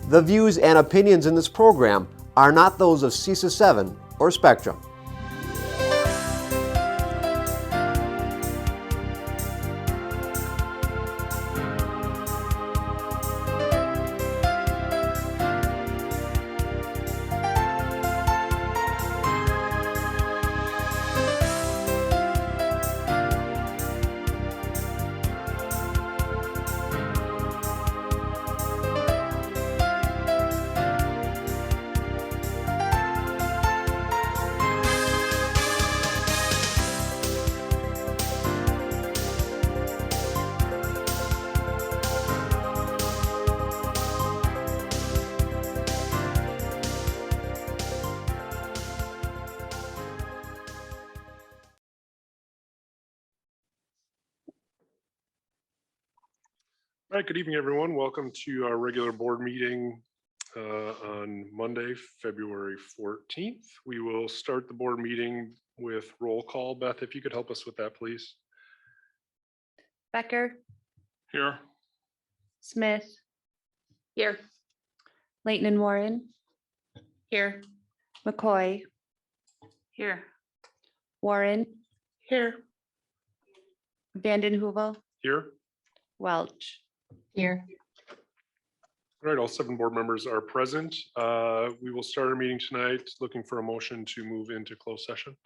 The views and opinions in this program are not those of CISA 7 or Spectrum. All right, good evening, everyone. Welcome to our regular board meeting on Monday, February 14th. We will start the board meeting with roll call. Beth, if you could help us with that, please. Becker, Here. Smith, here. Leighton and Warren, here. McCoy, here. Warren, here. Vanden Heuvel, Here. Welch, here. All right, all 7 board members are present. We will start our meeting tonight looking for a motion to move into closed session.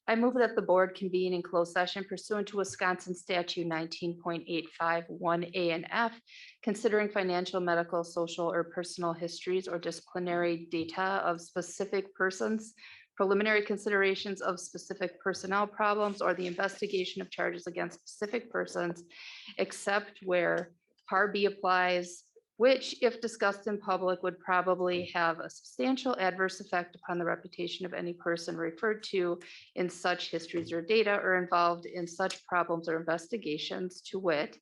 I move that the board convene in closed session pursuant to Wisconsin statute 19.851A and F, considering financial, medical, social, or personal histories or disciplinary data of specific persons, preliminary considerations of specific personnel problems, or the investigation of charges against specific persons, except where Part B applies, which, if discussed in public, would probably have a substantial adverse effect upon the reputation of any person referred to in such histories or data or involved in such problems or investigations, to wit,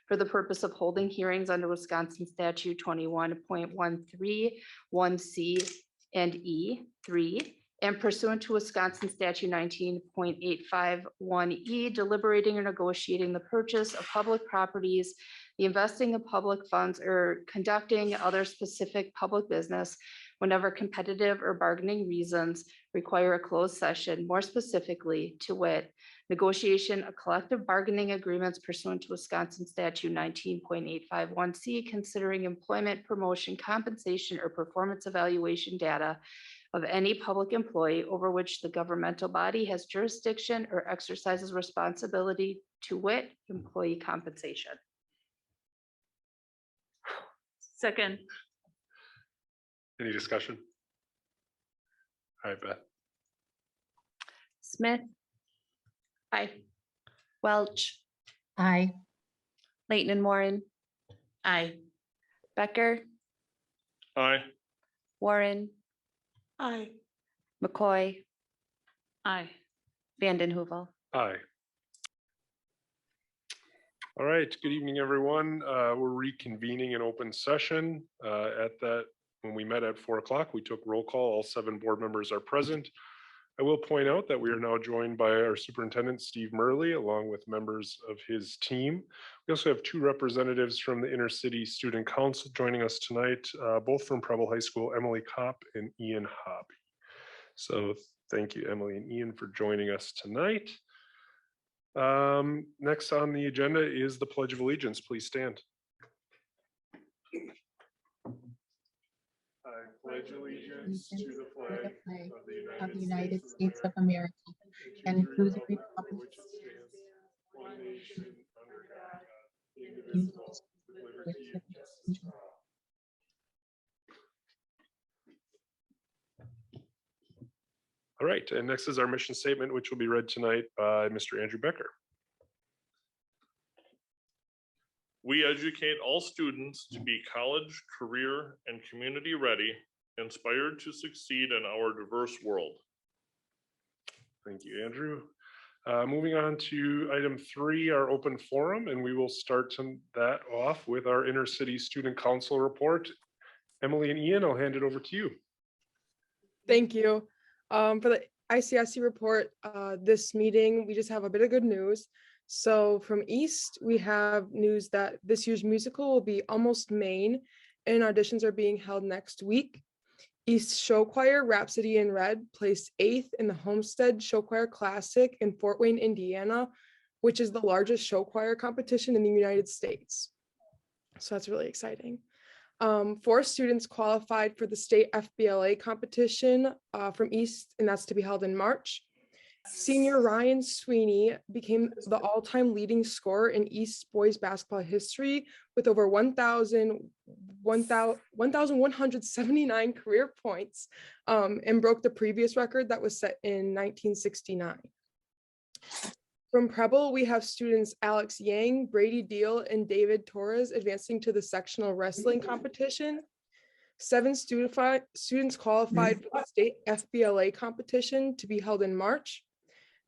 for the purpose of holding hearings under Wisconsin statute 21.131C and E3, and pursuant to Wisconsin statute 19.851E, deliberating or negotiating the purchase of public properties, the investing of public funds, or conducting other specific public business whenever competitive or bargaining reasons require a closed session, more specifically, to wit, negotiation of collective bargaining agreements pursuant to Wisconsin statute 19.851C, considering employment, promotion, compensation, or performance evaluation data of any public employee over which the governmental body has jurisdiction or exercises responsibility, to wit, employee compensation. Second. Any discussion? All right, Beth. Smith. Aye. Welch. Aye. Leighton and Warren. Aye. Becker. Aye. Warren. Aye. McCoy. Aye. Vanden Heuvel. Aye. All right, good evening, everyone. We're reconvening in open session. When we met at 4 o'clock, we took roll call. All 7 board members are present. I will point out that we are now joined by our superintendent, Steve Murley, along with members of his team. We also have 2 representatives from the Intercity Student Council joining us tonight, both from Preble High School, Emily Kopp and Ian Hobby. So thank you, Emily and Ian, for joining us tonight. Next on the agenda is the Pledge of Allegiance. Please stand. I pledge allegiance to the flag of the United States of America and to the republic which stands one nation under God, indivisible, with liberty and justice for all. All right, and next is our mission statement, which will be read tonight by Mr. Andrew Becker. We educate all students to be college, career, and community ready, inspired to succeed in our diverse world. Thank you, Andrew. Moving on to item 3, our open forum, and we will start that off with our Intercity Student Council report. Emily and Ian, I'll hand it over to you. Thank you. For the Icsc report, this meeting, we just have a bit of good news. So from East, we have news that this year's musical will be Almost Maine, and auditions are being held next week. East Show Choir Rhapsody in Red placed 8th in the Homestead Show Choir Classic in Fort Wayne, Indiana, which is the largest show choir competition in the United States. So that's really exciting. 4 students qualified for the state Fbla competition from East, and that's to be held in March. Senior Ryan Sweeney became the all-time leading scorer in East boys basketball history with over 1,179 career points, and broke the previous record that was set in 1969. From Preble, we have students Alex Yang, Brady Deal, and David Torres advancing to the sectional wrestling competition. 7 students qualified for the state Fbla competition to be held in March.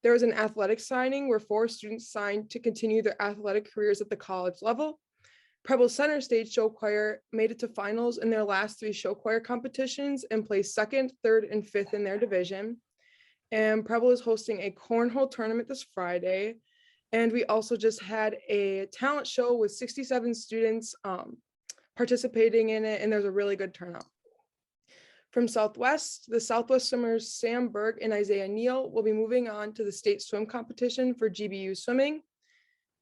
There was an athletic signing where 4 students signed to continue their athletic careers at the college level. Preble Center Stage Show Choir made it to finals in their last 3 show choir competitions and placed 2nd, 3rd, and 5th in their division. And Preble is hosting a cornhole tournament this Friday. And we also just had a talent show with 67 students participating in it, and there's a really good turnout. From Southwest, the Southwest swimmers Sam Berg and Isaiah Neal will be moving on to the state swim competition for GBU swimming.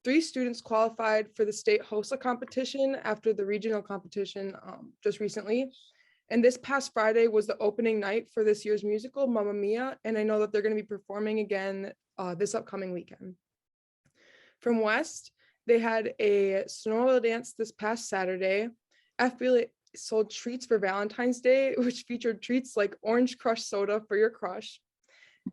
3 students qualified for the state HOSA competition after the regional competition just recently. And this past Friday was the opening night for this year's musical, Mamma Mia, and I know that they're going to be performing again this upcoming weekend. From West, they had a snowmobile dance this past Saturday. Fbla sold treats for Valentine's Day, which featured treats like orange crush soda for your crush.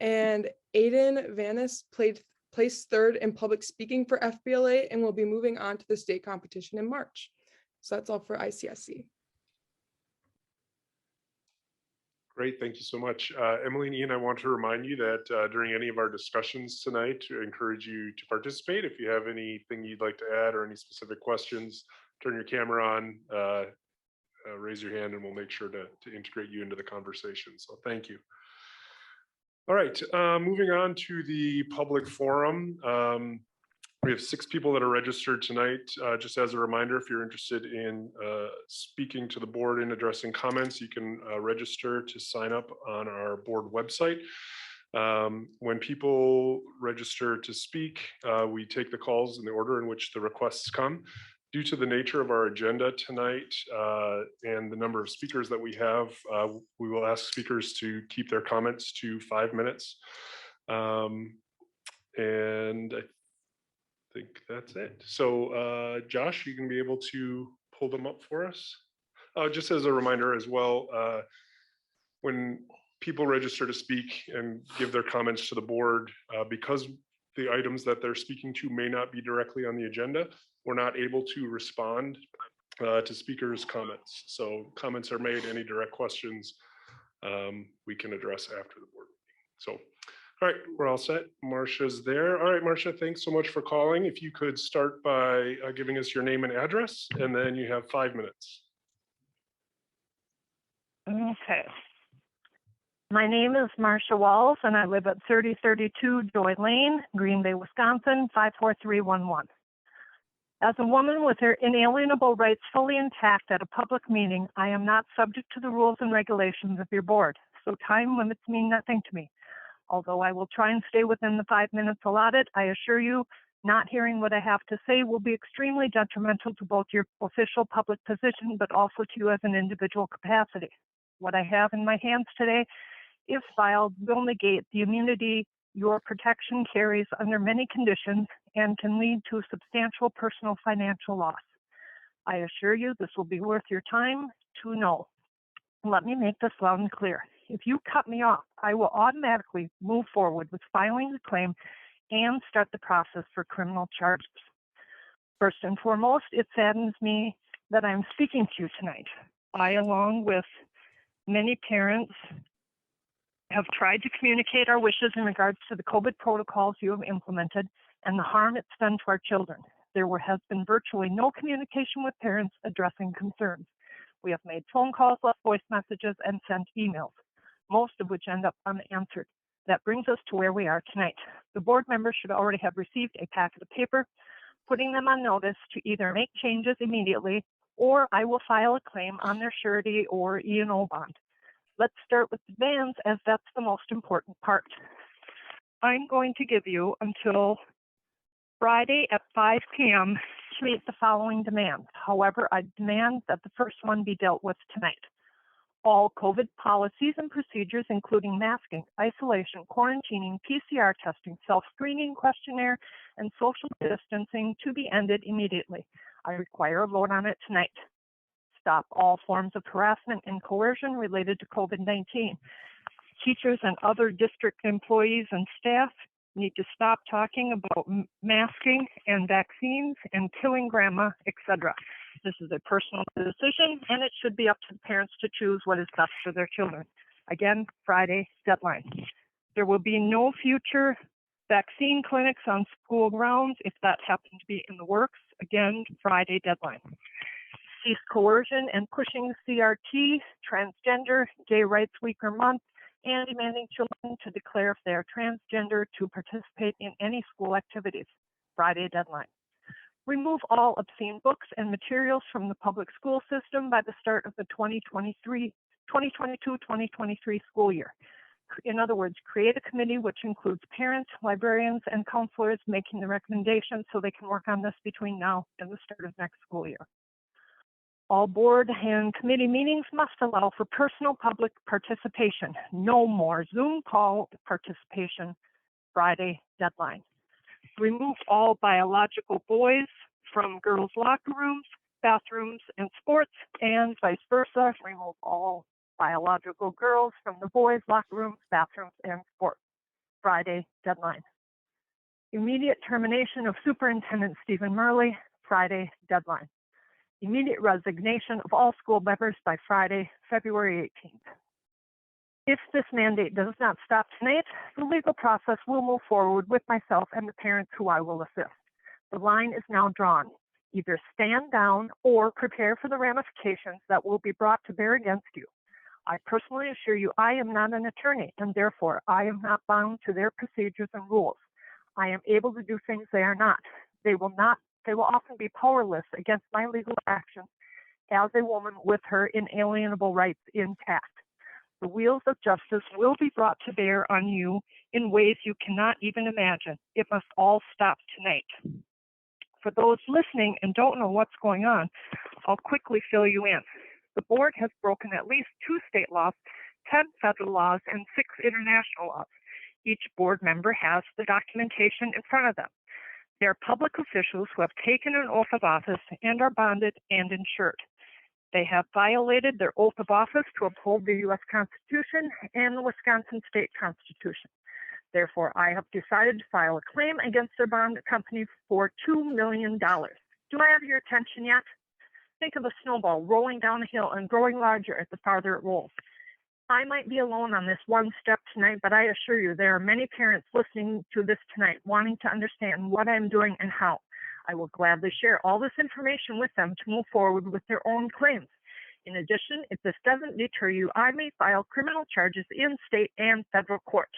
And Aiden Vanis placed 3rd in public speaking for Fbla and will be moving on to the state competition in March. So that's all for ICSC. Great, thank you so much. Emily and Ian, I want to remind you that during any of our discussions tonight, to encourage you to participate. If you have anything you'd like to add or any specific questions, turn your camera on, raise your hand, and we'll make sure to integrate you into the conversation. So thank you. All right, moving on to the public forum. We have 6 people that are registered tonight. Just as a reminder, if you're interested in speaking to the board and addressing comments, you can register to sign up on our board website. When people register to speak, we take the calls in the order in which the requests come. Due to the nature of our agenda tonight and the number of speakers that we have, we will ask speakers to keep their comments to 5 minutes. And I think that's it. So Josh, you can be able to pull them up for us. Just as a reminder as well, when people register to speak and give their comments to the board, because the items that they're speaking to may not be directly on the agenda, we're not able to respond to speakers' comments. So comments are made, any direct questions we can address after the board meeting. So, all right, we're all set. Marcia's there. All right, Marcia, thanks so much for calling. If you could start by giving us your name and address, and then you have 5 minutes. Okay. My name is Marcia Walls, and I live at 3032 Joy Lane, Green Bay, Wisconsin, 54311. As a woman with her inalienable rights fully intact at a public meeting, I am not subject to the rules and regulations of your board, so time limits mean nothing to me. Although I will try and stay within the 5 minutes allotted, I assure you, not hearing what I have to say will be extremely detrimental to both your official public position, but also to you as an individual capacity. What I have in my hands today, if filed, will negate the immunity your protection carries under many conditions and can lead to substantial personal financial loss. I assure you this will be worth your time to know. Let me make this loud and clear. If you cut me off, I will automatically move forward with filing the claim and start the process for criminal charges. First and foremost, it saddens me that I'm speaking to you tonight. I, along with many parents, have tried to communicate our wishes in regards to the COVID protocols you have implemented and the harm it's done to our children. There has been virtually no communication with parents addressing concerns. We have made phone calls, left voice messages, and sent emails, most of which end up unanswered. That brings us to where we are tonight. The board members should already have received a packet of paper, putting them on notice to either make changes immediately or I will file a claim on their surety or E&O bond. Let's start with the demands, as that's the most important part. I'm going to give you until Friday at 5 p.m. to meet the following demands. However, I demand that the first one be dealt with tonight. All COVID policies and procedures, including masking, isolation, quarantining, PCR testing, self-screening questionnaire, and social distancing, to be ended immediately. I require a vote on it tonight. Stop all forms of harassment and coercion related to COVID-19. Teachers and other district employees and staff need to stop talking about masking and vaccines and killing grandma, etc. This is a personal decision, and it should be up to the parents to choose what is best for their children. Again, Friday deadline. There will be no future vaccine clinics on school grounds if that happens to be in the works. Again, Friday deadline. Cease coercion and pushing CRT, transgender, Gay Rights Week or month, and demanding children to declare if they are transgender to participate in any school activities. Friday deadline. Remove all obscene books and materials from the public school system by the start of the 2022-2023 school year. In other words, create a committee which includes parents, librarians, and counselors making the recommendations so they can work on this between now and the start of next school year. All board and committee meetings must allow for personal public participation. No more Zoom call participation. Friday deadline. Remove all biological boys from girls' locker rooms, bathrooms, and sports, and vice versa. Remove all biological girls from the boys' locker rooms, bathrooms, and sports. Friday deadline. Immediate termination of Superintendent Stephen Murley. Friday deadline. Immediate resignation of all school members by Friday, February 18th. If this mandate does not stop tonight, the legal process will move forward with myself and the parents who I will assist. The line is now drawn. Either stand down or prepare for the ramifications that will be brought to bear against you. I personally assure you I am not an attorney, and therefore I am not bound to their procedures and rules. I am able to do things they are not. They will often be powerless against my legal actions as a woman with her inalienable rights intact. The wheels of justice will be brought to bear on you in ways you cannot even imagine. It must all stop tonight. For those listening and don't know what's going on, I'll quickly fill you in. The board has broken at least 2 state laws, 10 federal laws, and 6 international laws. Each board member has the documentation in front of them. They are public officials who have taken an oath of office and are bonded and insured. They have violated their oath of office to uphold the U.S. Constitution and the Wisconsin State Constitution. Therefore, I have decided to file a claim against their bond company for $2 million. Do I have your attention yet? Think of a snowball rolling down a hill and growing larger the farther it rolls. I might be alone on this one step tonight, but I assure you there are many parents listening to this tonight wanting to understand what I'm doing and how. I will gladly share all this information with them to move forward with their own claims. In addition, if this doesn't deter you, I may file criminal charges in state and federal court.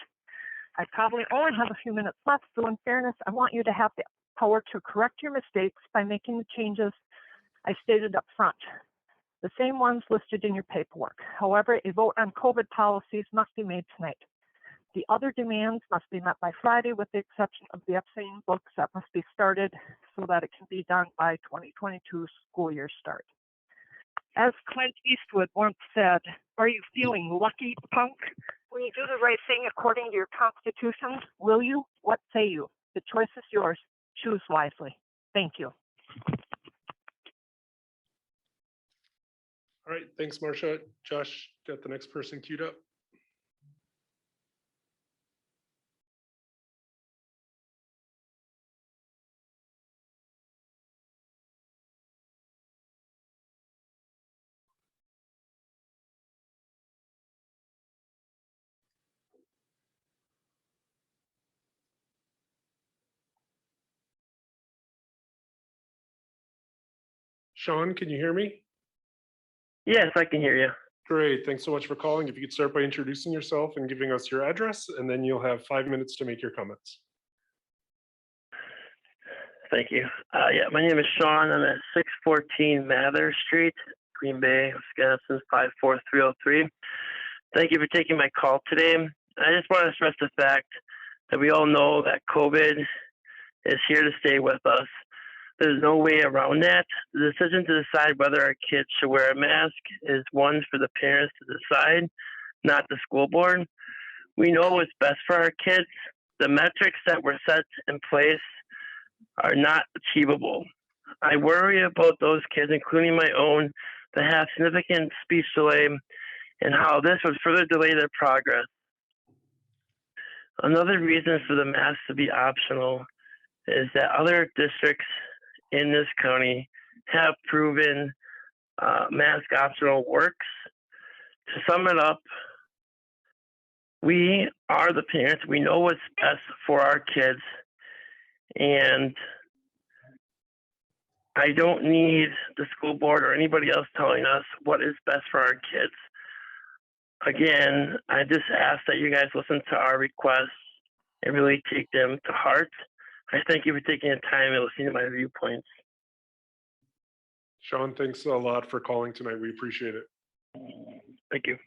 I probably only have a few minutes left, so in fairness, I want you to have the power to correct your mistakes by making the changes I stated up front, the same ones listed in your paperwork. However, a vote on COVID policies must be made tonight. The other demands must be met by Friday, with the exception of the obscene books that must be started so that it can be done by 2022 school year start. As Clint Eastwood once said, "Are you feeling lucky, punk? When you do the right thing according to your Constitution, will you? What say you? The choice is yours. Choose wisely." Thank you. All right, thanks, Marcia. Josh, got the next person queued up. Sean, can you hear me? Yes, I can hear you. Great, thanks so much for calling. If you could start by introducing yourself and giving us your address, and then you'll have 5 minutes to make your comments. Thank you. Yeah, my name is Sean. I'm at 614 Mather Street, Green Bay, Wisconsin, 54303. Thank you for taking my call today. I just want to stress the fact that we all know that COVID is here to stay with us. There's no way around that. The decision to decide whether our kids should wear a mask is one for the parents to decide, not the school board. We know what's best for our kids. The metrics that were set in place are not achievable. I worry about those kids, including my own, that have significant speech delay and how this would further delay their progress. Another reason for the mask to be optional is that other districts in this county have proven mask optional works. To sum it up, we are the parents. We know what's best for our kids. And I don't need the school board or anybody else telling us what is best for our kids. Again, I just ask that you guys listen to our requests and really take them to heart. I thank you for taking the time and listening to my viewpoints. Sean, thanks a lot for calling tonight. We appreciate it. Thank you.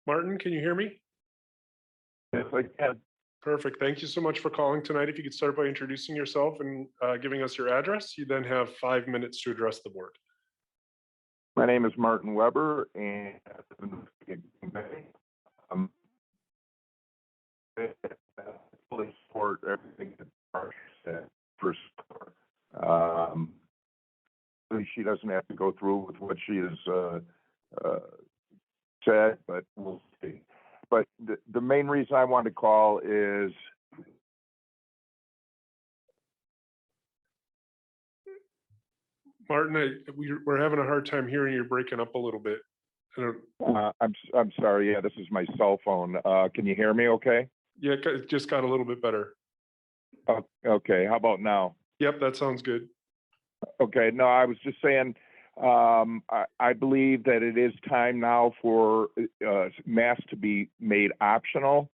Martin, can you hear me? Yes, I can. Perfect. Thank you so much for calling tonight. If you could start by introducing yourself and giving us your address, you then have 5 minutes to address the board. My name is Martin Weber, and fully support everything that Marcia said. First, she doesn't have to go through with what she has said, but we'll see. But the main reason I wanted to call is Martin, we're having a hard time hearing you. Breaking up a little bit. I'm sorry. Yeah, this is my cell phone. Can you hear me? Okay. Yeah, it just got a little bit better. Okay. How about now? Yep, that sounds good. Okay. No, I was just saying. I believe that it is time now for masks to be made optional.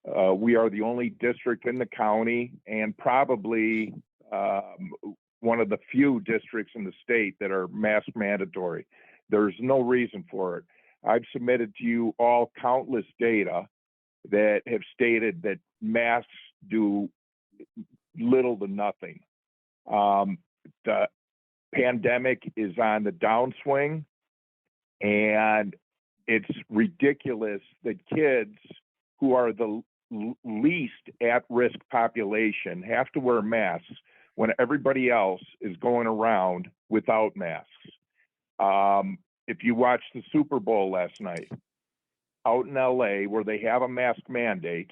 We are the only district in the county and probably one of the few districts in the state that are mask mandatory. There's no reason for it. I've submitted to you all countless data that have stated that masks do little to nothing. The pandemic is on the downswing, and it's ridiculous that kids who are the least at-risk population have to wear masks when everybody else is going around without masks. If you watched the Super Bowl last night out in LA, where they have a mask mandate,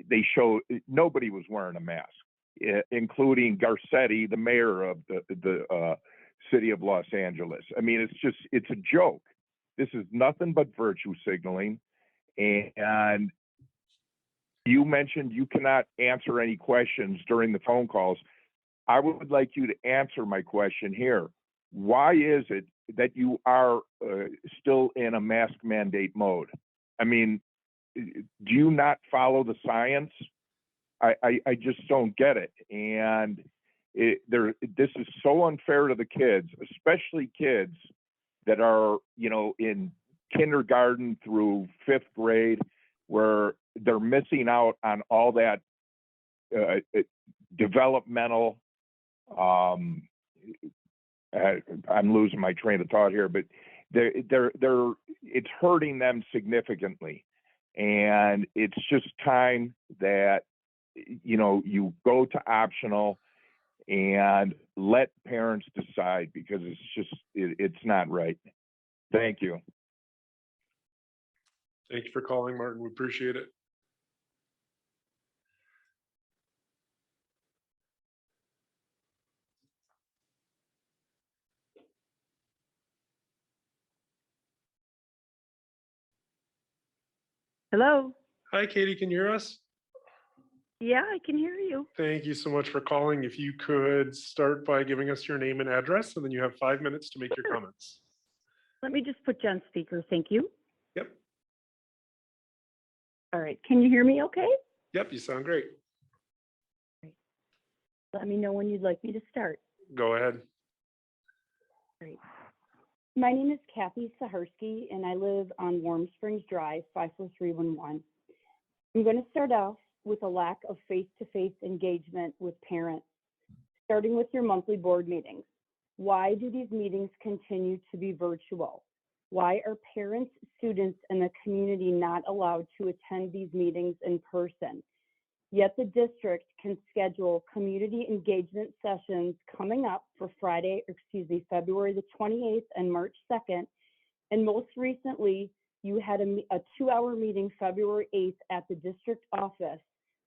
they showed nobody was wearing a mask, including Garcetti, the mayor of the city of Los Angeles. I mean, it's a joke. This is nothing but virtue signaling. And you mentioned you cannot answer any questions during the phone calls. I would like you to answer my question here. Why is it that you are still in a mask mandate mode? I mean, do you not follow the science? I just don't get it. And this is so unfair to the kids, especially kids that are, in kindergarten through 5th grade, where they're missing out on all that developmental. I'm losing my train of thought here, but it's hurting them significantly. And it's just time that, you go to optional and let parents decide, because it's not right. Thank you. Thank you for calling, Martin. We appreciate it. Hello. Hi, Katie. Can you hear us? Yeah, I can hear you. Thank you so much for calling. If you could start by giving us your name and address, and then you have 5 minutes to make your Sure. comments. Let me just put you on speaker. Thank you. Yep. All right. Can you hear me okay? Yep, you sound great. Let me know when you'd like me to start. Go ahead. Great. My name is Kathy Saharsky, and I live on Warm Springs Drive, 54311. I'm going to start off with a lack of face-to-face engagement with parents, starting with your monthly board meetings. Why do these meetings continue to be virtual? Why are parents, students, and the community not allowed to attend these meetings in person? Yet the district can schedule community engagement sessions coming up for February the 28th and March 2nd. And most recently, you had a 2-hour meeting February 8th at the district office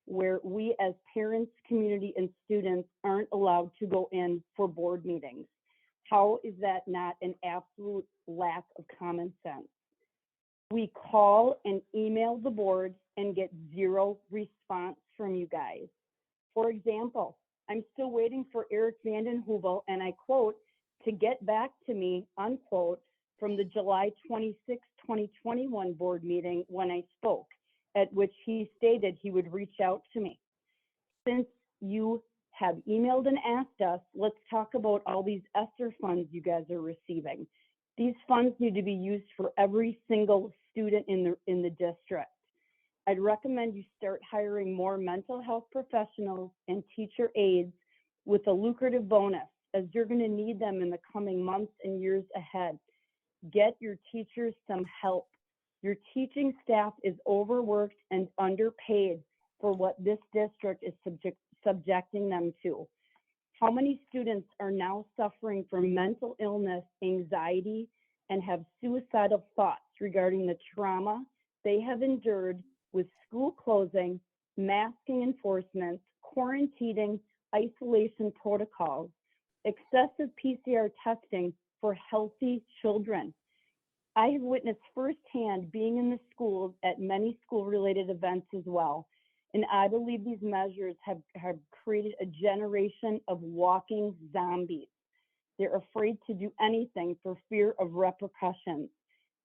where we as parents, community, and students aren't allowed to go in for board meetings. How is that not an absolute lack of common sense? We call and email the board and get zero response from you guys. For example, I'm still waiting for Eric Vanden Heuvel, and I quote, to get back to me, unquote, from the July 26, 2021 board meeting when I spoke, at which he stated he would reach out to me. Since you have emailed and asked us, let's talk about all these ESSER funds you guys are receiving. These funds need to be used for every single student in the district. I'd recommend you start hiring more mental health professionals and teacher aides with a lucrative bonus, as you're going to need them in the coming months and years ahead. Get your teachers some help. Your teaching staff is overworked and underpaid for what this district is subjecting them to. How many students are now suffering from mental illness, anxiety, and have suicidal thoughts regarding the trauma they have endured with school closing, masking enforcement, quarantining, isolation protocols, excessive PCR testing for healthy children? I have witnessed firsthand being in the schools at many school-related events as well, and I believe these measures have created a generation of walking zombies. They're afraid to do anything for fear of repercussions.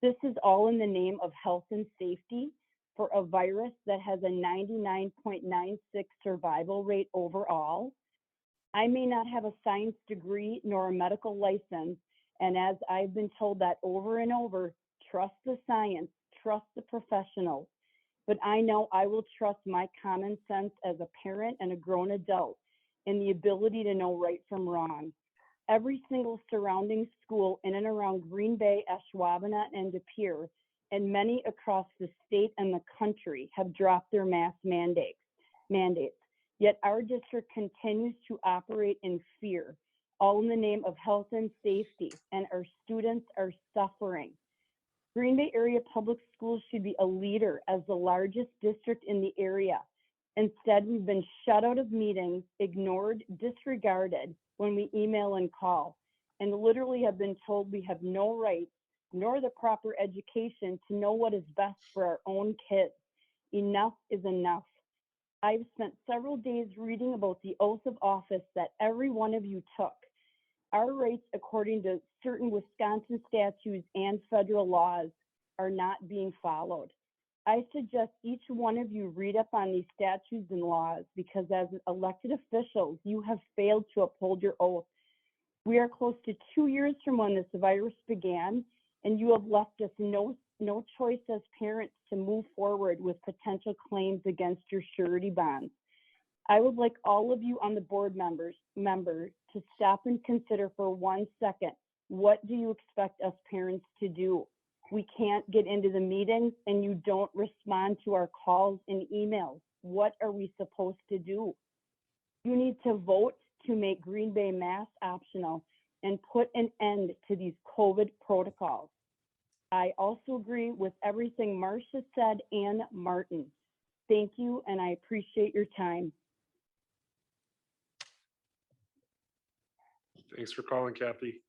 This is all in the name of health and safety for a virus that has a 99.96 survival rate overall. I may not have a science degree nor a medical license, and as I've been told that over and over, trust the science, trust the professionals. But I know I will trust my common sense as a parent and a grown adult in the ability to know right from wrong. Every single surrounding school in and around Green Bay, Ashwaubenon, and De Pere, and many across the state and the country have dropped their mask mandates. Yet our district continues to operate in fear, all in the name of health and safety, and our students are suffering. Green Bay Area Public Schools should be a leader as the largest district in the area. Instead, we've been shut out of meetings, ignored, disregarded when we email and call, and literally have been told we have no rights nor the proper education to know what is best for our own kids. Enough is enough. I've spent several days reading about the oath of office that every one of you took. Our rights, according to certain Wisconsin statutes and federal laws, are not being followed. I suggest each one of you read up on these statutes and laws, because as elected officials, you have failed to uphold your oath. We are close to 2 years from when this virus began, and you have left us no choice as parents to move forward with potential claims against your surety bonds. I would like all of you on the board member to stop and consider for 1 second, what do you expect us parents to do? We can't get into the meetings and you don't respond to our calls and emails. What are we supposed to do? You need to vote to make Green Bay masks optional and put an end to these COVID protocols. I also agree with everything Marcia said and Martin. Thank you, and I appreciate your time. Thanks for calling, Kathy.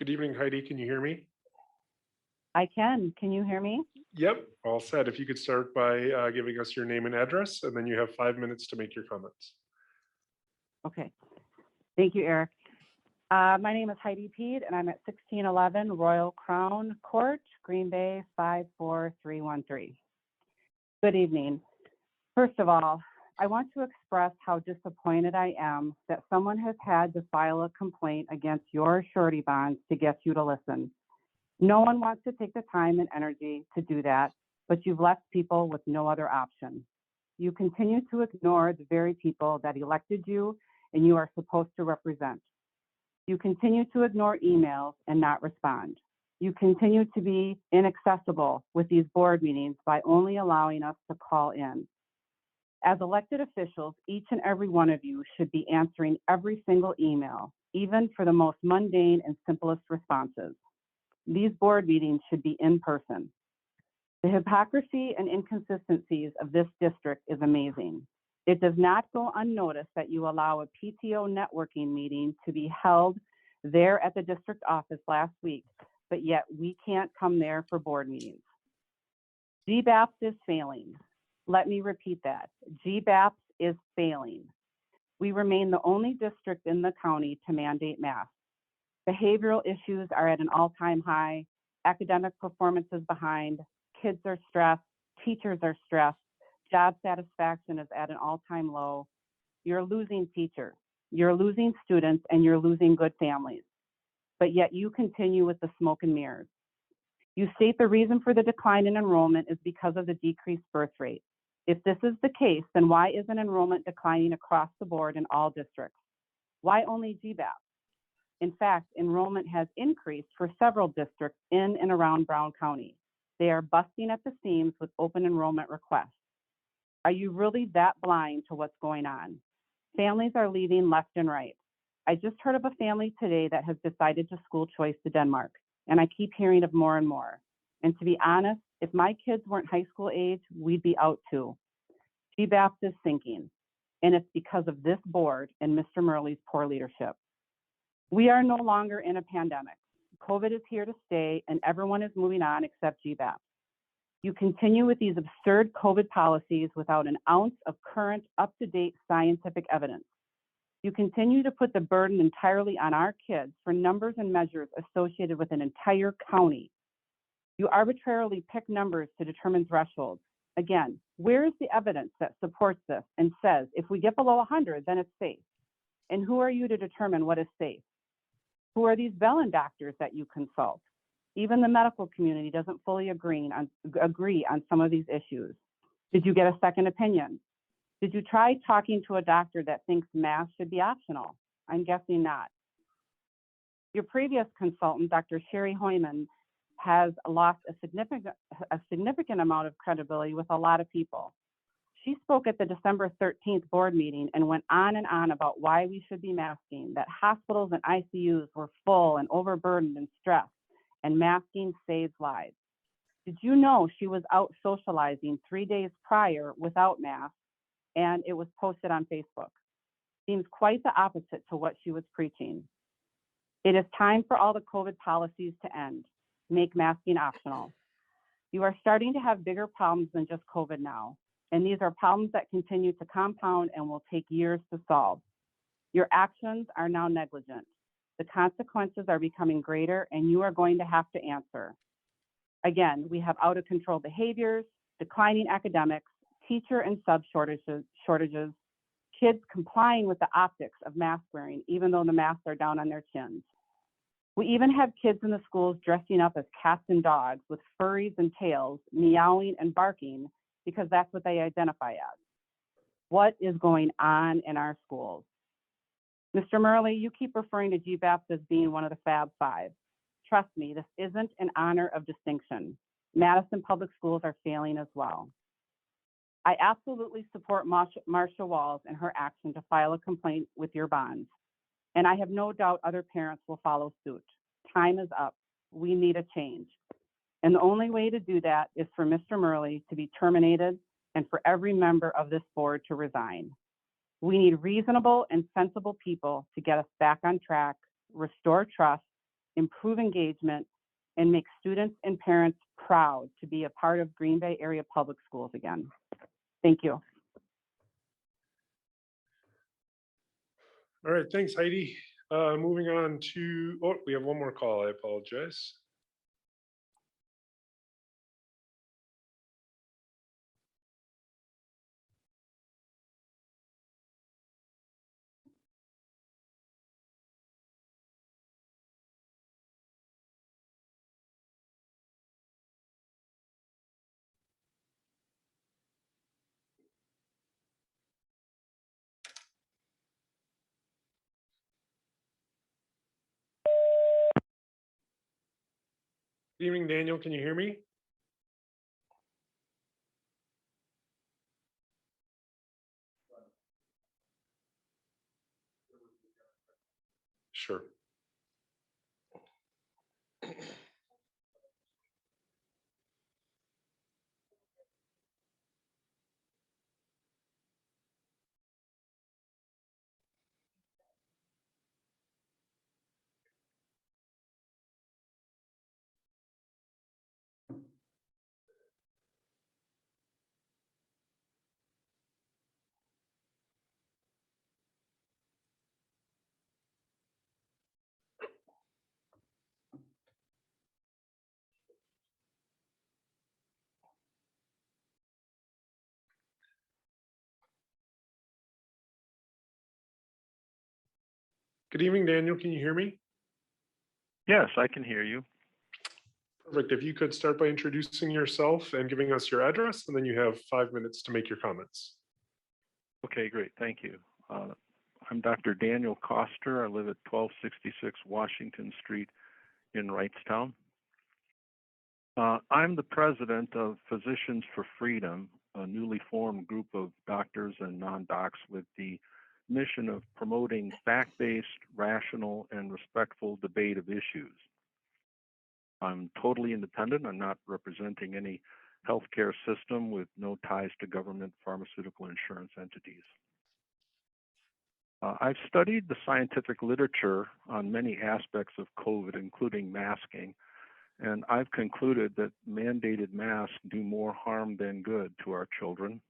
Good evening, Heidi. Can you hear me? I can. Can you hear me? Yep, all set. If you could start by giving us your name and address, and then you have 5 minutes to make your comments. Okay. Thank you, Eric. My name is Heidi Peed, and I'm at 1611 Royal Crown Court, Green Bay 54313. Good evening. First of all, I want to express how disappointed I am that someone has had to file a complaint against your surety bonds to get you to listen. No one wants to take the time and energy to do that, but you've left people with no other option. You continue to ignore the very people that elected you and you are supposed to represent. You continue to ignore emails and not respond. You continue to be inaccessible with these board meetings by only allowing us to call in. As elected officials, each and every one of you should be answering every single email, even for the most mundane and simplest responses. These board meetings should be in person. The hypocrisy and inconsistencies of this district is amazing. It does not go unnoticed that you allow a PTO networking meeting to be held there at the district office last week, but yet we can't come there for board meetings. GBAPS is failing. Let me repeat that. GBAPS is failing. We remain the only district in the county to mandate masks. Behavioral issues are at an all-time high. Academic performance is behind. Kids are stressed. Teachers are stressed. Job satisfaction is at an all-time low. You're losing teachers. You're losing students, and you're losing good families. But yet you continue with the smoke and mirrors. You state the reason for the decline in enrollment is because of the decreased birth rate. If this is the case, then why isn't enrollment declining across the board in all districts? Why only GBAPS? In fact, enrollment has increased for several districts in and around Brown County. They are busting at the seams with open enrollment requests. Are you really that blind to what's going on? Families are leaving left and right. I just heard of a family today that has decided to school choice to Denmark, and I keep hearing of more and more. And to be honest, if my kids weren't high school age, we'd be out too. GBAPS is sinking, and it's because of this board and Mr. Murley's poor leadership. We are no longer in a pandemic. COVID is here to stay, and everyone is moving on except GBAPS. You continue with these absurd COVID policies without an ounce of current, up-to-date scientific evidence. You continue to put the burden entirely on our kids for numbers and measures associated with an entire county. You arbitrarily pick numbers to determine thresholds. Again, where is the evidence that supports this and says if we get below 100, then it's safe? And who are you to determine what is safe? Who are these Bellin doctors that you consult? Even the medical community doesn't fully agree on some of these issues. Did you get a second opinion? Did you try talking to a doctor that thinks masks should be optional? I'm guessing not. Your previous consultant, Dr. Sherry Hoyman, has lost a significant amount of credibility with a lot of people. She spoke at the December 13th board meeting and went on and on about why we should be masking, that hospitals and ICUs were full and overburdened and stressed, and masking saves lives. Did you know she was out socializing 3 days prior without masks, and it was posted on Facebook? Seems quite the opposite to what she was preaching. It is time for all the COVID policies to end. Make masking optional. You are starting to have bigger problems than just COVID now, and these are problems that continue to compound and will take years to solve. Your actions are now negligent. The consequences are becoming greater, and you are going to have to answer. Again, we have out of control behaviors, declining academics, teacher and sub shortages, kids complying with the optics of mask wearing, even though the masks are down on their chins. We even have kids in the schools dressing up as cats and dogs with furries and tails, meowing and barking because that's what they identify as. What is going on in our schools? Mr. Murley, you keep referring to GBAPS as being one of the Fab Five. Trust me, this isn't an honor of distinction. Madison Public Schools are failing as well. I absolutely support Marsha Walls and her action to file a complaint with your bonds, and I have no doubt other parents will follow suit. Time is up. We need a change. And the only way to do that is for Mr. Murley to be terminated and for every member of this board to resign. We need reasonable and sensible people to get us back on track, restore trust, improve engagement, and make students and parents proud to be a part of Green Bay area public schools again. Thank you. All right, thanks, Heidi. Moving on to, oh, we have one more call. I apologize. Good evening, Daniel. Can you hear me? Sure. Good evening, Daniel. Can you hear me? Yes, I can hear you. Perfect. If you could start by introducing yourself and giving us your address, and then you have 5 minutes to make your comments. Okay, great. Thank you. I'm Dr. Daniel Koster. I live at 1266 Washington Street in Wrightstown. I'm the president of Physicians for Freedom, a newly formed group of doctors and non-docs with the mission of promoting fact-based, rational, and respectful debate of issues. I'm totally independent. I'm not representing any healthcare system with no ties to government, pharmaceutical, insurance entities. I've studied the scientific literature on many aspects of COVID, including masking, and I've concluded that mandated masks do more harm than good to our children.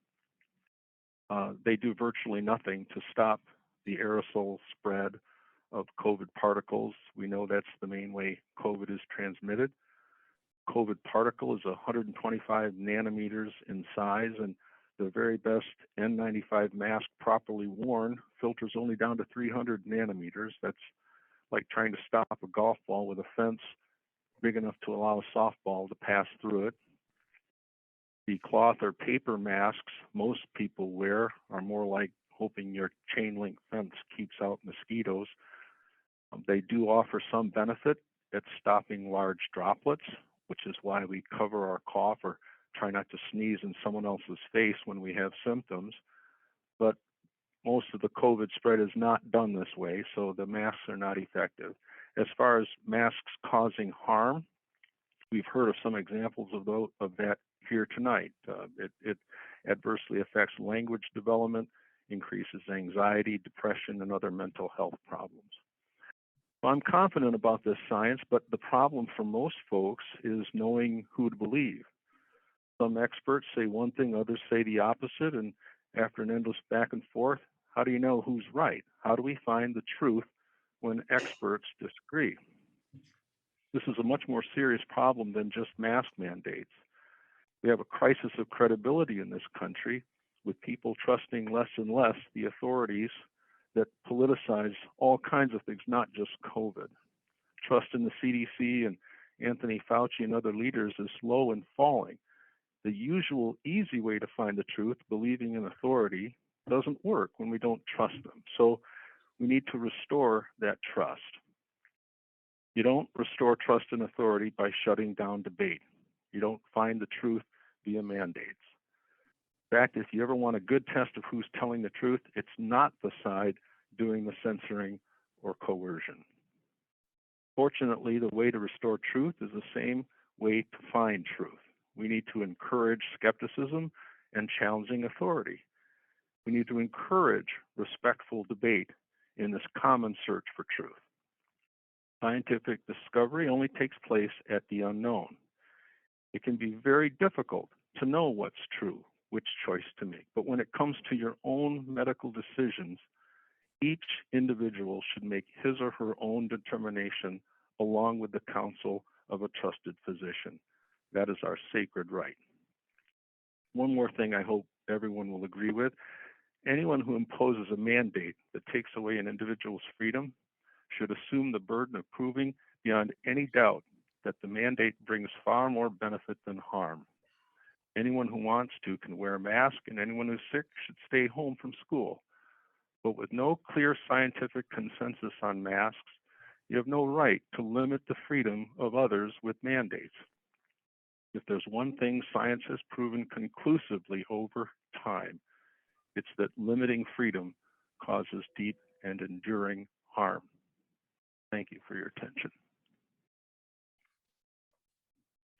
They do virtually nothing to stop the aerosol spread of COVID particles. We know that's the main way COVID is transmitted. COVID particle is 125 nanometers in size, and the very best N95 mask properly worn filters only down to 300 nanometers. That's like trying to stop a golf ball with a fence big enough to allow a softball to pass through it. The cloth or paper masks most people wear are more like hoping your chain link fence keeps out mosquitoes. They do offer some benefit at stopping large droplets, which is why we cover our cough or try not to sneeze in someone else's face when we have symptoms. But most of the COVID spread is not done this way, so the masks are not effective. As far as masks causing harm, we've heard of some examples of that here tonight. It adversely affects language development, increases anxiety, depression, and other mental health problems. So I'm confident about this science, but the problem for most folks is knowing who to believe. Some experts say one thing, others say the opposite, and after an endless back and forth, how do you know who's right? How do we find the truth when experts disagree? This is a much more serious problem than just mask mandates. We have a crisis of credibility in this country, with people trusting less and less the authorities that politicize all kinds of things, not just COVID. Trust in the CDC and Anthony Fauci and other leaders is low and falling. The usual easy way to find the truth, believing in authority, doesn't work when we don't trust them. So we need to restore that trust. You don't restore trust in authority by shutting down debate. You don't find the truth via mandates. In fact, if you ever want a good test of who's telling the truth, it's not the side doing the censoring or coercion. Fortunately, the way to restore truth is the same way to find truth. We need to encourage skepticism and challenging authority. We need to encourage respectful debate in this common search for truth. Scientific discovery only takes place at the unknown. It can be very difficult to know what's true, which choice to make. But when it comes to your own medical decisions, each individual should make his or her own determination along with the counsel of a trusted physician. That is our sacred right. One more thing I hope everyone will agree with. Anyone who imposes a mandate that takes away an individual's freedom should assume the burden of proving beyond any doubt that the mandate brings far more benefit than harm. Anyone who wants to can wear a mask, and anyone who's sick should stay home from school. But with no clear scientific consensus on masks, you have no right to limit the freedom of others with mandates. If there's one thing science has proven conclusively over time, it's that limiting freedom causes deep and enduring harm. Thank you for your attention.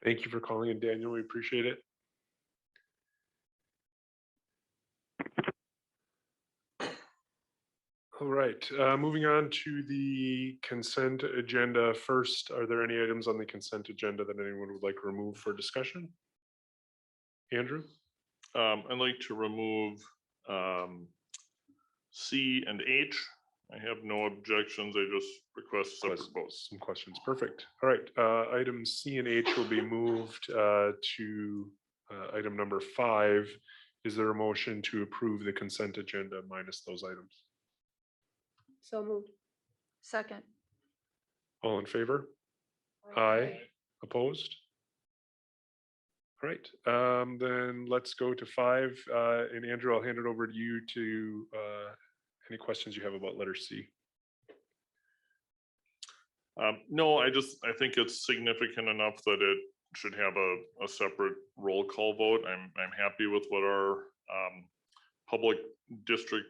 Thank you for calling in, Daniel. We appreciate it. All right, moving on to the consent agenda. First, are there any items on the consent agenda that anyone would like to remove for discussion? Andrew? I'd like to remove C and H. I have no objections. I just request separate votes. Some questions. Perfect. All right. Items C and H will be moved to item number 5. Is there a motion to approve the consent agenda minus those items? So moved. Second. All in favor? Aye. Opposed? All right. Then let's go to 5. And Andrew, I'll hand it over to you to any questions you have about letter C. No, I think it's significant enough that it should have a separate roll call vote. I'm happy with what our public district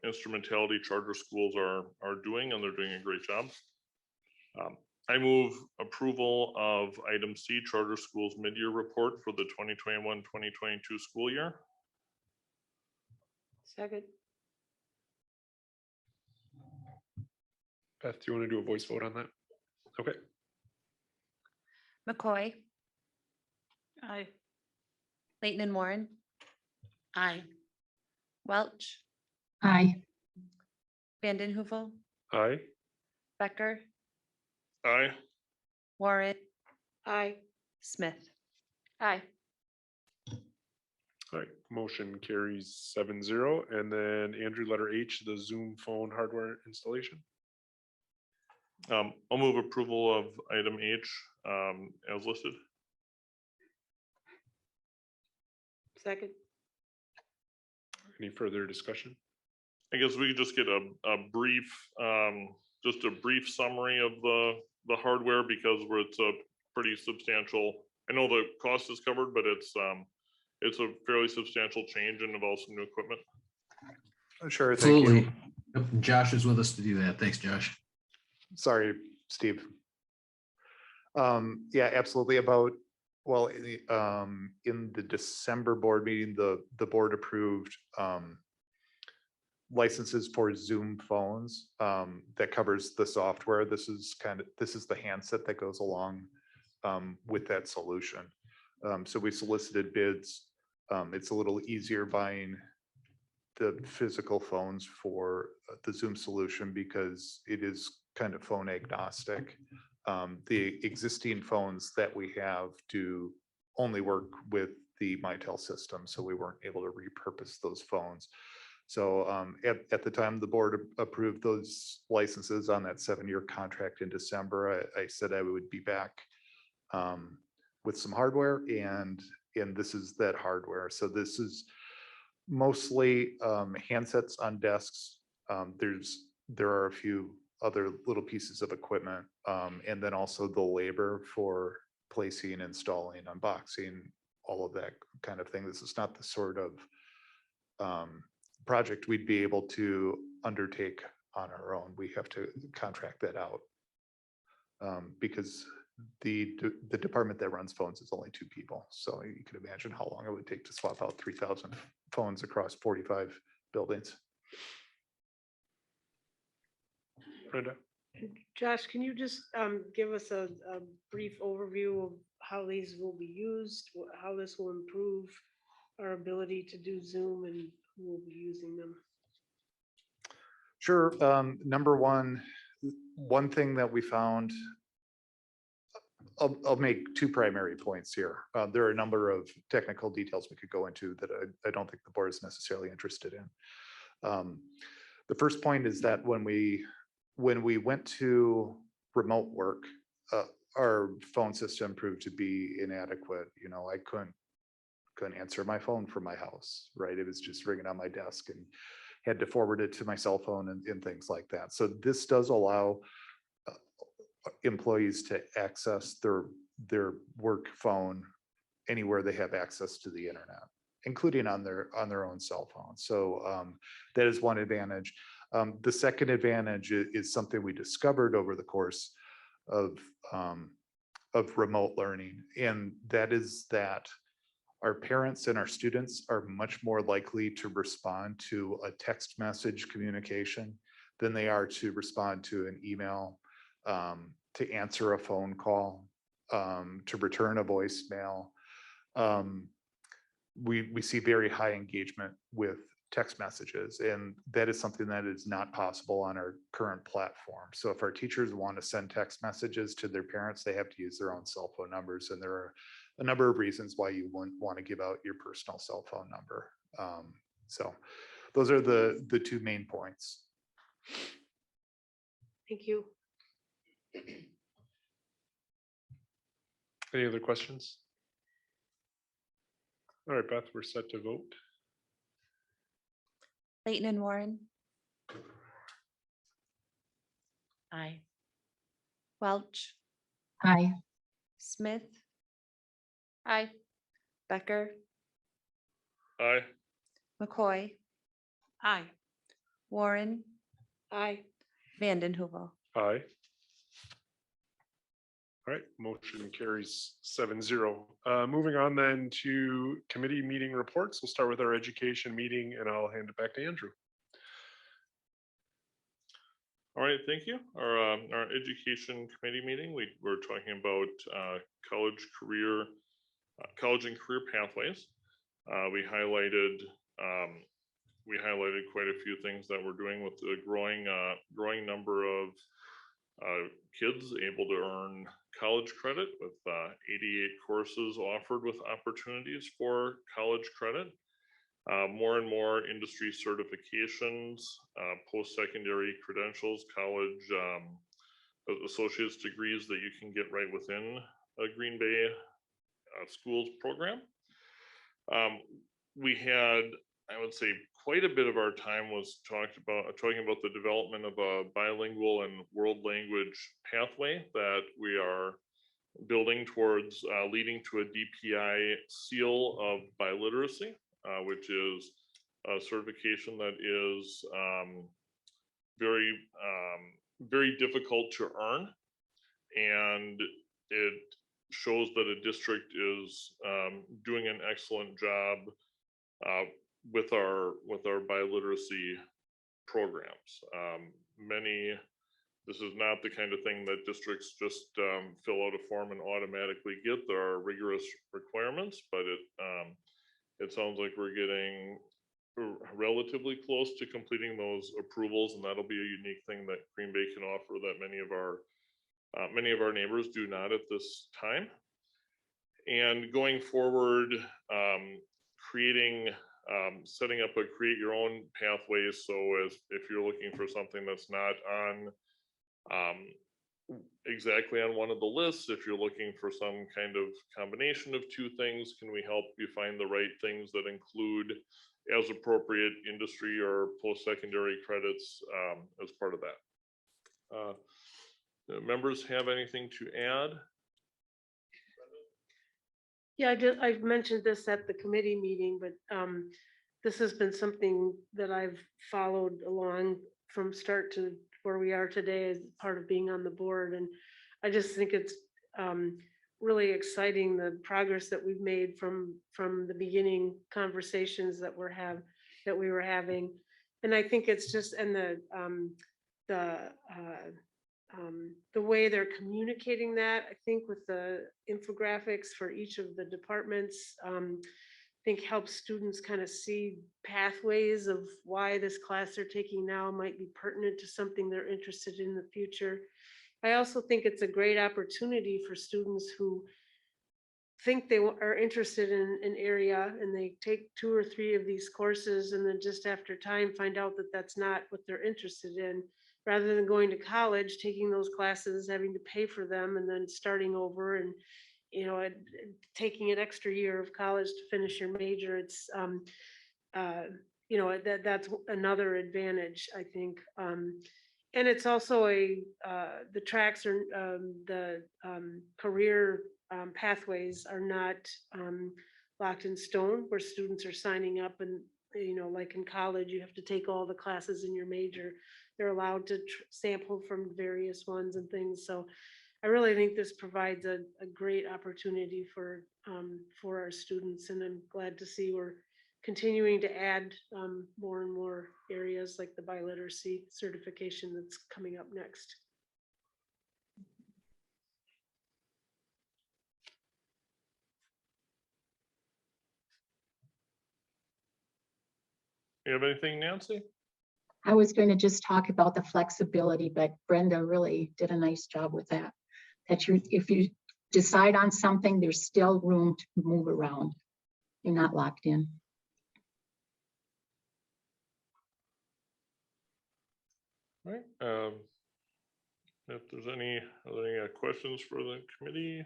instrumentality charter schools are doing, and they're doing a great job. I move approval of item C, charter schools mid-year report for the 2021-2022 school year. Second. Beth, do you want to do a voice vote on that? Okay. McCoy, Aye. Leighton and Warren, Aye. Welch, Aye. Vanden Heuvel, Aye. Becker, Aye. Warren, Aye. Smith. Aye. All right. Motion carries 7-0. And then Andrew, letter H, the Zoom phone hardware installation. I'll move approval of item H as listed. Second. Any further discussion? I guess we could just get a brief, just a brief summary of the hardware, because it's a pretty substantial. I know the cost is covered, but it's a fairly substantial change and involves some new equipment. Sure, thank you. Absolutely. Yep, Josh is with us to do that. Thanks, Josh. Sorry, Steve. Yeah, absolutely. Well, in the December board meeting, the board approved licenses for Zoom phones that covers the software. This is the handset that goes along with that solution. So we solicited bids. It's a little easier buying the physical phones for the Zoom solution because it is kind of phone agnostic. The existing phones that we have do only work with the Mitel system, so we weren't able to repurpose those phones. So at the time the board approved those licenses on that 7-year contract in December, I said I would be back with some hardware, and this is that hardware. So this is mostly handsets on desks. There are a few other little pieces of equipment, and then also the labor for placing, installing, unboxing, all of that kind of thing. This is not the sort of project we'd be able to undertake on our own. We have to contract that out because the department that runs phones is only 2 people. So you can imagine how long it would take to swap out 3,000 phones across 45 buildings. Brenda? Josh, can you just give us a brief overview of how these will be used, how this will improve our ability to do Zoom and who will be using them? Sure. Number one thing that we found, I'll make two primary points here. There are a number of technical details we could go into that I don't think the board is necessarily interested in. The first point is that when we went to remote work, our phone system proved to be inadequate. You know, I couldn't answer my phone from my house, right? It was just ringing on my desk and had to forward it to my cell phone and things like that. So this does allow employees to access their work phone anywhere they have access to the internet, including on their own cell phone. So that is one advantage. The second advantage is something we discovered over the course of remote learning, and that is that our parents and our students are much more likely to respond to a text message communication than they are to respond to an email, to answer a phone call, to return a voicemail. We see very high engagement with text messages, and that is something that is not possible on our current platform. So if our teachers want to send text messages to their parents, they have to use their own cell phone numbers, and there are a number of reasons why you wouldn't want to give out your personal cell phone number. So those are the two main points. Thank you. Any other questions? All right, Beth, we're set to vote. Layton and Warren. Aye. Welch, Aye. Smith, Aye. Becker, Aye. McCoy, Aye. Warren, Aye. Vanden Heuvel. Aye. All right, motion carries 7-0. Moving on then to committee meeting reports. We'll start with our education meeting and I'll hand it back to Andrew. All right, thank you. Our education committee meeting, we're talking about college and career pathways. We highlighted quite a few things that we're doing with the growing number of kids able to earn college credit with 88 courses offered with opportunities for college credit. More and more industry certifications, post-secondary credentials, college associate's degrees that you can get right within a Green Bay schools program. We had, I would say, quite a bit of our time was talking about the development of a bilingual and world language pathway that we are building towards, leading to a DPI seal of biliteracy, which is a certification that is very difficult to earn, and it shows that a district is doing an excellent job with our biliteracy programs. This is not the kind of thing that districts just fill out a form and automatically get. There are rigorous requirements, but it sounds like we're getting relatively close to completing those approvals, and that'll be a unique thing that Green Bay can offer that many of our neighbors do not at this time. And going forward, setting up a create your own pathways. So if you're looking for something that's not on exactly on one of the lists, if you're looking for some kind of combination of two things, can we help you find the right things that include as appropriate industry or post-secondary credits as part of that? Members have anything to add? Yeah, I've mentioned this at the committee meeting, but this has been something that I've followed along from start to where we are today as part of being on the board. And I just think it's really exciting, the progress that we've made from the beginning conversations that we were having. And I think it's just, and the the way they're communicating that, I think with the infographics for each of the departments, I think helps students kind of see pathways of why this class they're taking now might be pertinent to something they're interested in the future. I also think it's a great opportunity for students who think they are interested in an area and they take 2 or 3 of these courses and then just after time find out that that's not what they're interested in, rather than going to college, taking those classes, having to pay for them and then starting over and, you know, taking an extra year of college to finish your major. It's, you know, that's another advantage, I think. And it's also the tracks or the career pathways are not locked in stone, where students are signing up and, you know, like in college, you have to take all the classes in your major. They're allowed to sample from various ones and things. So I really think this provides a great opportunity for our students, and I'm glad to see we're continuing to add more and more areas like the biliteracy certification that's coming up next. You have anything, Nancy? I was going to just talk about the flexibility, but Brenda really did a nice job with that. That if you decide on something, there's still room to move around. You're not locked in. All right. If there's any questions for the committee.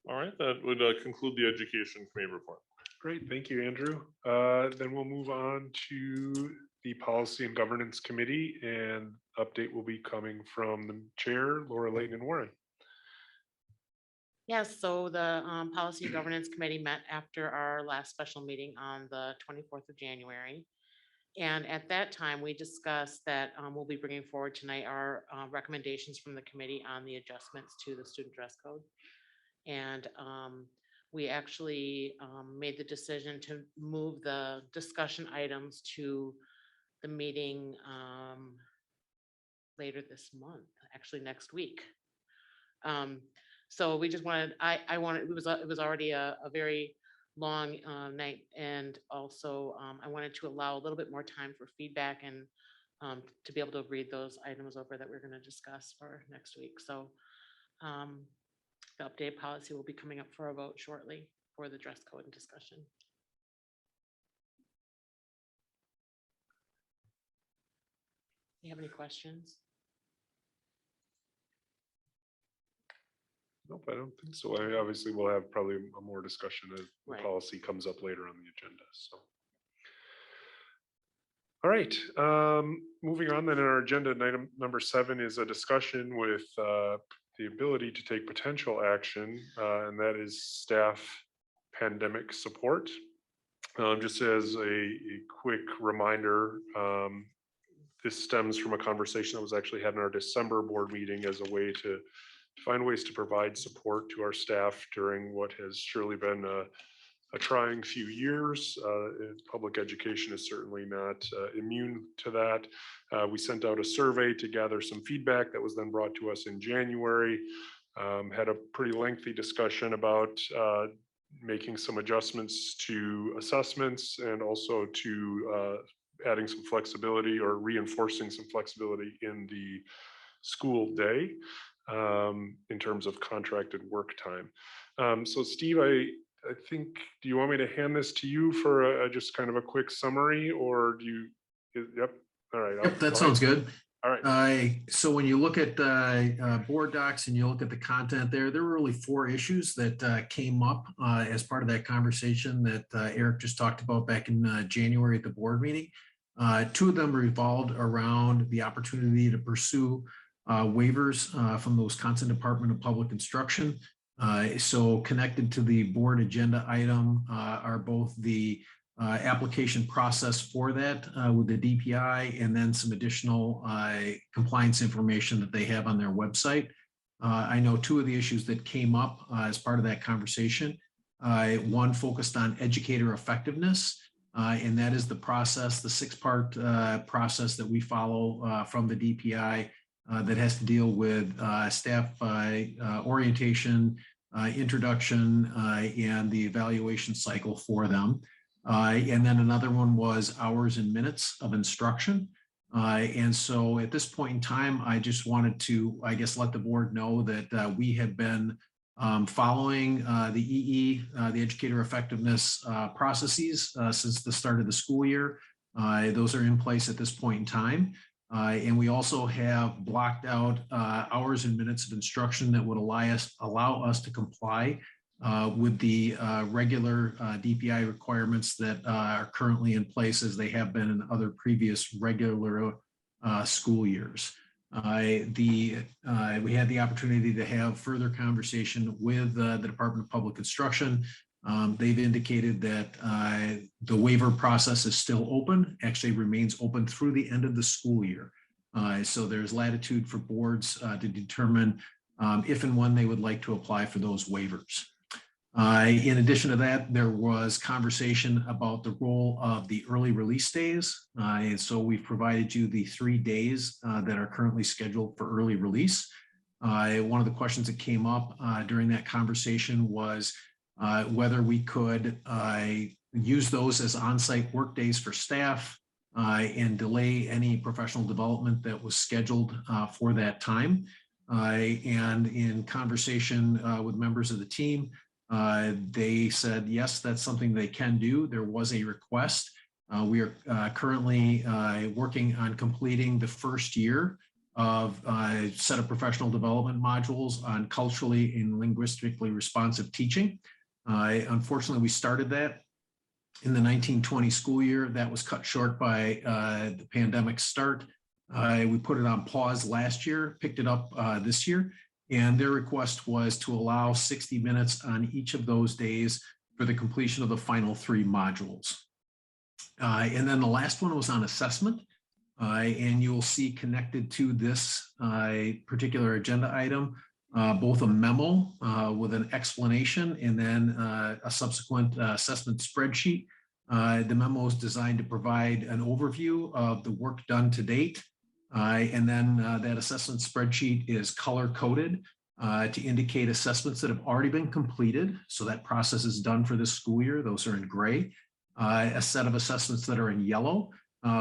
All right, that would conclude the Education Committee report. Great, thank you, Andrew. Then we'll move on to the Policy and Governance Committee, and update will be coming from the chair, Laura Layton and Warren. Yes, so the Policy and Governance Committee met after our last special meeting on the 24th of January. And at that time, we discussed that we'll be bringing forward tonight our recommendations from the committee on the adjustments to the student dress code. And we actually made the decision to move the discussion items to the meeting later this month, actually next week. So we just wanted, I wanted, it was already a very long night, and also I wanted to allow a little bit more time for feedback and to be able to read those items over that we're going to discuss for next week. So the updated policy will be coming up for a vote shortly for the dress code and discussion. Do you have any questions? Nope, I don't think so. I mean, obviously, we'll have probably a more discussion as the Right. policy comes up later on the agenda. So, all right, moving on then in our agenda, item number 7 is a discussion with the ability to take potential action, and that is staff pandemic support. Just as a quick reminder, this stems from a conversation that was actually had in our December board meeting as a way to find ways to provide support to our staff during what has surely been a trying few years. Public education is certainly not immune to that. We sent out a survey to gather some feedback that was then brought to us in January. Had a pretty lengthy discussion about making some adjustments to assessments and also to adding some flexibility or reinforcing some flexibility in the school day in terms of contracted work time. So Steve, I think, do you want me to hand this to you for just kind of a quick summary, or do you, yep, all right. Yep, that sounds good. All right. So when you look at board docs and you look at the content there were really 4 issues that came up as part of that conversation that Eric just talked about back in January at the board meeting. 2 of them revolved around the opportunity to pursue waivers from the Wisconsin Department of Public Instruction. So connected to the board agenda item are both the application process for that with the DPI, and then some additional compliance information that they have on their website. I know 2 of the issues that came up as part of that conversation. One focused on educator effectiveness, and that is the process, the 6-part process that we follow from the DPI that has to deal with staff orientation, introduction, and the evaluation cycle for them. And then another one was hours and minutes of instruction. And so at this point in time, I just wanted to, I guess, let the board know that we have been following the EE, the Educator Effectiveness processes since the start of the school year. Those are in place at this point in time. And we also have blocked out hours and minutes of instruction that would allow us to comply with the regular DPI requirements that are currently in place as they have been in other previous regular school years. We had the opportunity to have further conversation with the Department of Public Instruction. They've indicated that the waiver process is still open, actually remains open through the end of the school year. So there's latitude for boards to determine if and when they would like to apply for those waivers. In addition to that, there was conversation about the role of the early release days. And so we've provided you the 3 days that are currently scheduled for early release. One of the questions that came up during that conversation was whether we could use those as on-site work days for staff and delay any professional development that was scheduled for that time. And in conversation with members of the team, they said, yes, that's something they can do. There was a request. We are currently working on completing the first year of a set of professional development modules on culturally and linguistically responsive teaching. Unfortunately, we started that in the 1920 school year. That was cut short by the pandemic start. We put it on pause last year, picked it up this year. And their request was to allow 60 minutes on each of those days for the completion of the final 3 modules. And then the last one was on assessment. And you'll see connected to this particular agenda item, both a memo with an explanation and then a subsequent assessment spreadsheet. The memo is designed to provide an overview of the work done to date. And then that assessment spreadsheet is color coded to indicate assessments that have already been completed. So that process is done for this school year. Those are in gray. A set of assessments that are in yellow,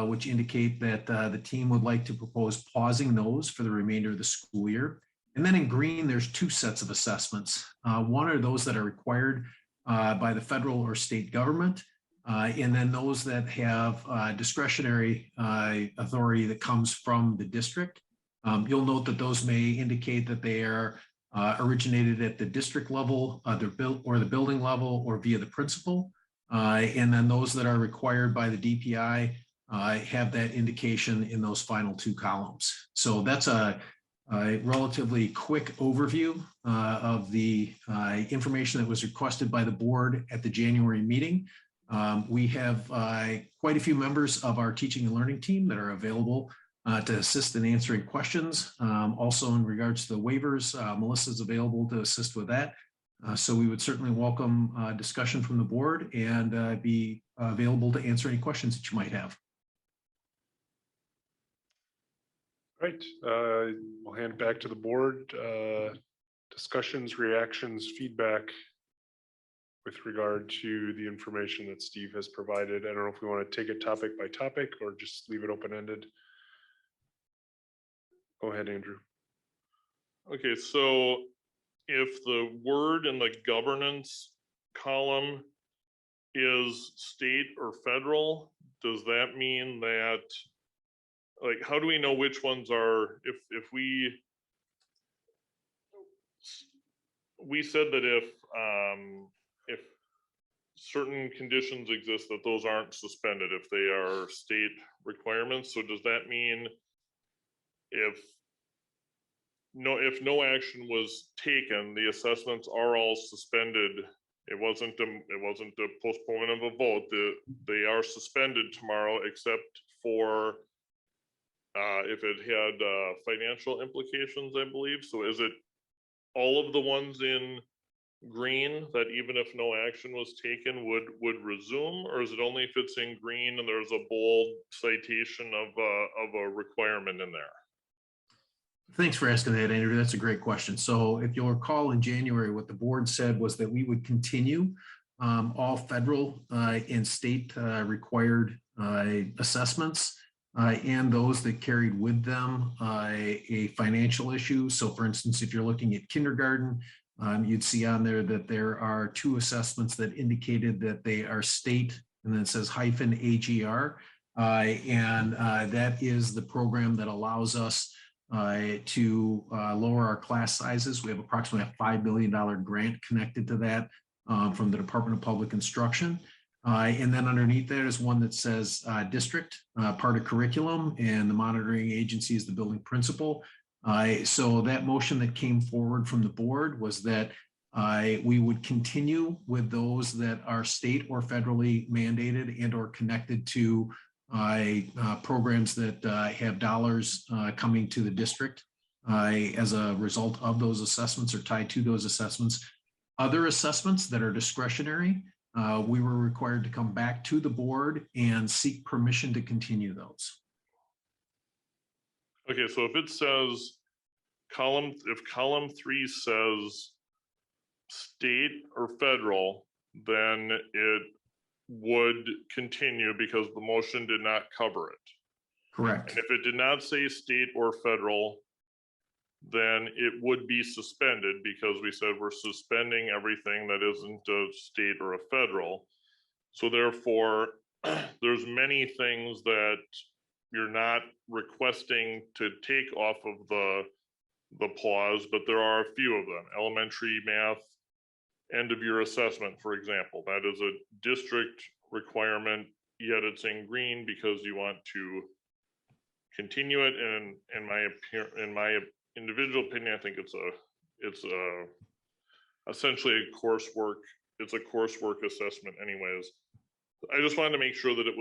which indicate that the team would like to propose pausing those for the remainder of the school year. And then in green, there's 2 sets of assessments. One are those that are required by the federal or state government. And then those that have discretionary authority that comes from the district. You'll note that those may indicate that they are originated at the district level, or the building level, or via the principal. And then those that are required by the DPI have that indication in those final 2 columns. So that's a relatively quick overview of the information that was requested by the board at the January meeting. We have quite a few members of our teaching and learning team that are available to assist in answering questions. Also in regards to the waivers, Melissa's available to assist with that. So we would certainly welcome discussion from the board and be available to answer any questions that you might have. Right, we'll hand it back to the board. Discussions, reactions, feedback with regard to the information that Steve has provided. I don't know if we want to take it topic by topic or just leave it open-ended. Go ahead, Andrew. Okay, so if the word in the governance column is state or federal, does that mean that, like, how do we know which ones are, if we said that if certain conditions exist, that those aren't suspended if they are state requirements? So does that mean if no action was taken, the assessments are all suspended? It wasn't a postponement of a vote. They are suspended tomorrow, except for if it had financial implications, I believe. So is it all of the ones in green that even if no action was taken would resume, or is it only if it's in green and there's a bold citation of a requirement in there? Thanks for asking that, Andrew. That's a great question. So if you'll recall in January, what the board said was that we would continue all federal and state required assessments and those that carried with them a financial issue. So for instance, if you're looking at kindergarten, you'd see on there that there are 2 assessments that indicated that they are state, and then it says hyphen AGR. And that is the program that allows us to lower our class sizes. We have approximately a $5 billion grant connected to that from the Department of Public Instruction. And then underneath there is one that says district, part of curriculum, and the monitoring agency is the building principal. So that motion that came forward from the board was that we would continue with those that are state or federally mandated and or connected to programs that have dollars coming to the district as a result of those assessments or tied to those assessments. Other assessments that are discretionary, we were required to come back to the board and seek permission to continue those. Okay, so if it says if column 3 says state or federal, then it would continue because the motion did not cover it. Correct. And if it did not say state or federal, then it would be suspended because we said we're suspending everything that isn't a state or a federal. So therefore, there's many things that you're not requesting to take off of the pause, but there are a few of them. Elementary math, end of year assessment, for example, that is a district requirement, yet it's in green because you want to continue it. And in my individual opinion, I think it's essentially a coursework. It's a coursework assessment anyways. I just wanted to make sure that it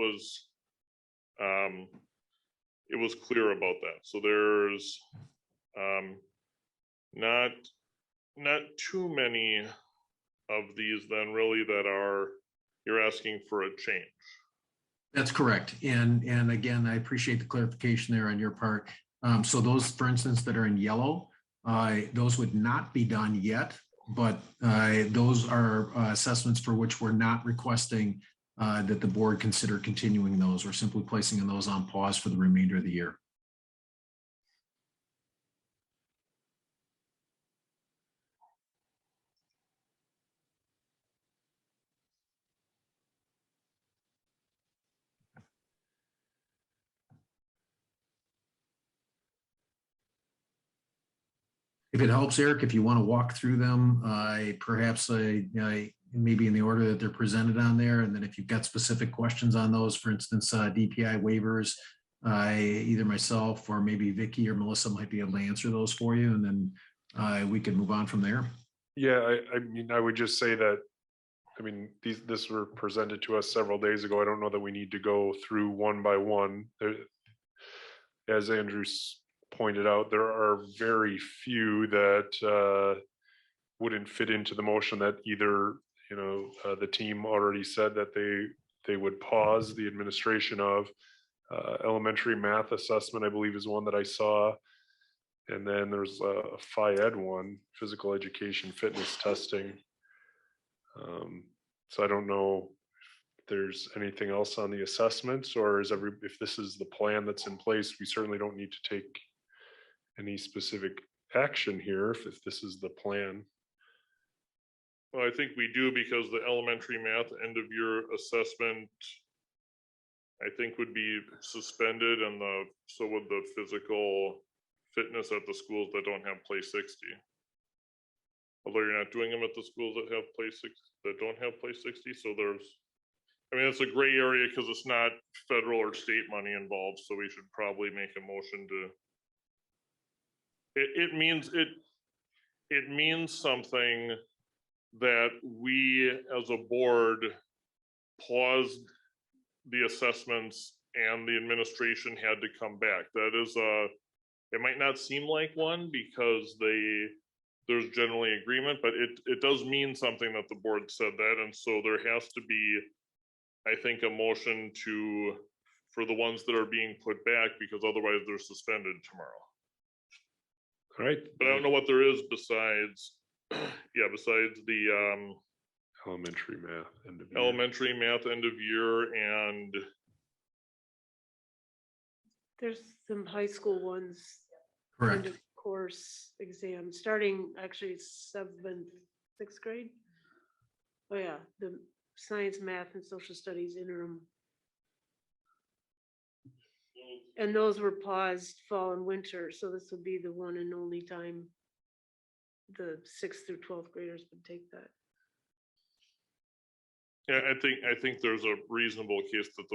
was clear about that. So there's not too many of these then really that you're asking for a change. That's correct. And again, I appreciate the clarification there on your part. So those, for instance, that are in yellow, those would not be done yet, but those are assessments for which we're not requesting that the board consider continuing those. We're simply placing those on pause for the remainder of the year. If it helps, Eric, if you want to walk through them, perhaps maybe in the order that they're presented on there. And then if you've got specific questions on those, for instance, DPI waivers, either myself or maybe Vicky or Melissa might be able to answer those for you. And then we can move on from there. Yeah, I mean, I would just say that, I mean, this were presented to us several days ago. I don't know that we need to go through one by one. As Andrew's pointed out, there are very few that wouldn't fit into the motion that either, the team already said that they would pause the administration of. Elementary math assessment, I believe, is one that I saw. And then there's a Phi-Ed one, physical education fitness testing. So I don't know if there's anything else on the assessments, or if this is the plan that's in place, we certainly don't need to take any specific action here if this is the plan. Well, I think we do, because the elementary math end of year assessment, I think, would be suspended, and so would the physical fitness at the schools that don't have Play 60. Although you're not doing them at the schools that have that don't have Play 60. So it's a gray area because it's not federal or state money involved. So we should probably make a motion to. It means something that we as a board paused the assessments and the administration had to come back. That is it might not seem like one because there's generally agreement, but it does mean something that the board said that. And so there has to be, I think, a motion for the ones that are being put back, because otherwise they're suspended tomorrow. All right. But I don't know what there is besides, yeah, besides the Elementary math end of year. elementary math end of year and There's some high school ones. Correct. End of course exam, starting actually 7th, 6th grade. Oh yeah, the science, math and social studies interim. And those were paused fall and winter, so this would be the one and only time the 6th through 12th graders would take that. yeah, I think there's a reasonable case that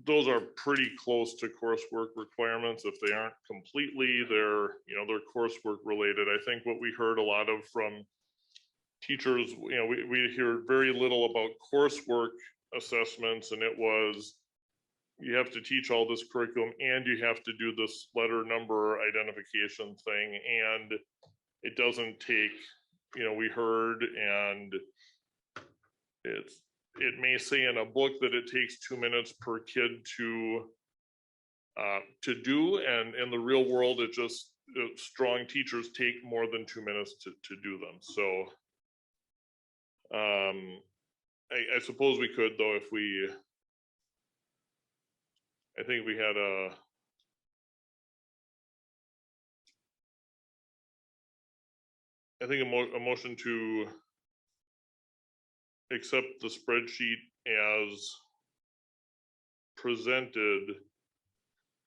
those are pretty close to coursework requirements. If they aren't completely, they're coursework related. I think what we heard a lot of from teachers, we hear very little about coursework assessments, and it was, you have to teach all this curriculum and you have to do this letter number identification thing, and it doesn't take, we heard, and it may say in a book that it takes 2 minutes per kid to do, and in the real world, strong teachers take more than 2 minutes to do them. So I suppose we could, though, if I think we had a motion to accept the spreadsheet as presented,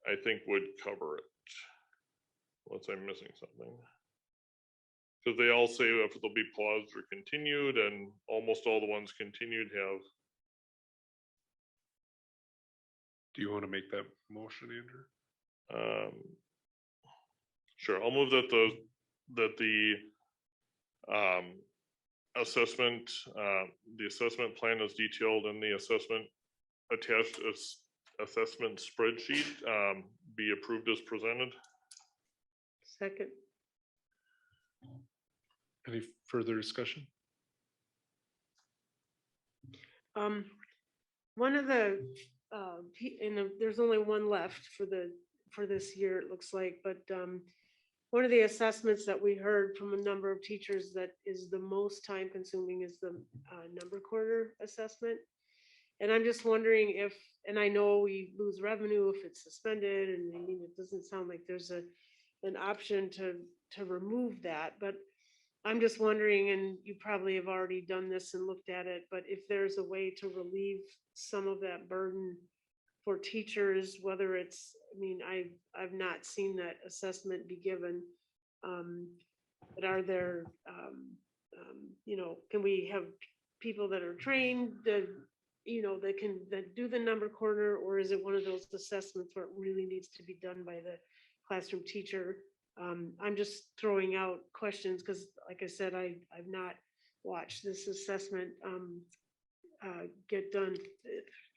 I think would cover it. Unless I'm missing something. Because they all say if they'll be paused or continued, and almost all the ones continued have. Do you want to make that motion, Andrew? Sure, I'll move that the assessment, the assessment plan is detailed in the assessment attached as assessment spreadsheet, be approved as presented. Second. Any further discussion? One of the, there's only one left for this year, it looks like, but one of the assessments that we heard from a number of teachers that is the most time consuming is the number corner assessment. And I'm just wondering if, and I know we lose revenue if it's suspended, and I mean, it doesn't sound like there's an option to remove that, but I'm just wondering, and you probably have already done this and looked at it, but if there's a way to relieve some of that burden for teachers, whether it's, I mean, I've not seen that assessment be given, but are there, can we have people that are trained that, that do the number corner, or is it one of those assessments where it really needs to be done by the classroom teacher? I'm just throwing out questions because, like I said, I've not watched this assessment get done,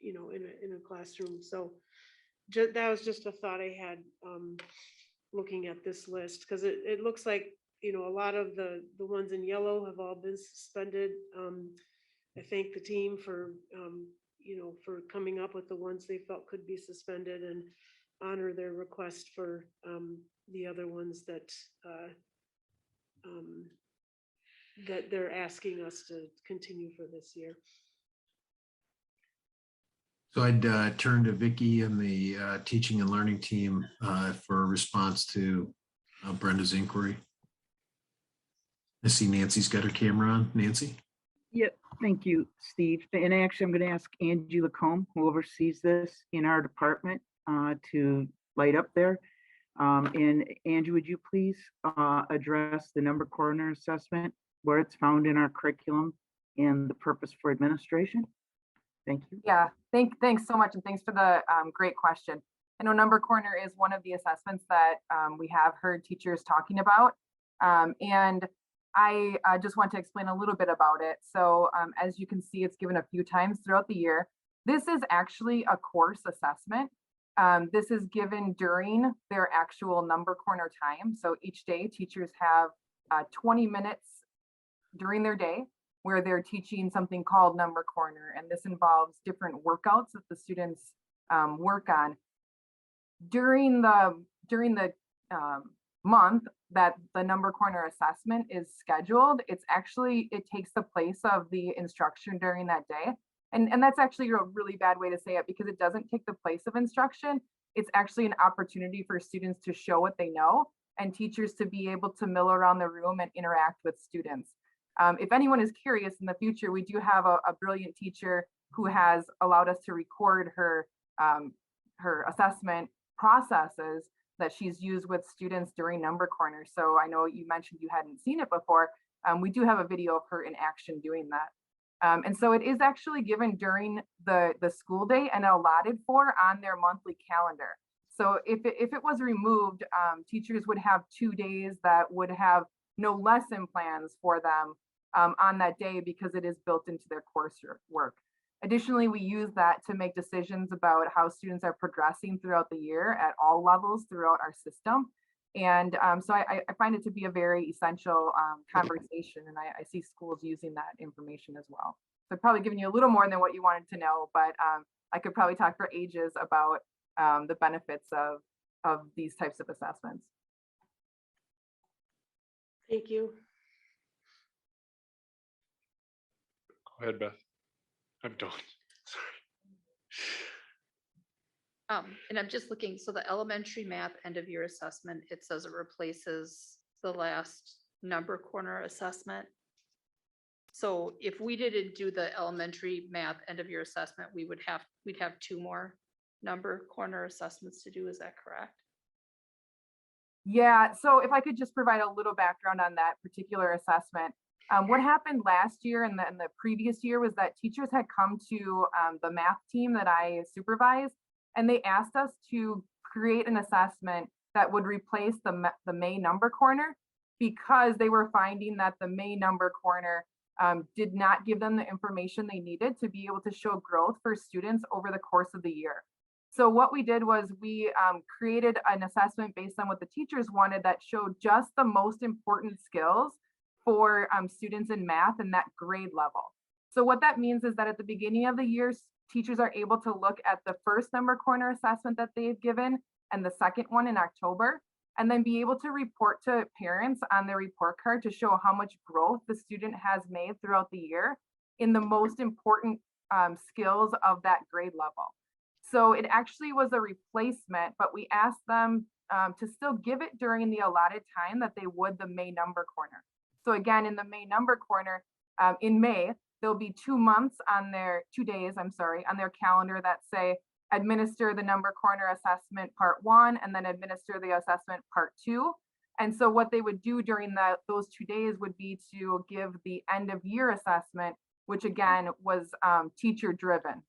in a classroom. So that was just a thought I had looking at this list, because it looks like, a lot of the ones in yellow have all been suspended. I thank the team for, for coming up with the ones they felt could be suspended, and honor their request for the other ones that that they're asking us to continue for this year. So I'd turn to Vicki and the teaching and learning team for a response to Brenda's inquiry. I see Nancy's got her camera on. Nancy? Yep, thank you, Steve. And actually, I'm going to ask Angie Lacombe, who oversees this in our department, to light up there. And Angie, would you please address the number corner assessment, where it's found in our curriculum and the purpose for administration? Thank you. Yeah, thanks so much, and thanks for the great question. I know number corner is one of the assessments that we have heard teachers talking about, and I just want to explain a little bit about it. So as you can see, it's given a few times throughout the year. This is actually a course assessment. This is given during their actual number corner time. So each day teachers have 20 minutes during their day where they're teaching something called number corner. And this involves different workouts that the students work on. During the during the month that the number corner assessment is scheduled, it takes the place of the instruction during that day. And that's actually a really bad way to say it, because it doesn't take the place of instruction. It's actually an opportunity for students to show what they know and teachers to be able to mill around the room and interact with students. If anyone is curious, in the future, we do have a brilliant teacher who has allowed us to record her assessment processes that she's used with students during number corner. So I know you mentioned you hadn't seen it before. We do have a video of her in action doing that. And so it is actually given during the school day and allotted for on their monthly calendar. So if it was removed, teachers would have 2 days that would have no lesson plans for them on that day, because it is built into their coursework. Additionally, we use that to make decisions about how students are progressing throughout the year at all levels throughout our system. And so I find it to be a very essential conversation, and I see schools using that information as well. So I've probably given you a little more than what you wanted to know, but I could probably talk for ages about the benefits of these types of assessments. Thank you. Go ahead, Beth. I'm done. Sorry. And I'm just looking, so the elementary math end of year assessment, it says it replaces the last number corner assessment. So if we didn't do the elementary math end of year assessment, we'd have 2 more number corner assessments to do. Is that correct? Yeah, so if I could just provide a little background on that particular assessment. What happened last year and the previous year was that teachers had come to the math team that I supervise, and they asked us to create an assessment that would replace the May number corner, because they were finding that the May number corner did not give them the information they needed to be able to show growth for students over the course of the year. So what we did was we created an assessment based on what the teachers wanted that showed just the most important skills for students in math and that grade level. So what that means is that at the beginning of the year, teachers are able to look at the first number corner assessment that they've given and the second one in October, and then be able to report to parents on their report card to show how much growth the student has made throughout the year in the most important skills of that grade level. So it actually was a replacement, but we asked them to still give it during the allotted time that they would the May number corner. So again, in the May number corner, in May, there'll be 2 months on their 2 days, on their calendar that say administer the number corner assessment part 1 and then administer the assessment part 2. And so what they would do during those 2 days would be to give the end of year assessment, which again was teacher driven.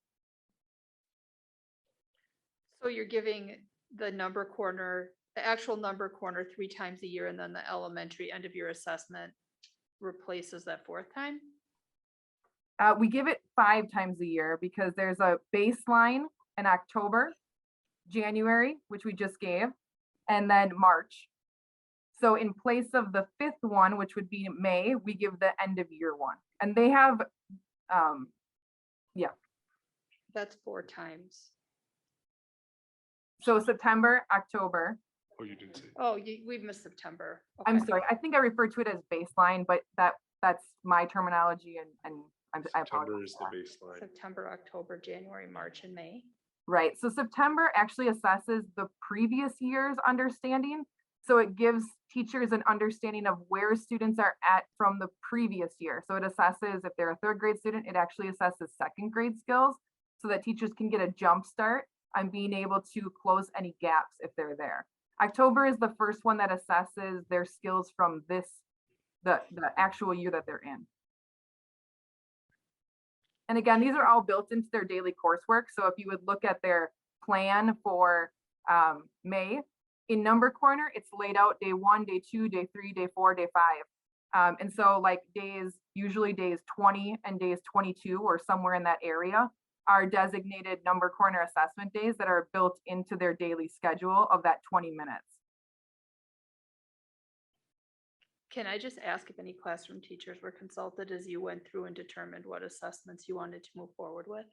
So you're giving the number corner, the actual number corner 3 times a year, and then the elementary end of year assessment replaces that 4th time? We give it 5 times a year because there's a baseline in October, January, which we just gave, and then March. So in place of the 5th one, which would be May, we give the end of year one. And they have, yeah. That's 4 times. So September, October. Oh, you didn't say. Oh, we missed September. I'm Okay. sorry. I think I referred to it as baseline, but that's my terminology, and I September apologize is for the that. baseline. September, October, January, March, and May. Right. So September actually assesses the previous year's understanding. So it gives teachers an understanding of where students are at from the previous year. So it assesses, if they're a 3rd grade student, it actually assesses 2nd grade skills so that teachers can get a jump start on being able to close any gaps if they're there. October is the first one that assesses their skills from the actual year that they're in. And again, these are all built into their daily coursework. So if you would look at their plan for May, in number corner, it's laid out day 1, day 2, day 3, day 4, day 5. And so like usually days 20 and days 22 or somewhere in that area are designated number corner assessment days that are built into their daily schedule of that 20 minutes. Can I just ask if any classroom teachers were consulted as you went through and determined what assessments you wanted to move forward with?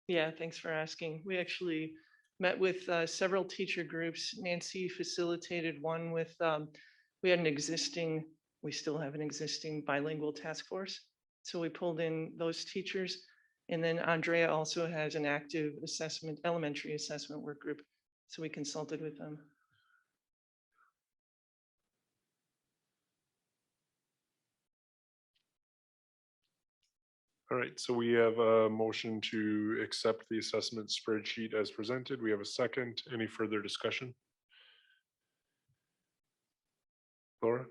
Yeah, thanks for asking. We actually met with several teacher groups. Nancy facilitated one with, we had an existing, we still have an existing bilingual task force. So we pulled in those teachers. And then Andrea also has an active assessment, elementary assessment work group. So we consulted with them. All right, so we have a motion to accept the assessment spreadsheet as presented. We have a second. Any further discussion? Laura?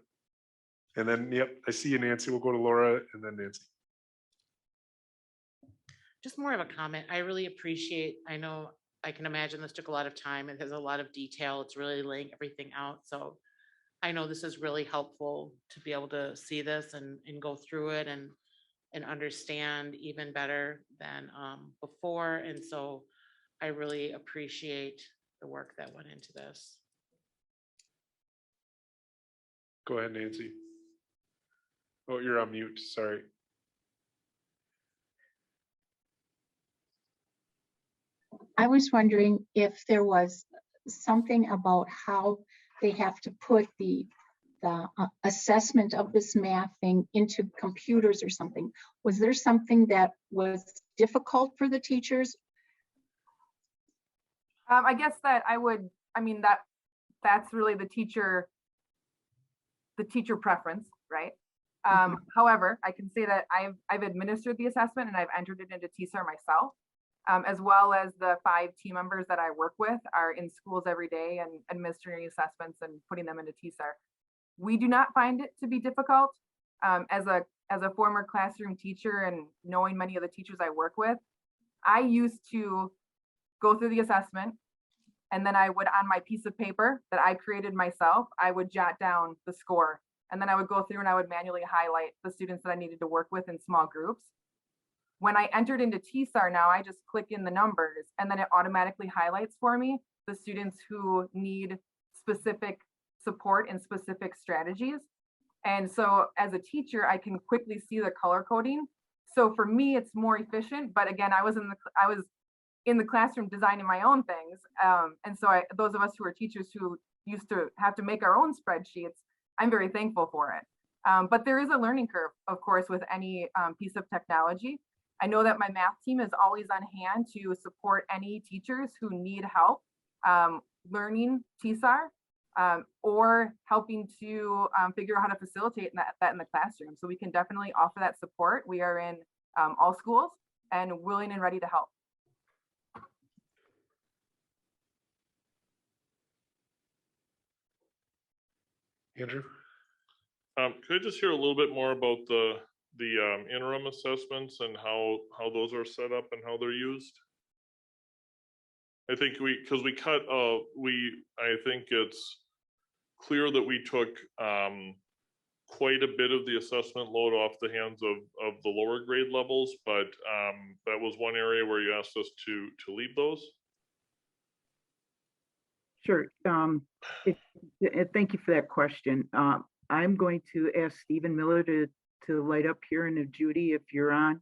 And then, yep, I see you, Nancy. We'll go to Laura and then Nancy. Just more of a comment. I really appreciate, I know, I can imagine this took a lot of time. It has a lot of detail. It's really laying everything out. So I know this is really helpful to be able to see this and go through it and understand even better than before. And so I really appreciate the work that went into this. Go ahead, Nancy. Oh, you're on mute. Sorry. I was wondering if there was something about how they have to put the assessment of this math thing into computers or something. Was there something that was difficult for the teachers? I guess that that's really the teacher preference, right? However, I can say that I've administered the assessment and I've entered it into TSAR myself, as well as the 5 team members that I work with are in schools every day and administering assessments and putting them into TSAR. We do not find it to be difficult. As a former classroom teacher and knowing many of the teachers I work with, I used to go through the assessment and then I would, on my piece of paper that I created myself, I would jot down the score. And then I would go through and I would manually highlight the students that I needed to work with in small groups. When I entered into TSAR now, I just click in the numbers and then it automatically highlights for me the students who need specific support and specific strategies. And so as a teacher, I can quickly see the color coding. So for me, it's more efficient. But again, I was in the classroom designing my own things. And so those of us who are teachers who used to have to make our own spreadsheets, I'm very thankful for it. But there is a learning curve, of course, with any piece of technology. I know that my math team is always on hand to support any teachers who need help learning TSAR or helping to figure out how to facilitate that in the classroom. So we can definitely offer that support. We are in all schools and willing and ready to help. Andrew? Could I just hear a little bit more about the interim assessments and how those are set up and how they're used? I think because we cut, I think it's clear that we took quite a bit of the assessment load off the hands of the lower grade levels, but that was one area where you asked us to leave those. Sure. Thank you for that question. I'm going to ask Stephen Miller to light up here, and if Judy, if you're on.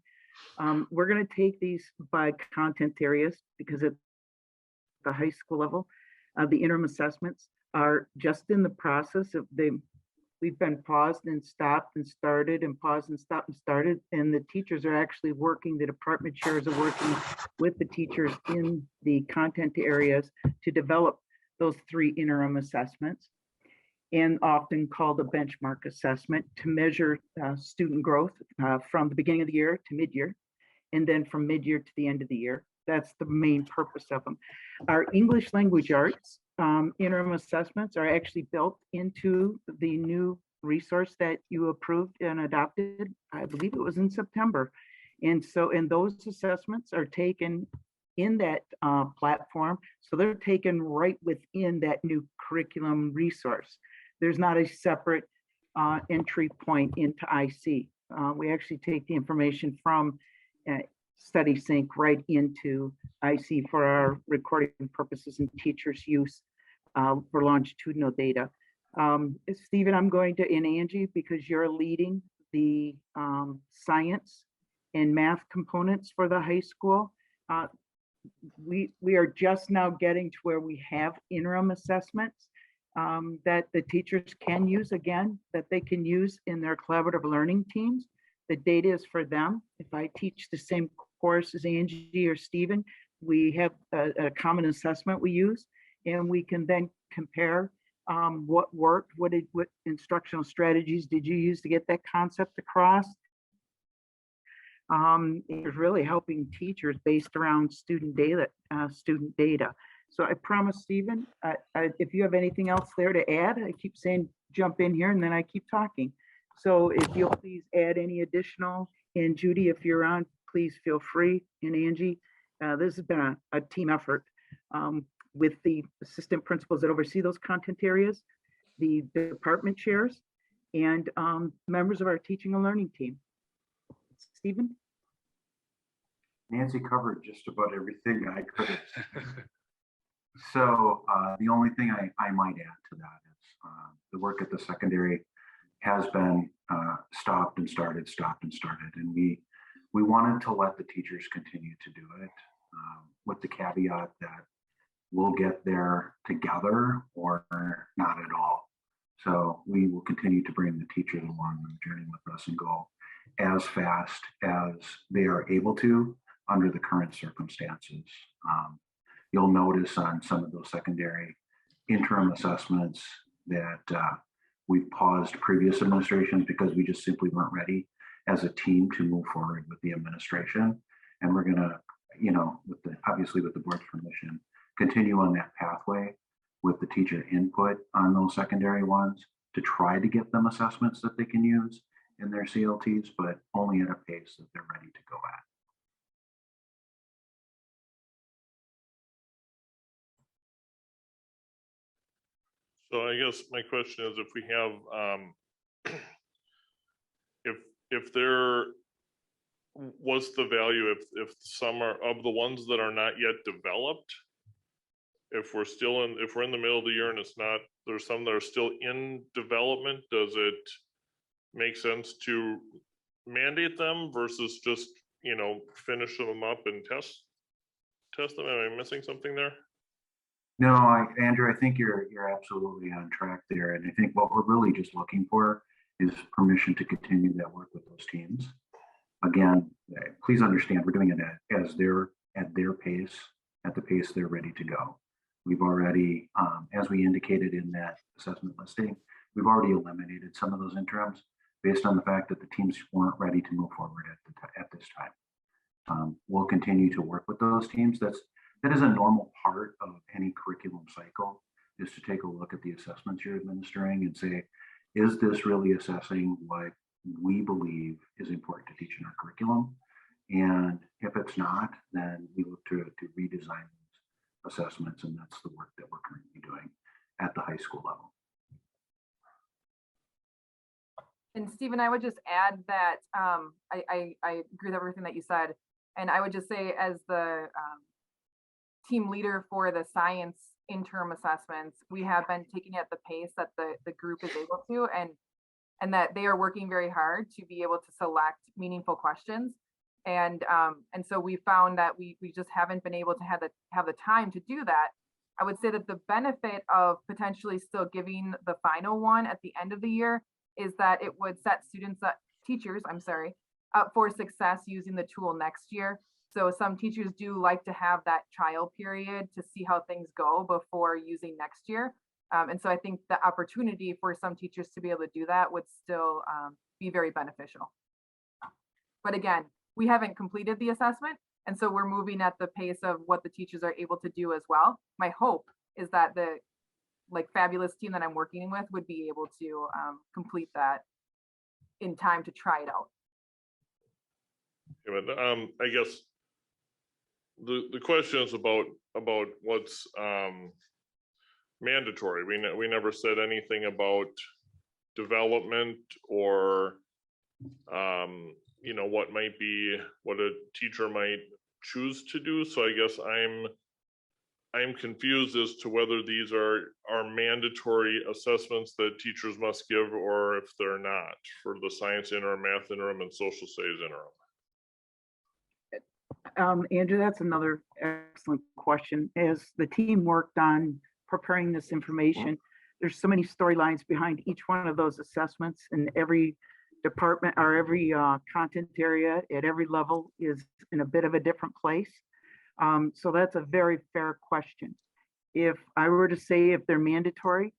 We're going to take these by content areas because at the high school level, the interim assessments are just in the process of we've been paused and stopped and started and paused and stopped and started, and the teachers are actually working, the department chairs are working with the teachers in the content areas to develop those 3 interim assessments, and often called a benchmark assessment to measure student growth from the beginning of the year to mid-year, and then from mid-year to the end of the year. That's the main purpose of them. Our English language arts interim assessments are actually built into the new resource that you approved and adopted. I believe it was in September. And those assessments are taken in that platform. So they're taken right within that new curriculum resource. There's not a separate entry point into IC. We actually take the information from Study Sync right into IC for our recording purposes and teachers' use for longitudinal data. Stephen, I'm going to, and Angie, because you're leading the science and math components for the high school, we are just now getting to where we have interim assessments that the teachers can use again, that they can use in their collaborative learning teams. The data is for them. If I teach the same course as Angie or Stephen, we have a common assessment we use, and we can then compare what worked, what instructional strategies did you use to get that concept across. It's really helping teachers based around student data. So I promise, Stephen, if you have anything else there to add, I keep saying jump in here and then I keep talking. So if you'll please add any additional, and Judy, if you're on, please feel free, and Angie, this has been a team effort with the assistant principals that oversee those content areas, the department chairs, and members of our teaching and learning team. Stephen? Nancy covered just about everything I could. So the only thing I might add to that is the work at the secondary has been stopped and started, and we wanted to let the teachers continue to do it with the caveat that we'll get there together or not at all. So we will continue to bring the teachers along the journey with us and go as fast as they are able to under the current circumstances. You'll notice on some of those secondary interim assessments that we've paused previous administrations because we just simply weren't ready as a team to move forward with the administration. And we're gonna, obviously with the board's permission, continue on that pathway with the teacher input on those secondary ones to try to get them assessments that they can use in their CLTs, but only at a pace that they're ready to go at. So I guess my question is, if we have, if there, what's the value if some are of the ones that are not yet developed? If we're in the middle of the year and it's not, there's some that are still in development, does it make sense to mandate them versus just, finish them up and test them? Am I missing something there? No, Andrew, I think you're absolutely on track there. And I think what we're really just looking for is permission to continue that work with those teams. Again, please understand, we're doing it at their pace, at the pace they're ready to go. We've already, as we indicated in that assessment listing, we've already eliminated some of those interims based on the fact that the teams weren't ready to move forward at this time. We'll continue to work with those teams. That is a normal part of any curriculum cycle, is to take a look at the assessments you're administering and say, is this really assessing what we believe is important to teach in our curriculum? And if it's not, then we look to redesign those assessments, and that's the work that we're currently doing at the high school level. And Stephen, I would just add that I agree with everything that you said. And I would just say, as the team leader for the science interim assessments, we have been taking it at the pace that the group is able to, and that they are working very hard to be able to select meaningful questions. And so we found that we just haven't been able to have the time to do that. I would say that the benefit of potentially still giving the final one at the end of the year is that it would set teachers up for success using the tool next year. So some teachers do like to have that trial period to see how things go before using next year. And so I think the opportunity for some teachers to be able to do that would still be very beneficial. But again, we haven't completed the assessment, and so we're moving at the pace of what the teachers are able to do as well. My hope is that the fabulous team that I'm working with would be able to complete that in time to try it out. Yeah, but I guess the question is about what's mandatory. We never said anything about development or what a teacher might choose to do. So I guess I'm confused as to whether these are mandatory assessments that teachers must give, or if they're not, for the science interim, math interim, and social studies interim. Andrew, that's another excellent question. As the team worked on preparing this information, there's so many storylines behind each one of those assessments, and every department or every content area at every level is in a bit of a different place. So that's a very fair question. If I were to say if they're mandatory,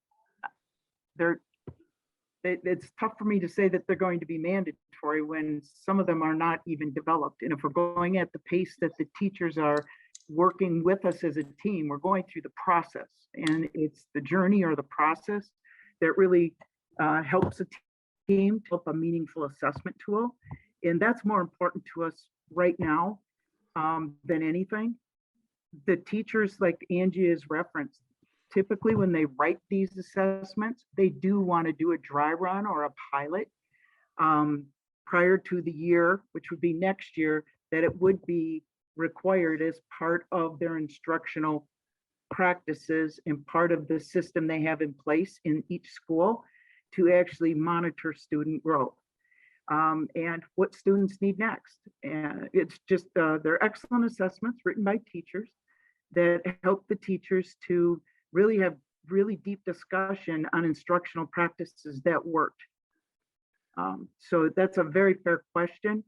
it's tough for me to say that they're going to be mandatory when some of them are not even developed. And if we're going at the pace that the teachers are working with us as a team, we're going through the process, and it's the journey or the process that really helps a team develop a meaningful assessment tool. And that's more important to us right now than anything. The teachers, like Angie has referenced, typically when they write these assessments, they do want to do a dry run or a pilot prior to the year, which would be next year, that it would be required as part of their instructional practices and part of the system they have in place in each school to actually monitor student growth and what students need next. And it's just, they're excellent assessments written by teachers that help the teachers to really have really deep discussion on instructional practices that worked. So that's a very fair question.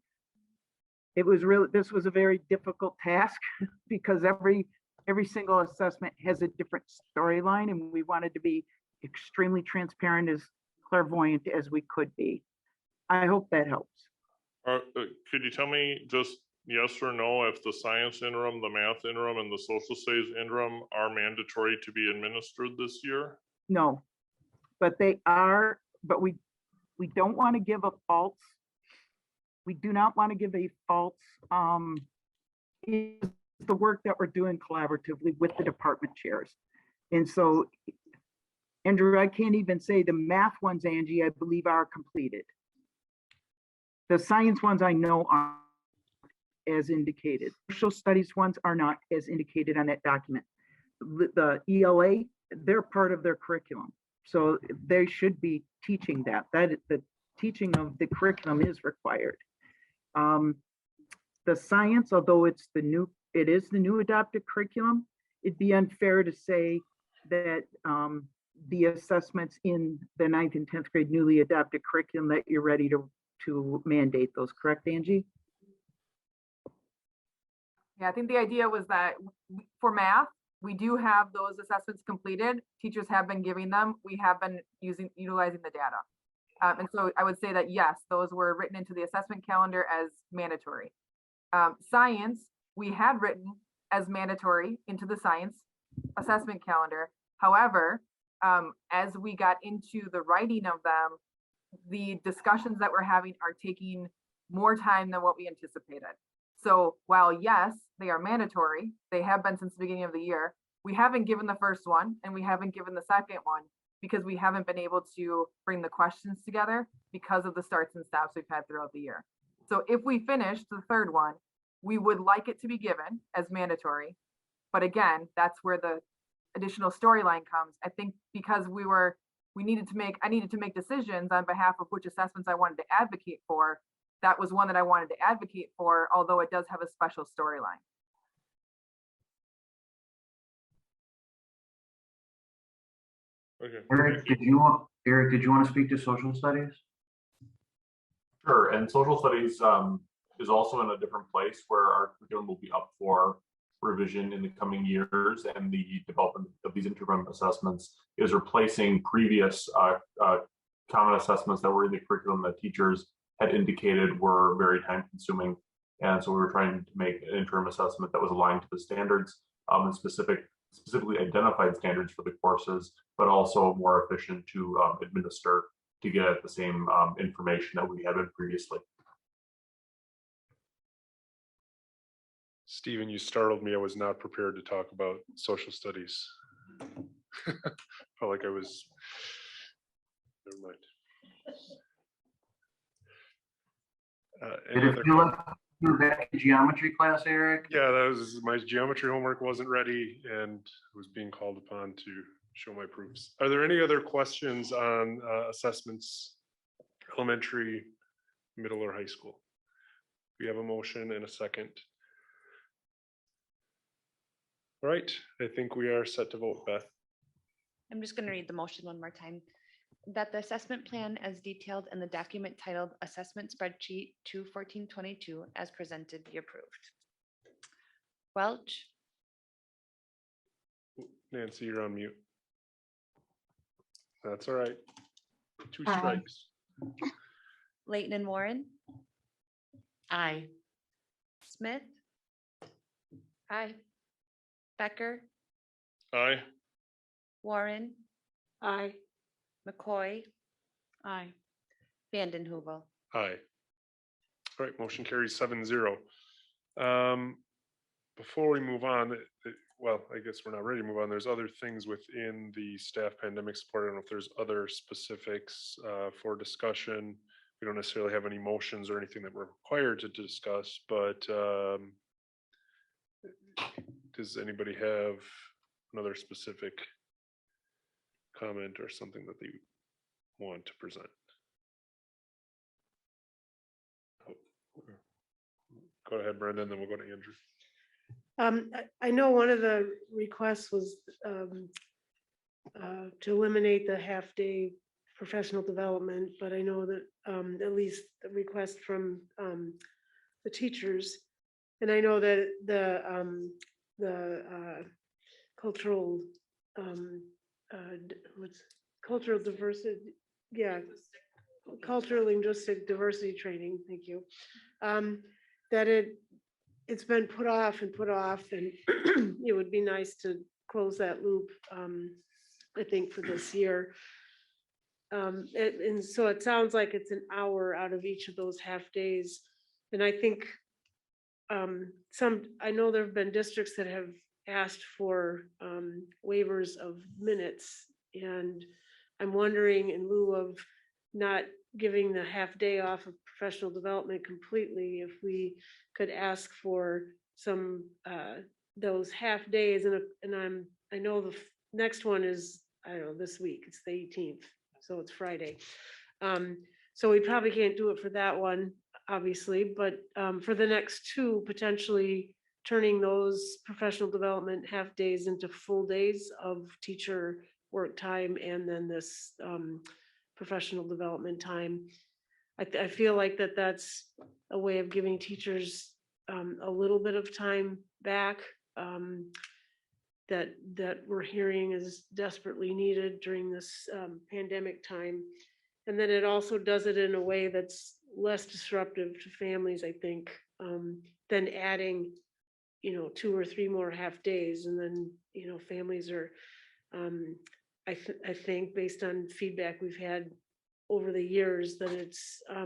This was a very difficult task because every single assessment has a different storyline, and we wanted to be extremely transparent, as clairvoyant as we could be. I hope that helps. Could you tell me just yes or no if the science interim, the math interim, and the social studies interim are mandatory to be administered this year? No, but they are, but we don't want to give a false, we do not want to give a false, is the work that we're doing collaboratively with the department chairs. And so, Andrew, I can't even say the math ones, Angie, I believe are completed. The science ones I know are as indicated. Social studies ones are not as indicated on that document. The ELA, they're part of their curriculum. So they should be teaching that. The teaching of the curriculum is required. The science, although it is the new adopted curriculum, it'd be unfair to say that the assessments in the 9th and 10th grade newly adopted curriculum that you're ready to mandate those, correct, Angie? Yeah, I think the idea was that for math, we do have those assessments completed. Teachers have been giving them. We have been utilizing the data. And so I would say that yes, those were written into the assessment calendar as mandatory. Science, we had written as mandatory into the science assessment calendar. However, as we got into the writing of them, the discussions that we're having are taking more time than what we anticipated. So while yes, they are mandatory, they have been since the beginning of the year, we haven't given the first one and we haven't given the second one because we haven't been able to bring the questions together because of the starts and stops we've had throughout the year. So if we finish the third one, we would like it to be given as mandatory. But again, that's where the additional storyline comes. I think because I needed to make decisions on behalf of which assessments I wanted to advocate for. That was one that I wanted to advocate for, although it does have a special storyline. Okay. Eric, did you want to speak to social studies? Sure, and social studies is also in a different place where our curriculum will be up for revision in the coming years, and the development of these interim assessments is replacing previous common assessments that were in the curriculum that teachers had indicated were very time consuming. And so we were trying to make an interim assessment that was aligned to the standards and specifically identified standards for the courses, but also more efficient to administer to get at the same information that we had been previously. Stephen, you startled me. I was not prepared to talk about social studies. Felt like I was, never mind. Did it feel like you were back in geometry class, Eric? Yeah, that was my geometry homework wasn't ready and was being called upon to show my proofs. Are there any other questions on assessments, elementary, middle, or high school? We have a motion and a second. All right, I think we are set to vote, Beth. I'm just going to read the motion one more time. That the assessment plan as detailed in the document titled Assessment Spreadsheet 2/14/22 as presented be approved. Welch, Nancy, you're on mute. That's all right. Two Aye. strikes. Leighton and Warren, Aye. Smith. Aye. Becker, Aye. Warren, Aye. McCoy, Aye. Vanden Heuvel. Aye. All right, motion carries 7-0. Before we move on, well, I guess we're not ready to move on. There's other things within the staff pandemic support. I don't know if there's other specifics for discussion. We don't necessarily have any motions or anything that we're required to discuss, but does anybody have another specific comment or something that they want to present? Go ahead, Brenda, then we'll go to Andrew. I know one of the requests was to eliminate the half-day professional development, but I know that at least the request from the teachers, and I know that the cultural what's cultural diversity, yeah, cultural linguistic diversity training. Thank you. That it's been put off, and it would be nice to close that loop, I think, for this year. And so it sounds like it's an hour out of each of those half days. And I think I know there have been districts that have asked for waivers of minutes. And I'm wondering, in lieu of not giving the half day off of professional development completely, if we could ask for some those half days. And I know the next one is, I don't know, this week, it's the 18th, so it's Friday. So we probably can't do it for that one, obviously, but for the next two, potentially turning those professional development half days into full days of teacher work time, and then this professional development time. I feel like that's a way of giving teachers a little bit of time back that we're hearing is desperately needed during this pandemic time. And then it also does it in a way that's less disruptive to families, I think, than adding, 2 or 3 more half days. And then, families are, I think, based on feedback we've had over the years, that it's, I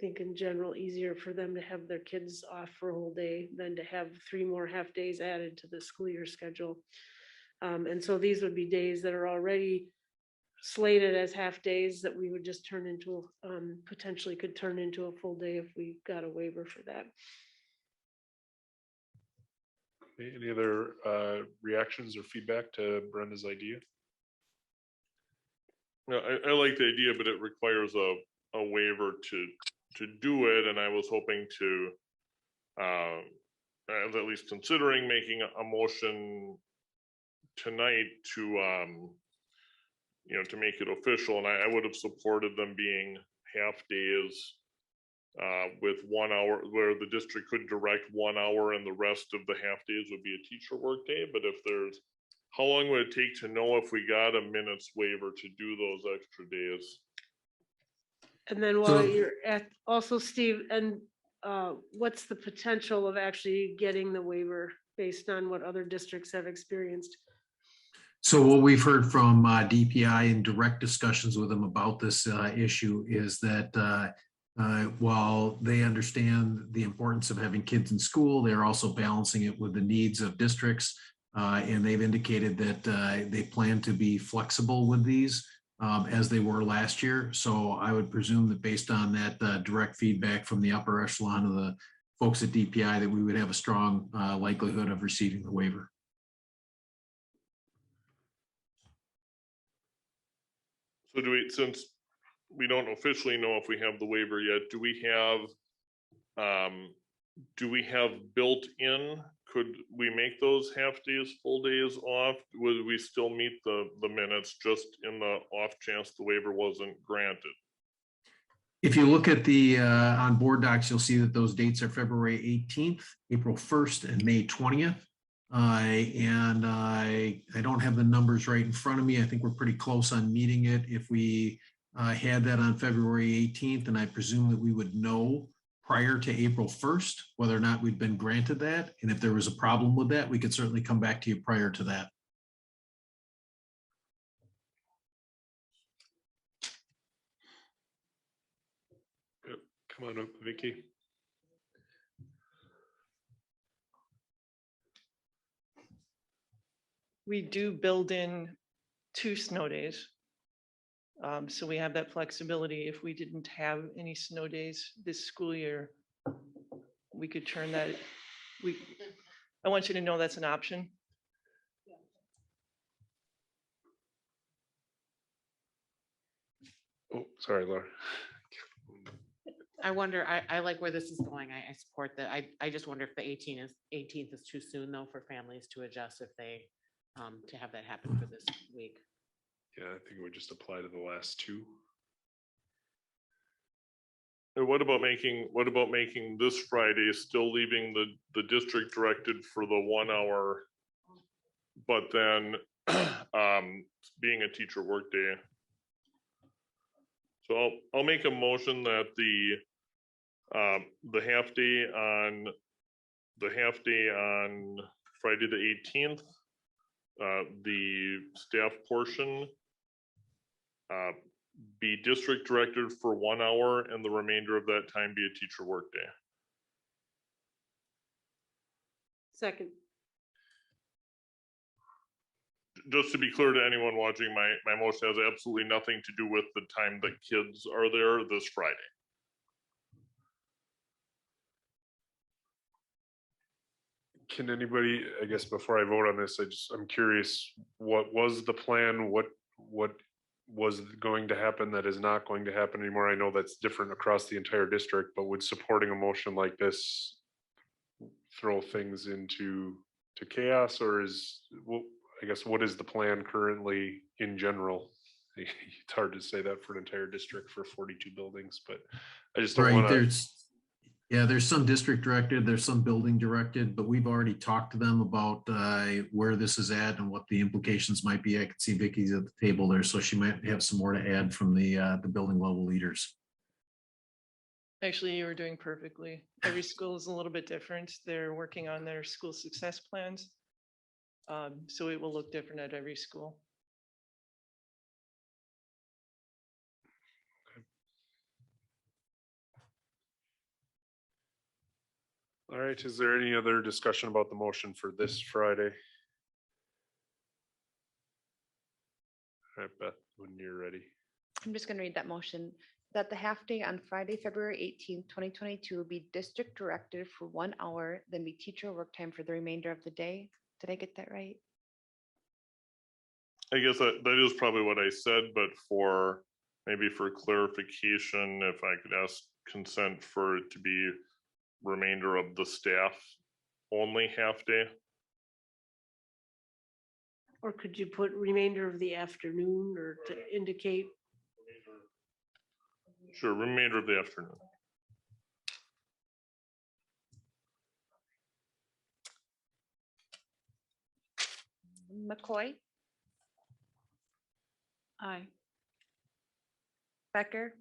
think in general, easier for them to have their kids off for a whole day than to have 3 more half days added to the school year schedule. And so these would be days that are already slated as half days that we would just turn into, potentially could turn into a full day if we got a waiver for that. Any other reactions or feedback to Brenda's idea? No, I like the idea, but it requires a waiver to do it, and I was hoping to, I was at least considering making a motion tonight to, to make it official, and I would have supported them being half days with 1 hour, where the district could direct 1 hour and the rest of the half days would be a teacher work day. But if there's, how long would it take to know if we got a minutes waiver to do those extra days? And then while you're at, also Steve, and what's the potential of actually getting the waiver based on what other districts have experienced? So what we've heard from DPI in direct discussions with them about this issue is that while they understand the importance of having kids in school, they're also balancing it with the needs of districts. And they've indicated that they plan to be flexible with these as they were last year. So I would presume that based on that direct feedback from the upper echelon of the folks at DPI, that we would have a strong likelihood of receiving the waiver. So do we, since we don't officially know if we have the waiver yet, do we have do we have built in? Could we make those half days, full days off? Would we still meet the minutes just in the off chance the waiver wasn't granted? If you look at the on board docs, you'll see that those dates are February 18th, April 1st, and May 20th. And I don't have the numbers right in front of me. I think we're pretty close on meeting it. If we had that on February 18th, and I presume that we would know prior to April 1st, whether or not we'd been granted that. And if there was a problem with that, we could certainly come back to you prior to that. Come on up, Vicky. We do build in 2 snow days. So we have that flexibility. If we didn't have any snow days this school year, we could turn that. I want you to know that's an option. Oh, sorry, Laura. I wonder, I like where this is going. I support that. I just wonder if the 18th is too soon though for families to adjust if they, to have that happen for this week. Yeah, I think it would just apply to the last 2. And what about making this Friday, still leaving the district directed for the 1 hour, but then being a teacher workday? So I'll make a motion that the half day on Friday the 18th, the staff portion be district directed for 1 hour and the remainder of that time be a teacher workday. Second. Just to be clear to anyone watching, my motion has absolutely nothing to do with the time that kids are there this Friday. Can anybody, I guess before I vote on this, I'm curious, what was the plan? What was going to happen that is not going to happen anymore? I know that's different across the entire district, but would supporting a motion like this throw things into chaos, or I guess what is the plan currently in general? It's hard to say that for an entire district for 42 buildings, but I just don't want to. There's some district directed, there's some building directed, but we've already talked to them about where this is at and what the implications might be. I can see Vicky's at the table there, so she might have some more to add from the building level leaders. Actually, you were doing perfectly. Every school is a little bit different. They're working on their school success plans. So it will look different at every school. All right, is there any other discussion about the motion for this Friday? All right, Beth, when you're ready. I'm just going to read that motion. That the half day on Friday, February 18th, 2022 will be district directed for 1 hour, then be teacher work time for the remainder of the day. Did I get that right? I guess that is probably what I said, but maybe for clarification, if I could ask consent for it to be remainder of the staff only half day. Or could you put remainder of the afternoon or to indicate? Sure, remainder of the afternoon. McCoy? Aye. Becker?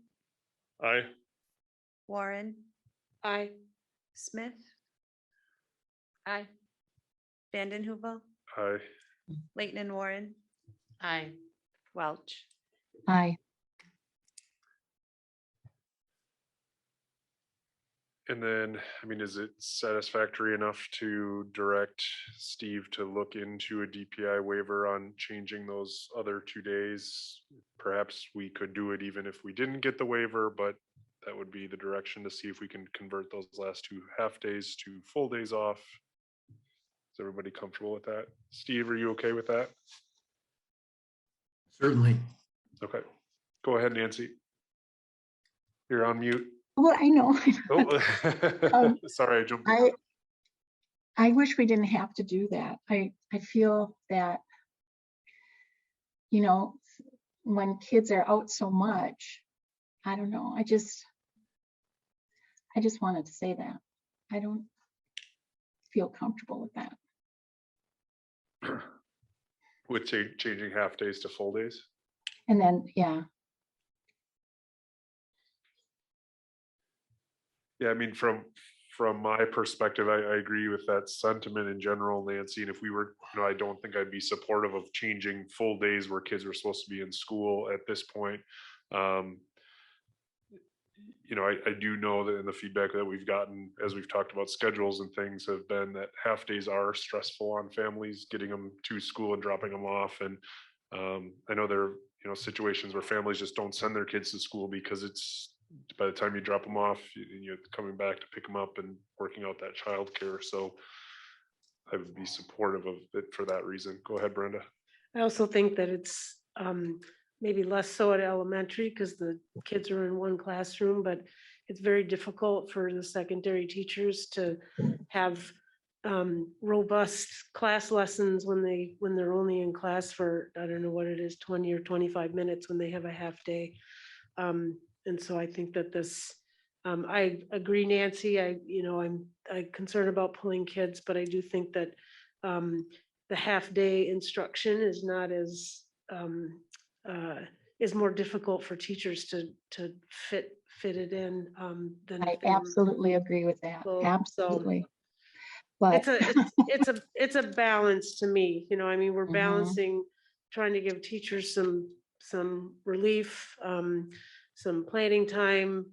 Aye. Warren? Aye. Smith? Aye. Vanden Heuvel? Aye. Leighton and Warren? Aye. Welch? Aye. And then, I mean, is it satisfactory enough to direct Steve to look into a DPI waiver on changing those other 2 days? Perhaps we could do it even if we didn't get the waiver, but that would be the direction to see if we can convert those last 2 half days to full days off. Is everybody comfortable with that? Steve, are you okay with that? Certainly. Okay, go ahead, Nancy. You're on mute. Well, I know. Oh, sorry, I jumped. I wish we didn't have to do that. I feel that, you know, when kids are out so much, I don't know. I just wanted to say that. I don't feel comfortable with that. With changing half days to full days? And then, yeah. Yeah, I mean, from my perspective, I agree with that sentiment in general, Nancy. And if we were, I don't think I'd be supportive of changing full days where kids are supposed to be in school at this point. I do know that in the feedback that we've gotten, as we've talked about schedules and things, have been that half days are stressful on families, getting them to school and dropping them off. And I know there are, situations where families just don't send their kids to school because it's, by the time you drop them off, you're coming back to pick them up and working out that childcare. So I would be supportive of it for that reason. Go ahead, Brenda. I also think that it's maybe less so at elementary because the kids are in one classroom, but it's very difficult for the secondary teachers to have robust class lessons when they're only in class for, I don't know what it is, 20 or 25 minutes when they have a half day. And so I think that this, I agree, Nancy, I'm concerned about pulling kids, but I do think that the half day instruction is not as, is more difficult for teachers to fit it in than. I absolutely agree with that. Absolutely. But It's a balance to me, we're Mhm. balancing, trying to give teachers some relief, some planning time,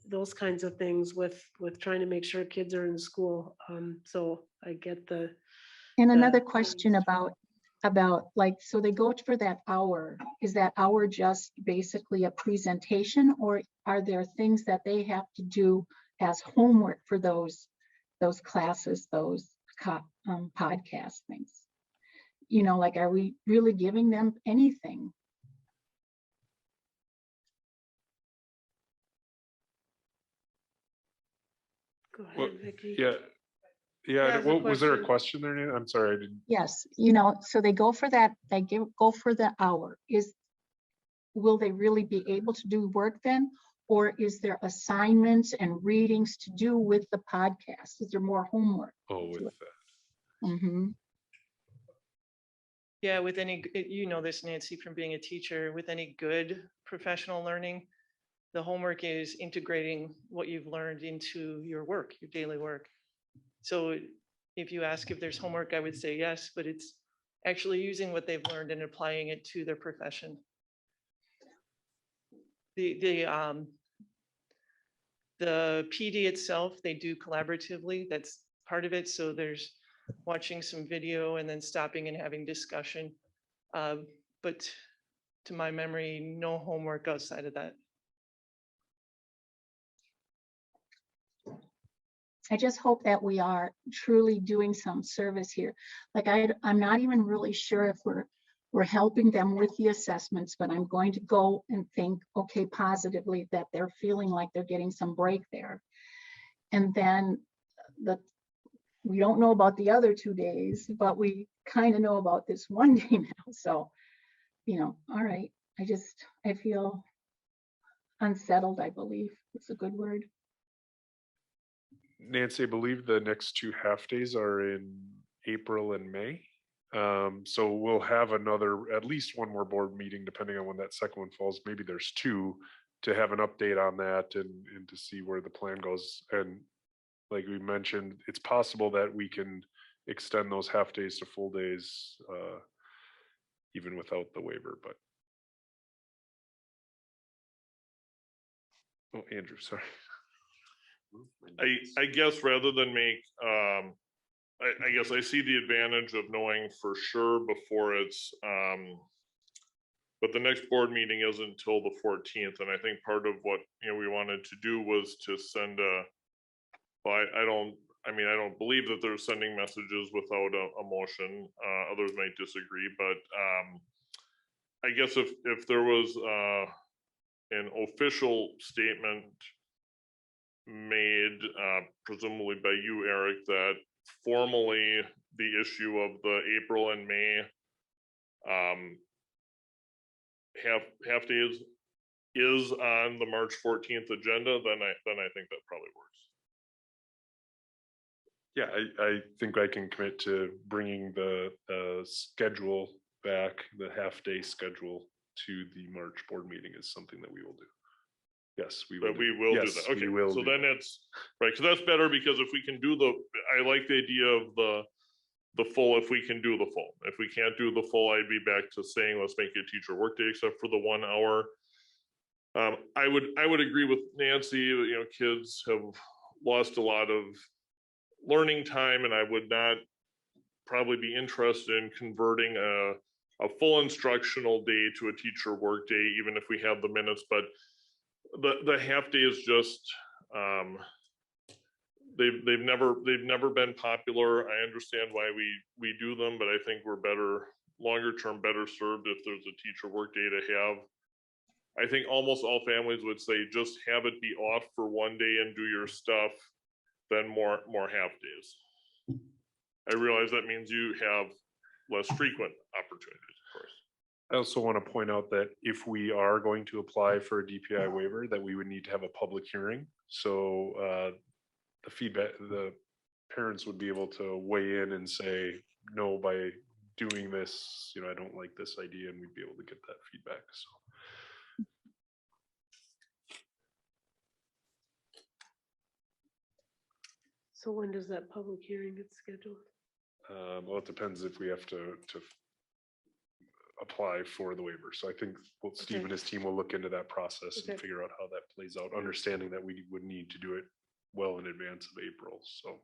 those kinds of things with trying to make sure kids are in school. So I get the. And another question about like, so they go for that hour. Is that hour just basically a presentation, or are there things that they have to do as homework for those classes, those podcast things? Like, are we really giving them anything? Go ahead, Well, Vicky. Yeah. What was there a question there, Nan? I'm sorry, I didn't. Yes, so they go for that, go for the hour. Will they really be able to do work then? Or is there assignments and readings to do with the podcast? Is there more homework? Oh, with that. Mm-hmm. Yeah, with any, this, Nancy, from being a teacher, with any good professional learning, the homework is integrating what you've learned into your work, your daily work. So if you ask if there's homework, I would say yes, but it's actually using what they've learned and applying it to their profession. The PD itself, they do collaboratively. That's part of it. So there's watching some video and then stopping and having discussion. But to my memory, no homework outside of that. I just hope that we are truly doing some service here. Like, I'm not even really sure if we're helping them with the assessments, but I'm going to go and think, okay, positively, that they're feeling like they're getting some break there. And then we don't know about the other 2 days, but we kind of know about this one day now. So, all right. I feel unsettled, I believe it's a good word. Nancy, I believe the next 2 half days are in April and May. So we'll have at least one more board meeting, depending on when that second one falls. Maybe there's 2, to have an update on that and to see where the plan goes. And like we mentioned, it's possible that we can extend those half days to full days, even without the waiver, but. Oh, Andrew, sorry. I guess rather than make, I guess I see the advantage of knowing for sure before it's, but the next board meeting isn't until the 14th. And I think part of what, we wanted to do was to send I don't believe that they're sending messages without a motion. Others might disagree, but I guess if there was an official statement made, presumably by you, Eric, that formally the issue of the April and May half days is on the March 14th agenda, then I think that probably works. Yeah, I think I can commit to bringing the schedule back, the half-day schedule to the March board meeting is something that we will do. Yes, we will. But we will do Yes, that. Okay, we will so do then that. it's, right, because that's better, because if we can do I like the idea of the full, if we can do the full. If we can't do the full, I'd be back to saying, let's make it a teacher workday except for the 1 hour. I would agree with Nancy, you know, kids have lost a lot of learning time, and I would not probably be interested in converting a full instructional day to a teacher workday, even if we have the minutes, but the half day is just, they've never been popular. I understand why we do them, but I think we're longer term better served if there's a teacher workday to have. I think almost all families would say just have it be off for 1 day and do your stuff, than more half days. I realize that means you have less frequent opportunities, of course. I also want to point out that if we are going to apply for a DPI waiver, that we would need to have a public hearing. So the feedback, the parents would be able to weigh in and say, no, by doing this, you know, I don't like this idea, and we'd be able to get that feedback. So. So when does that public hearing get scheduled? Well, it depends if we have to apply for the waiver. So I think Steve and his team will look into that process and figure out how that plays out, understanding that we would need to do it well in advance of April. So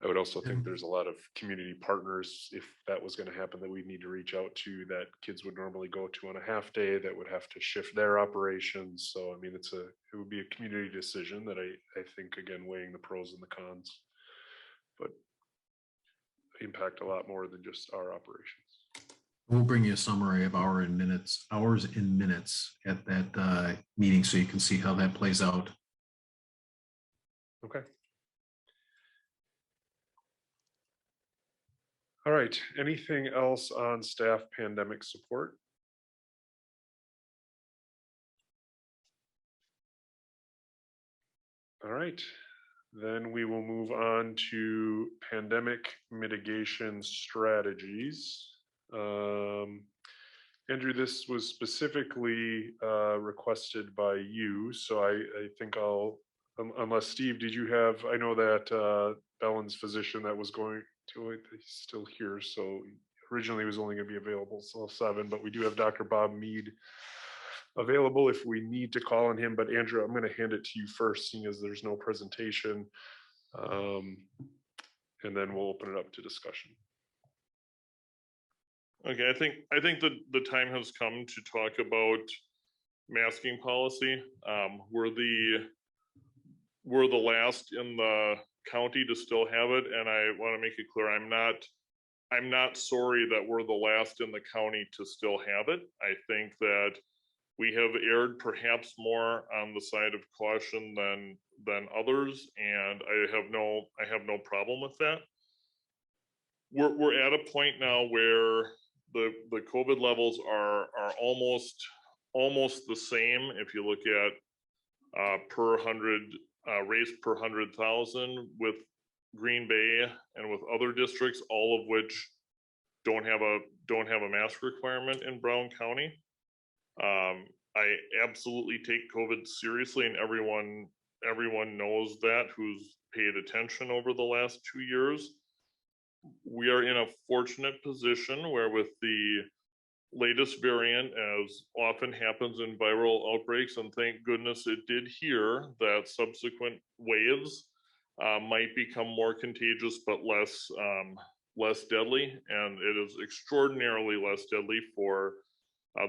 I would also think there's a lot of community partners, if that was going to happen, that we need to reach out to, that kids would normally go to on a half day, that would have to shift their operations. So I mean, it would be a community decision that I think, again, weighing the pros and the cons, but impact a lot more than just our operations. We'll bring you a summary of hours and minutes at that meeting, so you can see how that plays out. Okay. All right, anything else on staff pandemic support? All right, then we will move on to pandemic mitigation strategies. Andrew, this was specifically requested by you, so I think I'll, unless Steve, did you have, I know that Bellen's physician that was going to it, he's still here, so originally he was only going to be available till 7, but we do have Dr. Bob Mead available if we need to call on him. But Andrew, I'm going to hand it to you first, seeing as there's no presentation, and then we'll open it up to discussion. Okay, I think the time has come to talk about masking policy. We're the last in the county to still have it, and I want to make it clear, I'm not sorry that we're the last in the county to still have it. I think that we have erred perhaps more on the side of caution than others, and I have no problem with that. We're at a point now where the COVID levels are almost the same if you look at per 100 race per 100,000 with Green Bay and with other districts, all of which don't have a mask requirement in Brown County. I absolutely take COVID seriously, and everyone knows that who's paid attention over the last 2 years. We are in a fortunate position where, with the latest variant, as often happens in viral outbreaks, and thank goodness it did here, that subsequent waves might become more contagious but less deadly, and it is extraordinarily less deadly for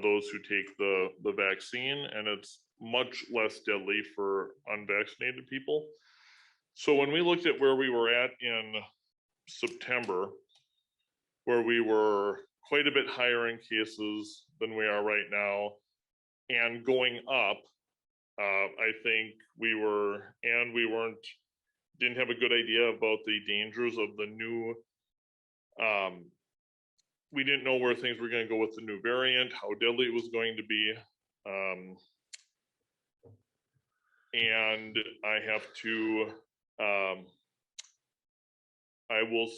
those who take the vaccine, and it's much less deadly for unvaccinated people. So when we looked at where we were at in September, where we were quite a bit higher in cases than we are right now, and going up, I think we didn't have a good idea about the dangers of the new, we didn't know where things were going to go with the new variant, how deadly it was going to be. And I have to, I will,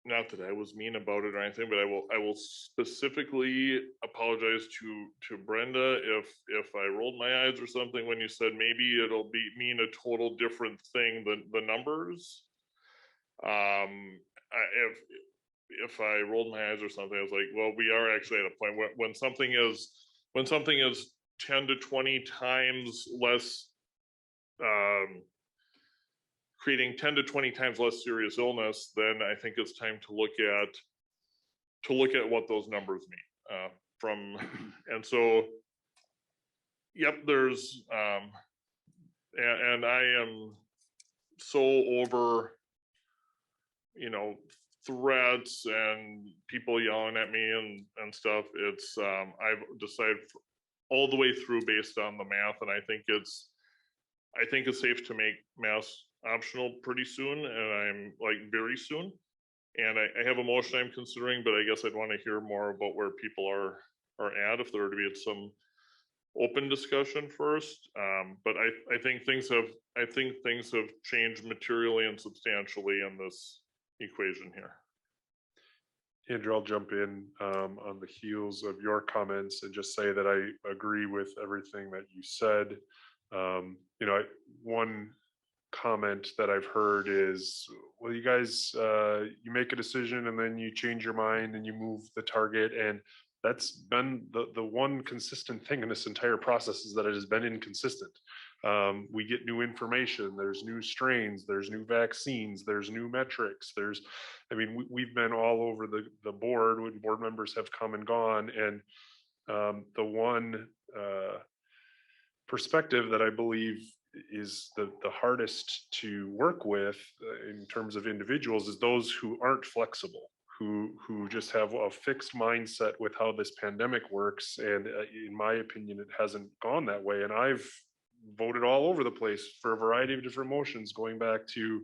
not that I was mean about it or anything, but I will specifically apologize to Brenda if I rolled my eyes or something when you said maybe it'll mean a total different thing than the numbers. If I rolled my eyes or something, I was like, well, we are actually at a point when something is 10 to 20 times less, creating 10 to 20 times less serious illness, then I think it's time to look at what those numbers mean. And so, yep, there's, and I am so over, threats and people yelling at me and stuff. It's, I've decided all the way through based on the math, and I think it's safe to make masks optional pretty soon, and I'm like very soon. And I have a motion I'm considering, but I guess I'd want to hear more about where people are at, if there were to be some open discussion first. But I think things have changed materially and substantially in this equation here. Andrew, I'll jump in on the heels of your comments and just say that I agree with everything that you said. One comment that I've heard is, well, you guys, you make a decision and then you change your mind and you move the target. And that's been the one consistent thing in this entire process, is that it has been inconsistent. We get new information, there's new strains, there's new vaccines, there's new metrics, we've been all over the board when board members have come and gone. And the one perspective that I believe is the hardest to work with in terms of individuals is those who aren't flexible, who just have a fixed mindset with how this pandemic works. And in my opinion, it hasn't gone that way. And I've voted all over the place for a variety of different motions going back to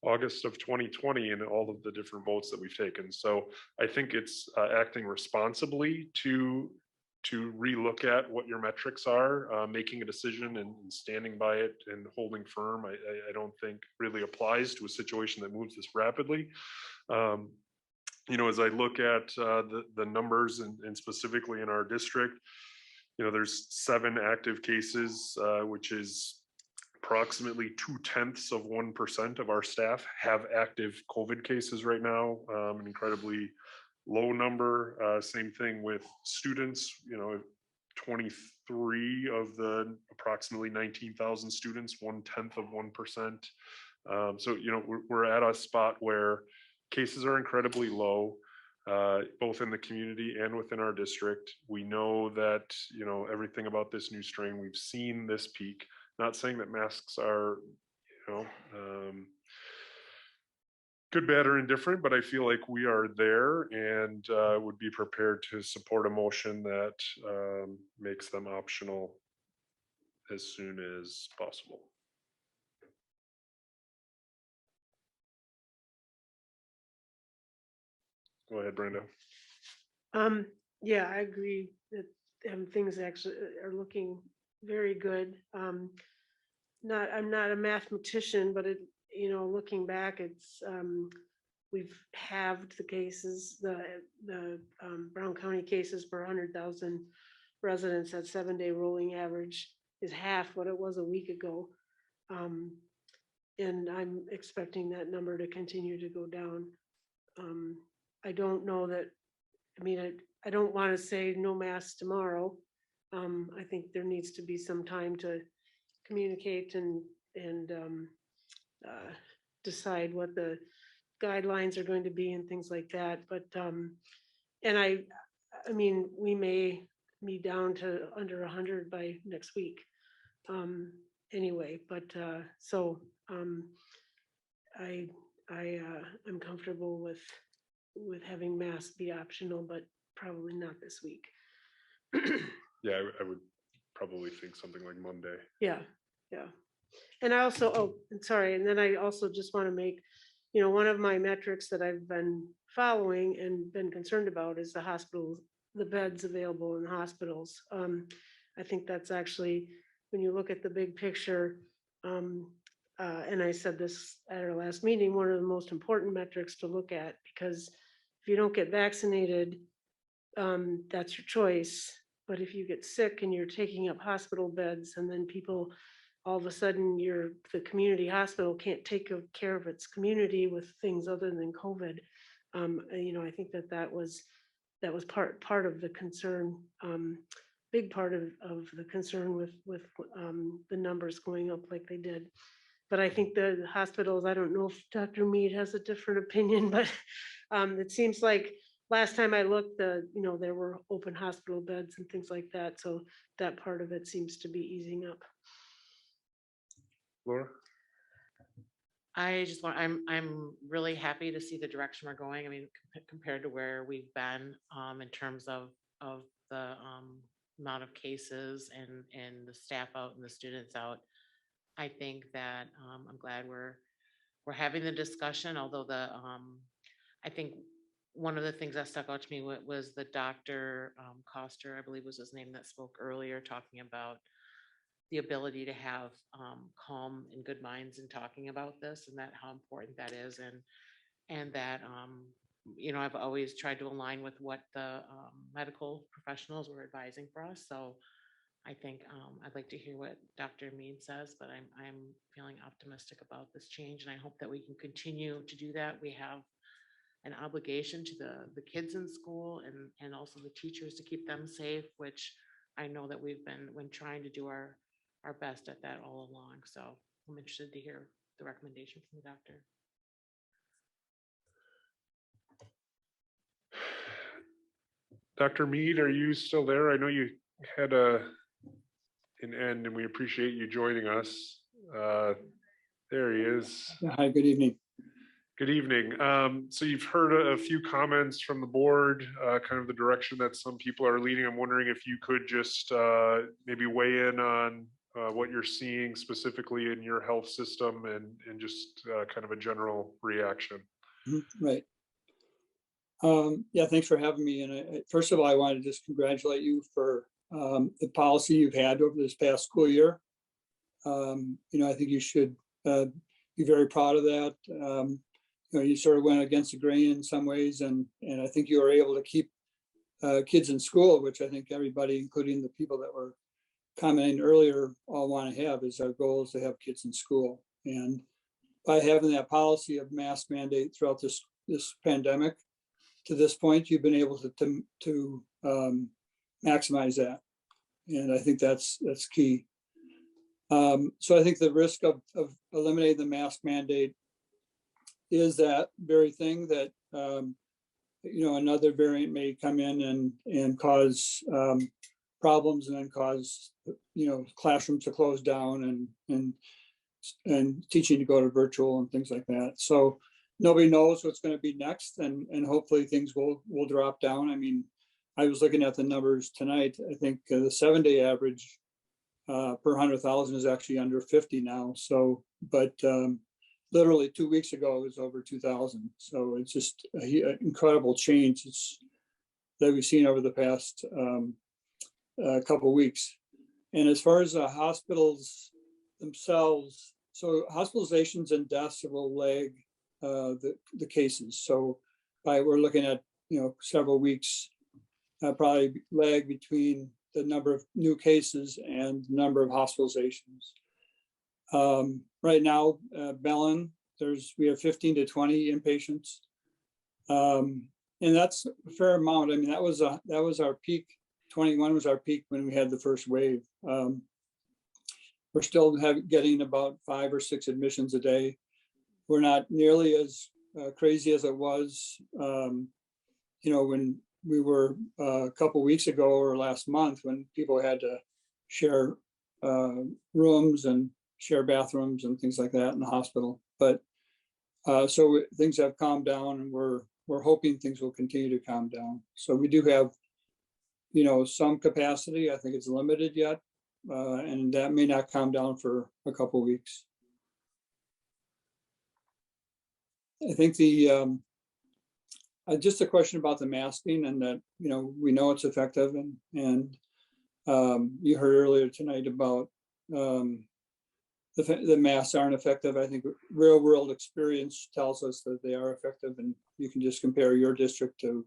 August of 2020 and all of the different votes that we've taken. So I think it's acting responsibly to relook at what your metrics are, making a decision and standing by it and holding firm. I don't think really applies to a situation that moves this rapidly. As I look at the numbers and specifically in our district, there's 7 active cases, which is approximately 0.2% of our staff have active COVID cases right now, an incredibly low number. Same thing with students, 23 of the approximately 19,000 students, 0.1%. So, we're at a spot where cases are incredibly low, both in the community and within our district. We know that, everything about this new strain, we've seen this peak. Not saying that masks are, good, bad, or indifferent, but I feel like we are there and would be prepared to support a motion that makes them optional as soon as possible. Go ahead, Brenda. Yeah, I agree that things actually are looking very good. I'm not a mathematician, but looking back, it's we've halved the cases, the Brown County cases per 100,000 residents. That 7-day rolling average is half what it was a week ago. And I'm expecting that number to continue to go down. I don't know that, I don't want to say no masks tomorrow. I think there needs to be some time to communicate and decide what the guidelines are going to be and things like that. But and we may be down to under 100 by next week. Anyway, but so I'm comfortable with having masks be optional, but probably not this week. Yeah, I would probably think something like Monday. Yeah, yeah. And I also, oh, and sorry, and then I also just want to make, one of my metrics that I've been following and been concerned about is the hospital, the beds available in hospitals. I think that's actually, when you look at the big picture, and I said this at our last meeting, one of the most important metrics to look at, because if you don't get vaccinated, that's your choice. But if you get sick and you're taking up hospital beds, and then people, all of a sudden, the community hospital can't take care of its community with things other than COVID. I think that was part of the concern, big part of the concern with the numbers going up like they did. But I think the hospitals, I don't know if Dr. Mead has a different opinion, but it seems like last time I looked, there were open hospital beds and things like that. So that part of it seems to be easing up. Laura? I'm really happy to see the direction we're going. I mean, compared to where we've been in terms of the amount of cases and the staff out and the students out. I think that I'm glad we're having the discussion, although I think one of the things that stuck out to me was the Dr. Coster, I believe was his name, that spoke earlier, talking about the ability to have calm and good minds in talking about this, and that how important that is, and that I've always tried to align with what the medical professionals were advising for us. So I think I'd like to hear what Dr. Mead says, but I'm feeling optimistic about this change, and I hope that we can continue to do that. We have an obligation to the kids in school and also the teachers to keep them safe, which I know that we've been trying to do our best at that all along. So I'm interested to hear the recommendation from the doctor. Dr. Mead, are you still there? I know you had an end, and we appreciate you joining us. There he is. Hi, good evening. Good evening. So you've heard a few comments from the board, kind of the direction that some people are leading. I'm wondering if you could just maybe weigh in on what you're seeing specifically in your health system and just kind of a general reaction. Right. Yeah, thanks for having me. And first of all, I want to just congratulate you for the policy you've had over this past school year. I think you should be very proud of that. You sort of went against the grain in some ways, and I think you were able to keep kids in school, which I think everybody, including the people that were commenting earlier, all want to have, is our goal is to have kids in school. And by having that policy of mask mandate throughout this pandemic, to this point, you've been able to maximize that. And I think that's key. So I think the risk of eliminating the mask mandate is that very thing that, another variant may come in and cause problems, and then cause, classrooms to close down and teaching to go to virtual and things like that. So nobody knows what's going to be next, and hopefully things will drop down. I mean, I was looking at the numbers tonight. I think the 7-day average per 100,000 is actually under 50 now. So, but literally 2 weeks ago, it was over 2,000. So it's just an incredible change that we've seen over the past couple of weeks. And as far as the hospitals themselves, so hospitalizations and deaths will lag the cases. So we're looking at several weeks, probably lag between the number of new cases and the number of hospitalizations. Right now, Bellin, we have 15 to 20 inpatients, and that's a fair amount. I mean, that was our peak. 21 was our peak when we had the first wave. We're still getting about 5 or 6 admissions a day. We're not nearly as crazy as it was, when we were a couple weeks ago or last month, when people had to share rooms and share bathrooms and things like that in the hospital. But so things have calmed down, and we're hoping things will continue to calm down. So we do have, some capacity. I think it's limited yet, and that may not calm down for a couple weeks. I think just a question about the masking and that, we know it's effective and you heard earlier tonight about the masks aren't effective. I think real world experience tells us that they are effective, and you can just compare your district to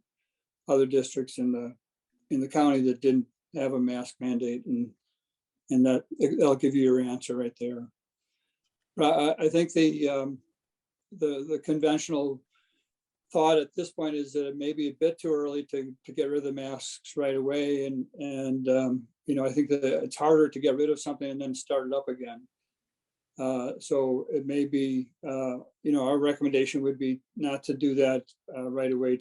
other districts in the county that didn't have a mask mandate, and that'll give you your answer right there. I think the conventional thought at this point is that it may be a bit too early to get rid of the masks right away, and I think that it's harder to get rid of something and then start it up again. So it may be, our recommendation would be not to do that right away,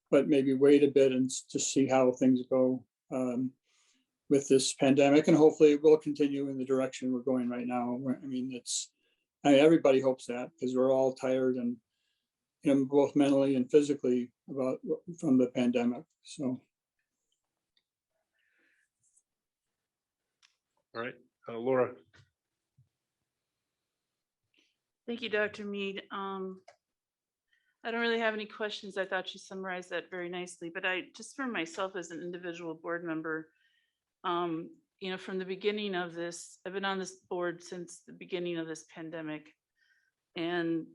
but maybe wait a bit and just see how things go with this pandemic, and hopefully it will continue in the direction we're going right now. I mean, everybody hopes that, because we're all tired and both mentally and physically from the pandemic. So. All right, Laura. Thank you, Dr. Mead. I don't really have any questions. I thought you summarized that very nicely, but just for myself as an individual board member, from the beginning of this, I've been on this board since the beginning of this pandemic. And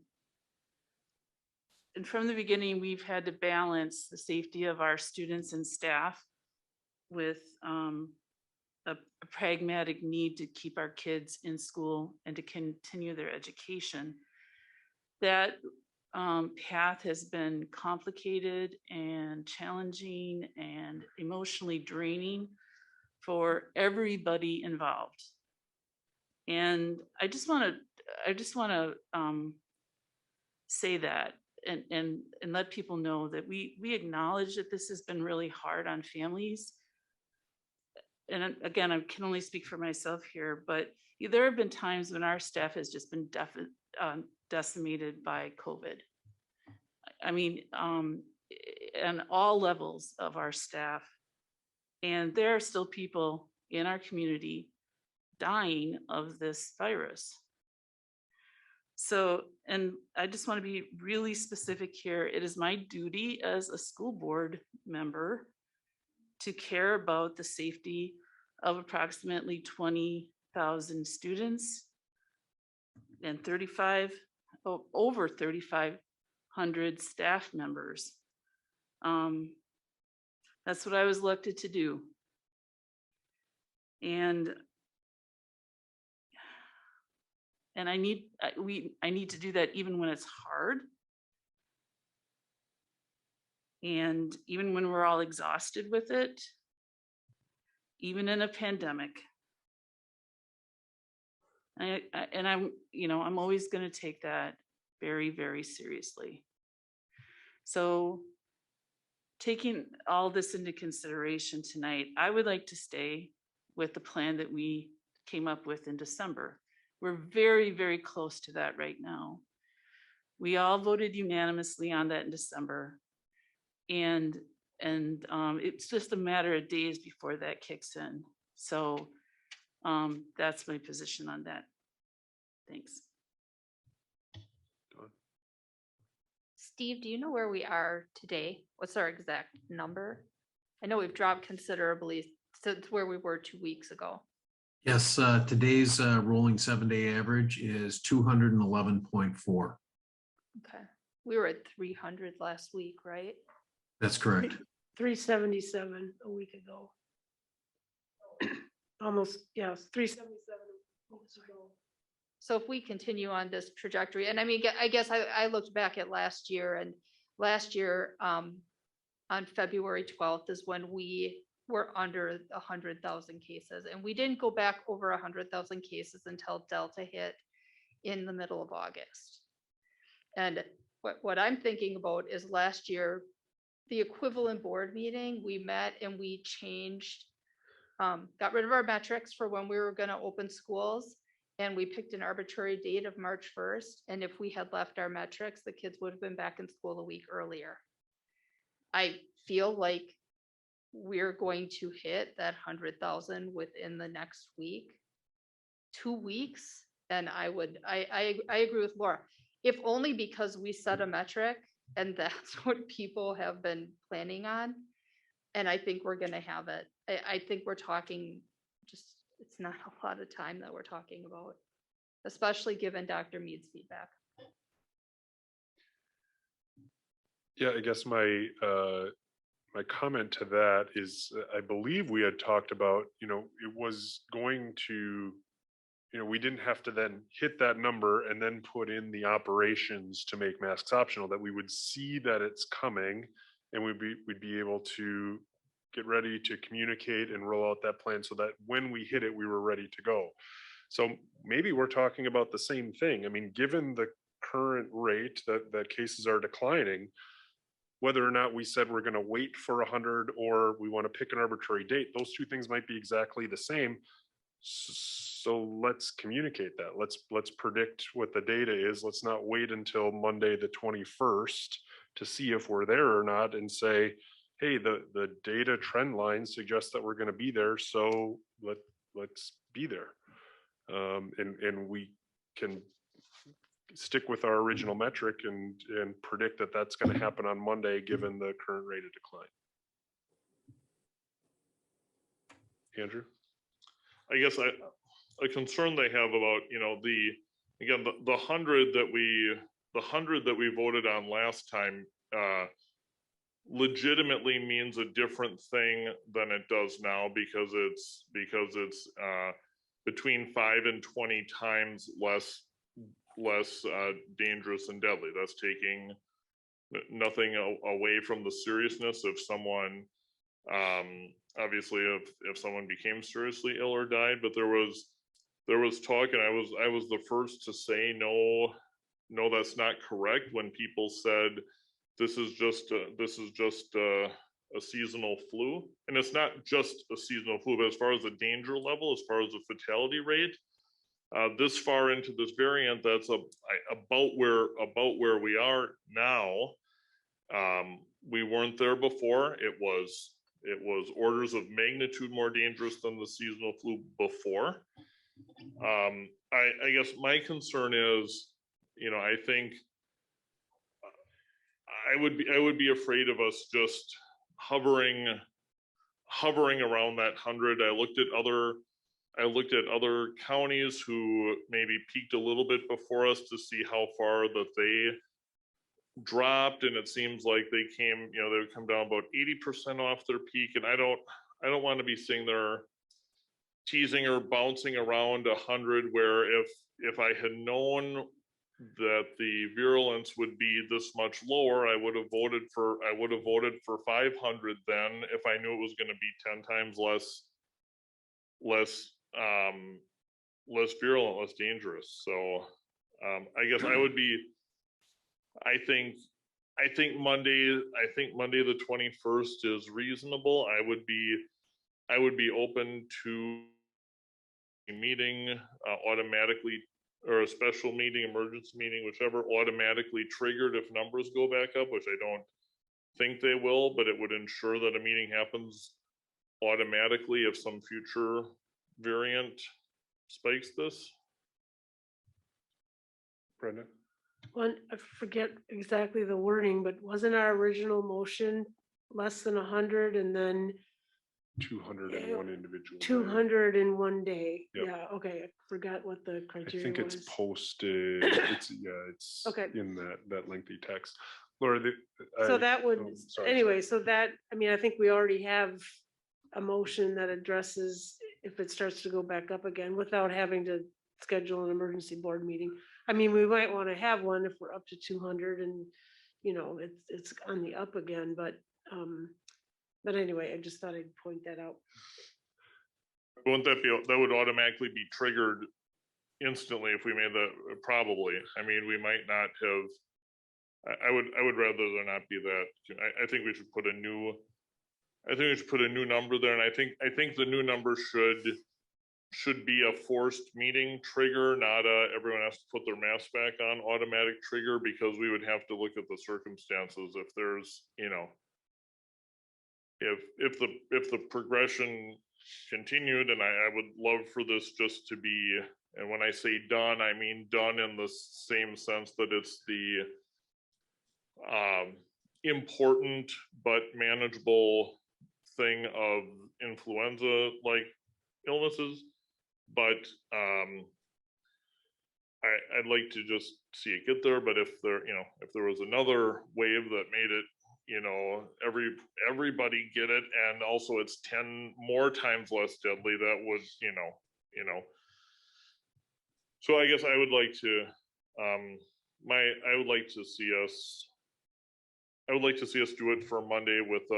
from the beginning, we've had to balance the safety of our students and staff with a pragmatic need to keep our kids in school and to continue their education. That path has been complicated and challenging and emotionally draining for everybody involved. And I just want to say that and let people know that we acknowledge that this has been really hard on families. And again, I can only speak for myself here, but there have been times when our staff has just been decimated by COVID. I mean, and all levels of our staff. And there are still people in our community dying of this virus. So, and I just want to be really specific here. It is my duty as a school board member to care about the safety of approximately 20,000 students and over 3,500 staff members. That's what I was elected to do. And I need to do that even when it's hard. And even when we're all exhausted with it, even in a pandemic. I'm always going to take that very, very seriously. So taking all this into consideration tonight, I would like to stay with the plan that we came up with in December. We're very, very close to that right now. We all voted unanimously on that in December. And it's just a matter of days before that kicks in. So that's my position on that. Thanks. Steve, do you know where we are today? What's our exact number? I know we've dropped considerably since where we were 2 weeks ago. Yes, today's rolling 7-day average is 211.4. Okay. We were at 300 last week, right? That's correct. 377 a week ago. Almost, yes, 377 weeks ago. So if we continue on this trajectory, and I mean, I guess I looked back at last year, and last year on February 12th is when we were under 100,000 cases, and we didn't go back over 100,000 cases until Delta hit in the middle of August. And what I'm thinking about is last year, the equivalent board meeting, we met and we changed, got rid of our metrics for when we were going to open schools. And we picked an arbitrary date of March 1st. And if we had left our metrics, the kids would have been back in school a week earlier. I feel like we're going to hit that 100,000 within the next week, 2 weeks, then I agree with Laura. If only because we set a metric and that's what people have been planning on. And I think we're gonna have it. I think we're talking just, it's not a lot of time that we're talking about, especially given Dr. Mead's feedback. Yeah, I guess my my comment to that is, I believe we had talked about, it was going to, we didn't have to then hit that number and then put in the operations to make masks optional, that we would see that it's coming and we'd be able to get ready to communicate and roll out that plan so that when we hit it, we were ready to go. So maybe we're talking about the same thing. I mean, given the current rate that cases are declining, whether or not we said we're going to wait for 100 or we want to pick an arbitrary date, those two things might be exactly the same. So let's communicate that. Let's predict what the data is. Let's not wait until Monday the 21st to see if we're there or not and say, hey, the data trend line suggests that we're going to be there, so let's be there. And we can stick with our original metric and predict that that's going to happen on Monday, given the current rate of decline. Andrew? I guess a concern they have about, the 100 that we voted on last time legitimately means a different thing than it does now, because it's between 5 and 20 times less dangerous and deadly. That's taking nothing away from the seriousness of someone. Obviously, if someone became seriously ill or died, but there was talk, and I was the first to say no, that's not correct, when people said this is just a seasonal flu, and it's not just a seasonal flu, but as far as the danger level, as far as the fatality rate, this far into this variant, that's about where we are now. We weren't there before. It was orders of magnitude more dangerous than the seasonal flu before. I guess my concern is, I think I would be afraid of us just hovering around that 100. I looked at other counties who maybe peaked a little bit before us to see how far that they dropped, and it seems like they would come down about 80% off their peak. And I don't want to be sitting there teasing or bouncing around 100, where if I had known that the virulence would be this much lower, I would have voted for 500 then, if I knew it was going to be 10 times less virulent, less dangerous. So I guess I think Monday the 21st is reasonable. I would be open to a meeting automatically, or a special meeting, emergency meeting, whichever, automatically triggered if numbers go back up, which I don't think they will, but it would ensure that a meeting happens automatically if some future variant spikes this. Brenda? Well, I forget exactly the wording, but wasn't our original motion less than 100 and then 201 individual. 200 in one day? Yep. Yeah, okay, I forgot what the I criteria think it's was. posted. It's Okay. in that lengthy text. Laura, So that would, sorry. anyway, so that, I mean, I think we already have a motion that addresses if it starts to go back up again without having to schedule an emergency board meeting. I mean, we might want to have one if we're up to 200 and, it's on the up again, but anyway, I just thought I'd point that out. Wouldn't that would automatically be triggered instantly if we made that? Probably. I mean, we might not have. I would rather there not be that. I think we should put a new. I think we should put a new number there, and I think the new number should be a forced meeting trigger, not everyone has to put their mask back on automatic trigger, because we would have to look at the circumstances. If there's, if the progression continued, and I would love for this just to be, and when I say done, I mean done in the same sense that it's the important but manageable thing of influenza like illnesses, but I'd like to just see it get there. But if there was another wave that made it, everybody get it, and also it's 10 more times less deadly, that would, so I guess I would like to, I would like to see us do it for Monday with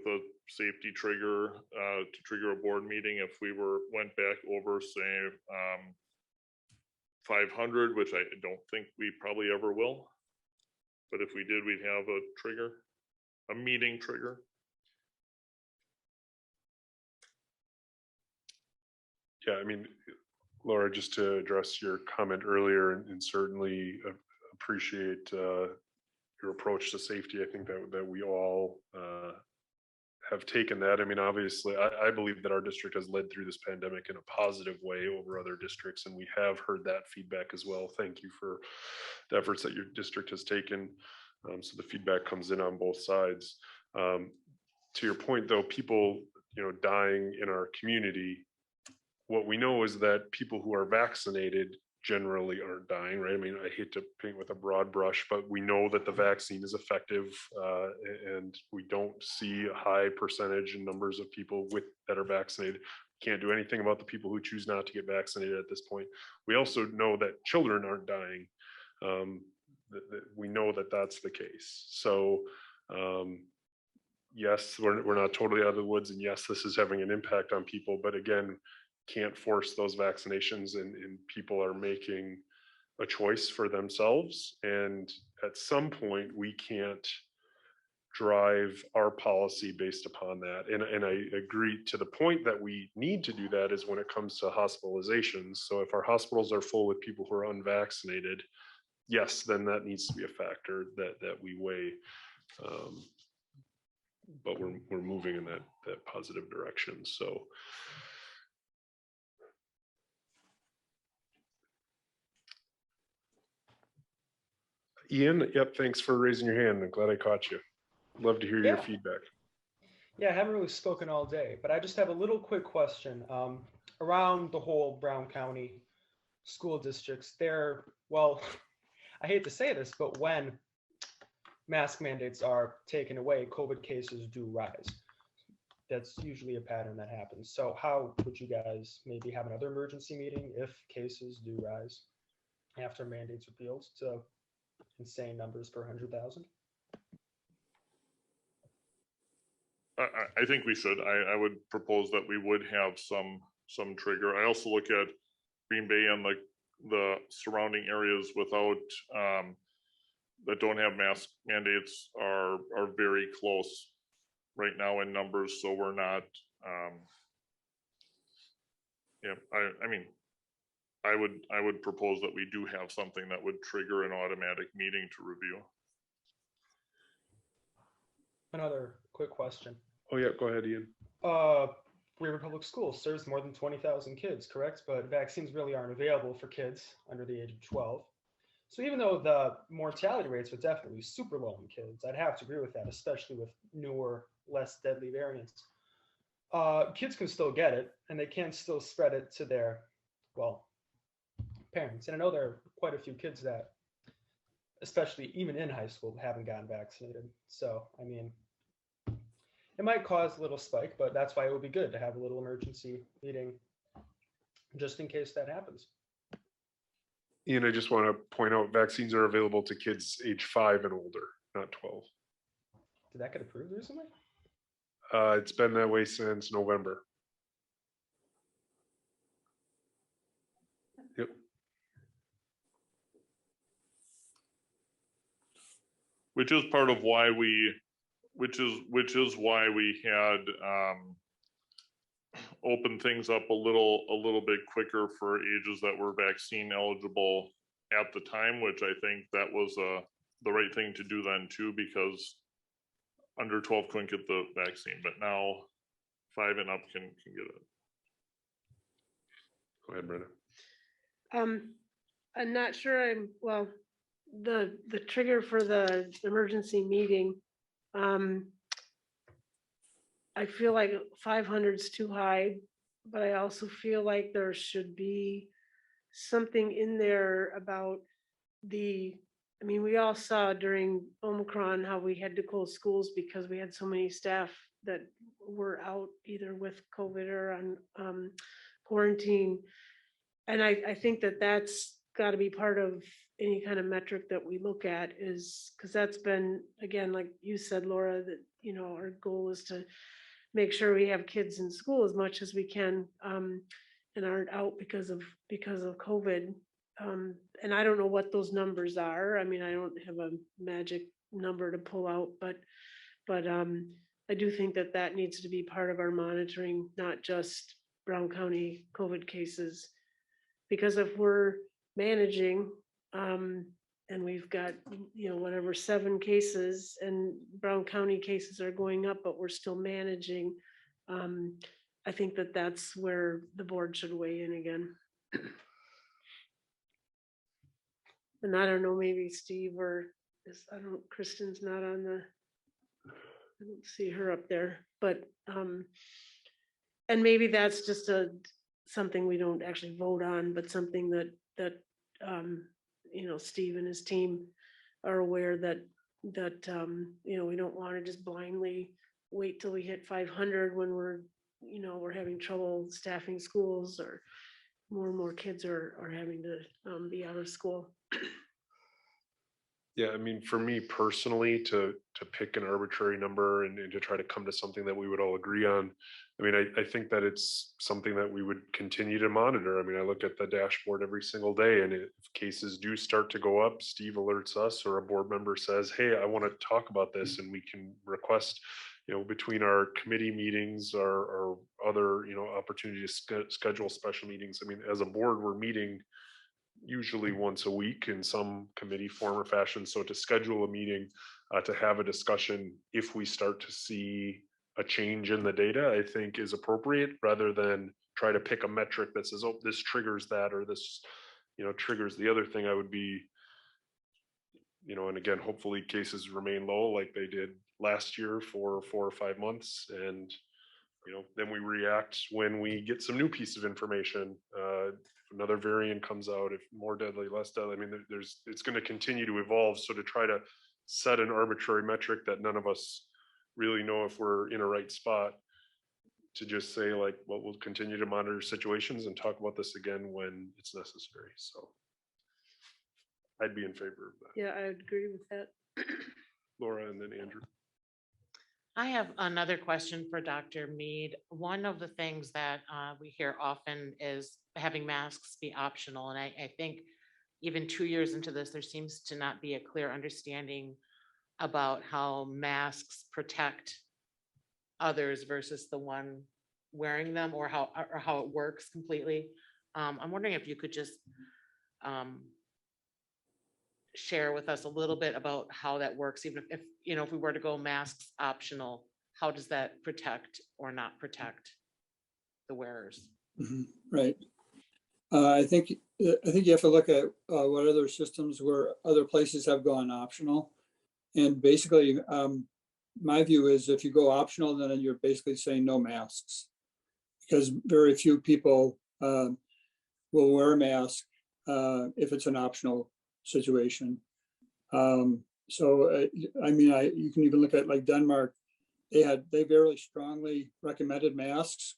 a safety trigger, to trigger a board meeting if we went back over, say, 500, which I don't think we probably ever will. But if we did, we'd have a trigger, a meeting trigger. Yeah, I mean, Laura, just to address your comment earlier, and certainly appreciate your approach to safety. I think that we all have taken that. I mean, obviously, I believe that our district has led through this pandemic in a positive way over other districts, and we have heard that feedback as well. Thank you for the efforts that your district has taken. So the feedback comes in on both sides. To your point, though, people, dying in our community, what we know is that people who are vaccinated generally aren't dying, right? I mean, I hate to paint with a broad brush, but we know that the vaccine is effective, and we don't see a high percentage in numbers of people that are vaccinated. Can't do anything about the people who choose not to get vaccinated at this point. We also know that children aren't dying. We know that that's the case. So yes, we're not totally out of the woods, and yes, this is having an impact on people, but again, can't force those vaccinations, and people are making a choice for themselves. And at some point we can't drive our policy based upon that. And I agree to the point that we need to do that is when it comes to hospitalizations. So if our hospitals are full with people who are unvaccinated, yes, then that needs to be a factor that we weigh. But we're moving in that positive direction. So Ian, yep, thanks for raising your hand. I'm glad I caught you. Love to hear your feedback. Yeah, I haven't really spoken all day, but I just have a little quick question. Around the whole Brown County school districts, well, I hate to say this, but when mask mandates are taken away, COVID cases do rise. That's usually a pattern that happens. So how would you guys maybe have another emergency meeting if cases do rise after mandates repealed to insane numbers per 100,000? I think we should. I would propose that we would have some trigger. I also look at Green Bay and the surrounding areas without that don't have mask mandates are very close right now in numbers. So we're not. Yeah, I mean, I would propose that we do have something that would trigger an automatic meeting to review. Another quick question. Oh yeah, go ahead, Ian. Green Bay Public Schools serves more than 20,000 kids, correct? But vaccines really aren't available for kids under the age of 12. So even though the mortality rates are definitely super low in kids, I'd have to agree with that, especially with newer, less deadly variants. Kids can still get it, and they can still spread it to their, parents. And I know there are quite a few kids that, especially even in high school, haven't gotten vaccinated. So, I mean, it might cause a little spike, but that's why it would be good to have a little emergency meeting just in case that happens. Ian, I just want to point out vaccines are available to kids age 5 and older, not 12. Did that get approved recently? It's been that way since November. Yep. Which is part of why we had opened things up a little bit quicker for ages that were vaccine eligible at the time, which I think that was the right thing to do then too, because under 12 couldn't get the vaccine, but now 5 and up can get it. Go ahead, Brenda. I'm not sure well, the trigger for the emergency meeting, I feel like 500 is too high, but I also feel like there should be something in there about I mean, we all saw during Omicron how we had to close schools because we had so many staff that were out either with COVID or on quarantine. And I think that that's got to be part of any kind of metric that we look at, is because that's been, again, like you said, Laura, that, you know, our goal is to make sure we have kids in school as much as we can, and aren't out because of COVID. And I don't know what those numbers are. I mean, I don't have a magic number to pull out, but I do think that that needs to be part of our monitoring, not just Brown County COVID cases. Because if we're managing, and we've got, you know, whatever, 7 cases and Brown County cases are going up, but we're still managing, I think that that's where the board should weigh in again. And I don't know, maybe Steve or Kristen's not on I don't see her up there, but, and maybe that's just something we don't actually vote on, but something that you know, Steve and his team are aware that you know, we don't want to just blindly wait till we hit 500 when we're having trouble staffing schools, or more and more kids are having to be out of school. Yeah, I mean, for me personally, to pick an arbitrary number and to try to come to something that we would all agree on, I mean, I think that it's something that we would continue to monitor. I mean, I look at the dashboard every single day, and if cases do start to go up, Steve alerts us, or a board member says, hey, I want to talk about this, and we can request, you know, between our committee meetings or other, you know, opportunity to schedule special meetings. I mean, as a board, we're meeting usually once a week in some committee form or fashion. So to schedule a meeting, to have a discussion if we start to see a change in the data, I think is appropriate, rather than try to pick a metric that says, oh, this triggers that, or this, you know, triggers the other thing. I would be, you know, and again, hopefully cases remain low like they did last year for 4 or 5 months. And, you know, then we react when we get some new piece of information. If another variant comes out, if more deadly, less deadly, I mean, it's going to continue to evolve. So to try to set an arbitrary metric that none of us really know if we're in a right spot, to just say like, well, we'll continue to monitor situations and talk about this again when it's necessary. So I'd be in favor of that. Yeah, I would agree with that. Laura, and then Andrew. I have another question for Dr. Mead. One of the things that we hear often is having masks be optional. And I think even 2 years into this, there seems to not be a clear understanding about how masks protect others versus the one wearing them, or how it works completely. I'm wondering if you could just share with us a little bit about how that works, even if you know, if we were to go masks optional, how does that protect or not protect the wearers? Right. I think you have to look at what other systems where other places have gone optional. And basically, my view is if you go optional, then you're basically saying no masks, because very few people will wear a mask if it's an optional situation. So, I mean, you can even look at like Denmark. They very strongly recommended masks,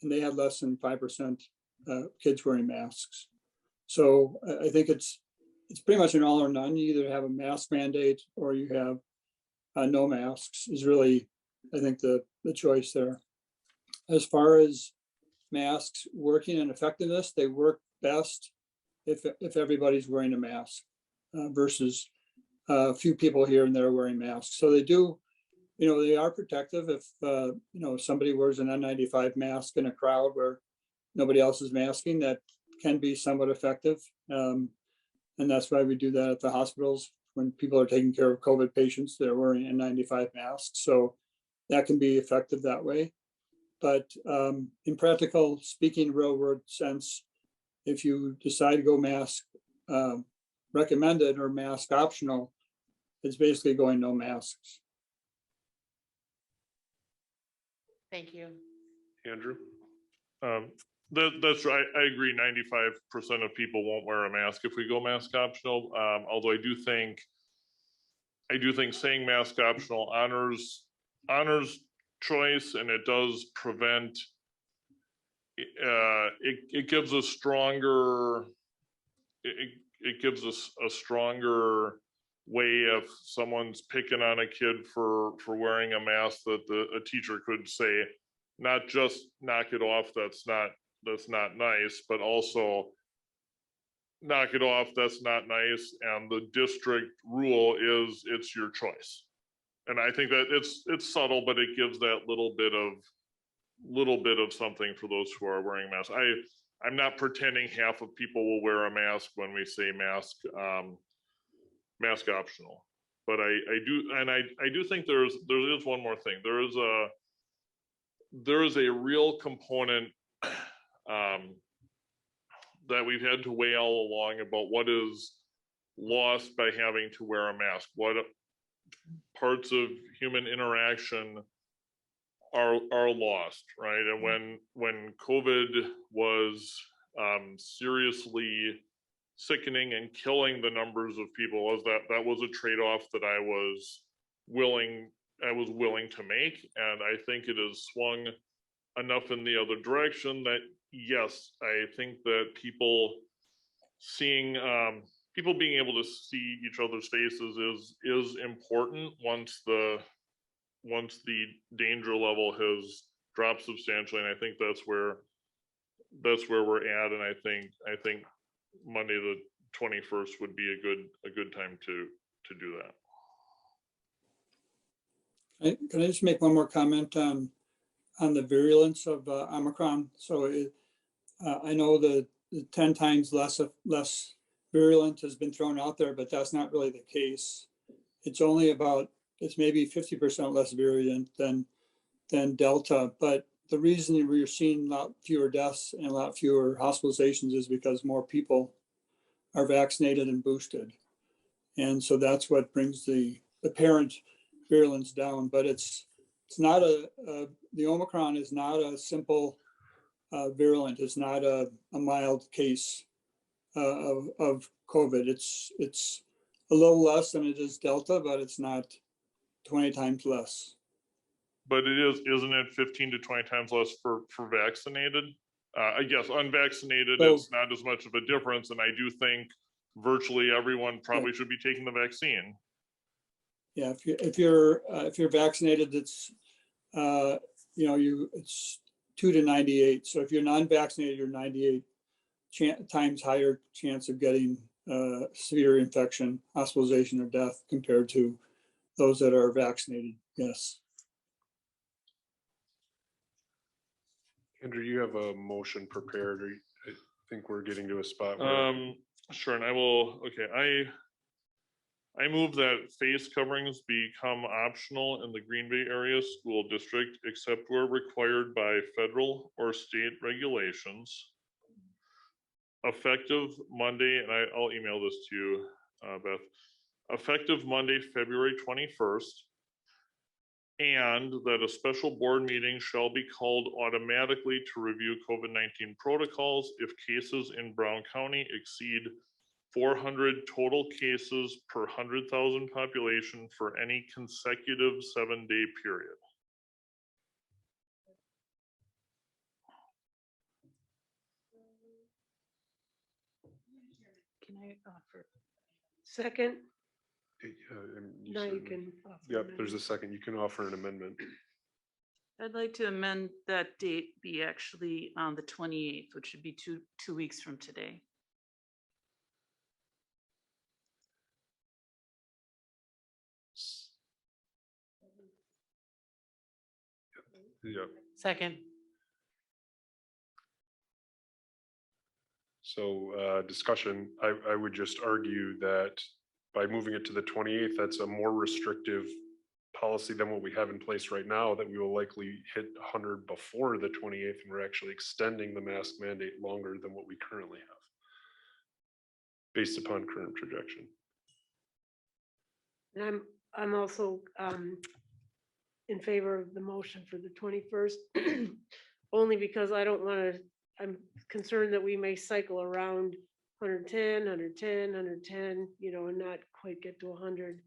and they had less than 5% kids wearing masks. So I think it's pretty much an all or none. You either have a mask mandate or you have no masks is really, I think, the choice there. As far as masks working and effectiveness, they work best if everybody's wearing a mask versus a few people here and there wearing masks. So they do, you know, they are protective if, you know, somebody wears an N95 mask in a crowd where nobody else is masking, that can be somewhat effective. And that's why we do that at the hospitals when people are taking care of COVID patients, they're wearing N95 masks. So that can be effective that way. But in practical speaking, real world sense, if you decide to go mask recommended or mask optional, it's basically going no masks. Thank you. Andrew? That's right. I agree. 95% of people won't wear a mask if we go mask optional. Although I do think saying mask optional honors choice, and it does prevent. It gives a stronger. It gives us a stronger way if someone's picking on a kid for wearing a mask, that a teacher could say, not just knock it off, that's not nice, but also knock it off, that's not nice, and the district rule is it's your choice. And I think that it's subtle, but it gives that little bit of something for those who are wearing masks. I'm not pretending half of people will wear a mask when we say mask optional, but I do think there is one more thing. There is a real component that we've had to weigh all along about what is lost by having to wear a mask. What parts of human interaction are lost, right? And when COVID was seriously sickening and killing the numbers of people, that was a trade-off that I was willing to make. And I think it has swung enough in the other direction that, yes, I think that people being able to see each other's faces is important once the danger level has dropped substantially. And I think that's where we're at. And I think Monday the 21st would be a good time to do that. Can I just make one more comment on the virulence of Omicron? So I know the 10 times less virulent has been thrown out there, but that's not really the case. It's maybe 50% less virulent than Delta. But the reason we're seeing a lot fewer deaths and a lot fewer hospitalizations is because more people are vaccinated and boosted. And so that's what brings the apparent virulence down. But it's not the Omicron is not a simple virulent. It's not a mild case of COVID. It's a little less than it is Delta, but it's not 20 times less. But isn't it 15 to 20 times less for vaccinated? I guess unvaccinated, it's not as much of a difference. And I do think virtually everyone probably should be taking the vaccine. Yeah, if you're vaccinated, it's it's 2 to 98. So if you're non-vaccinated, you're 98 times higher chance of getting severe infection, hospitalization, or death compared to those that are vaccinated. Yes. Andrew, you have a motion prepared, or I think we're getting to a spot Sure, and I will. Okay, I move that face coverings become optional in the Green Bay Area School District, except where required by federal or state regulations. Effective Monday, and I'll email this to you, Beth. Effective Monday, February 21st, and that a special board meeting shall be called automatically to review COVID-19 protocols if cases in Brown County exceed 400 total cases per 100,000 population for any consecutive 7-day period. Can I offer? Second? Now you can. Yep, there's a second. You can offer an amendment. I'd like to amend that date be actually on the 28th, which should be two weeks from today. Yep. Second. So discussion, I would just argue that by moving it to the 28th, that's a more restrictive policy than what we have in place right now, that we will likely hit 100 before the 28th, and we're actually extending the mask mandate longer than what we currently have, based upon current projection. And I'm also in favor of the motion for the 21st, only because I don't want to, I'm concerned that we may cycle around 110, 110, 110, you know, and not quite get to 100.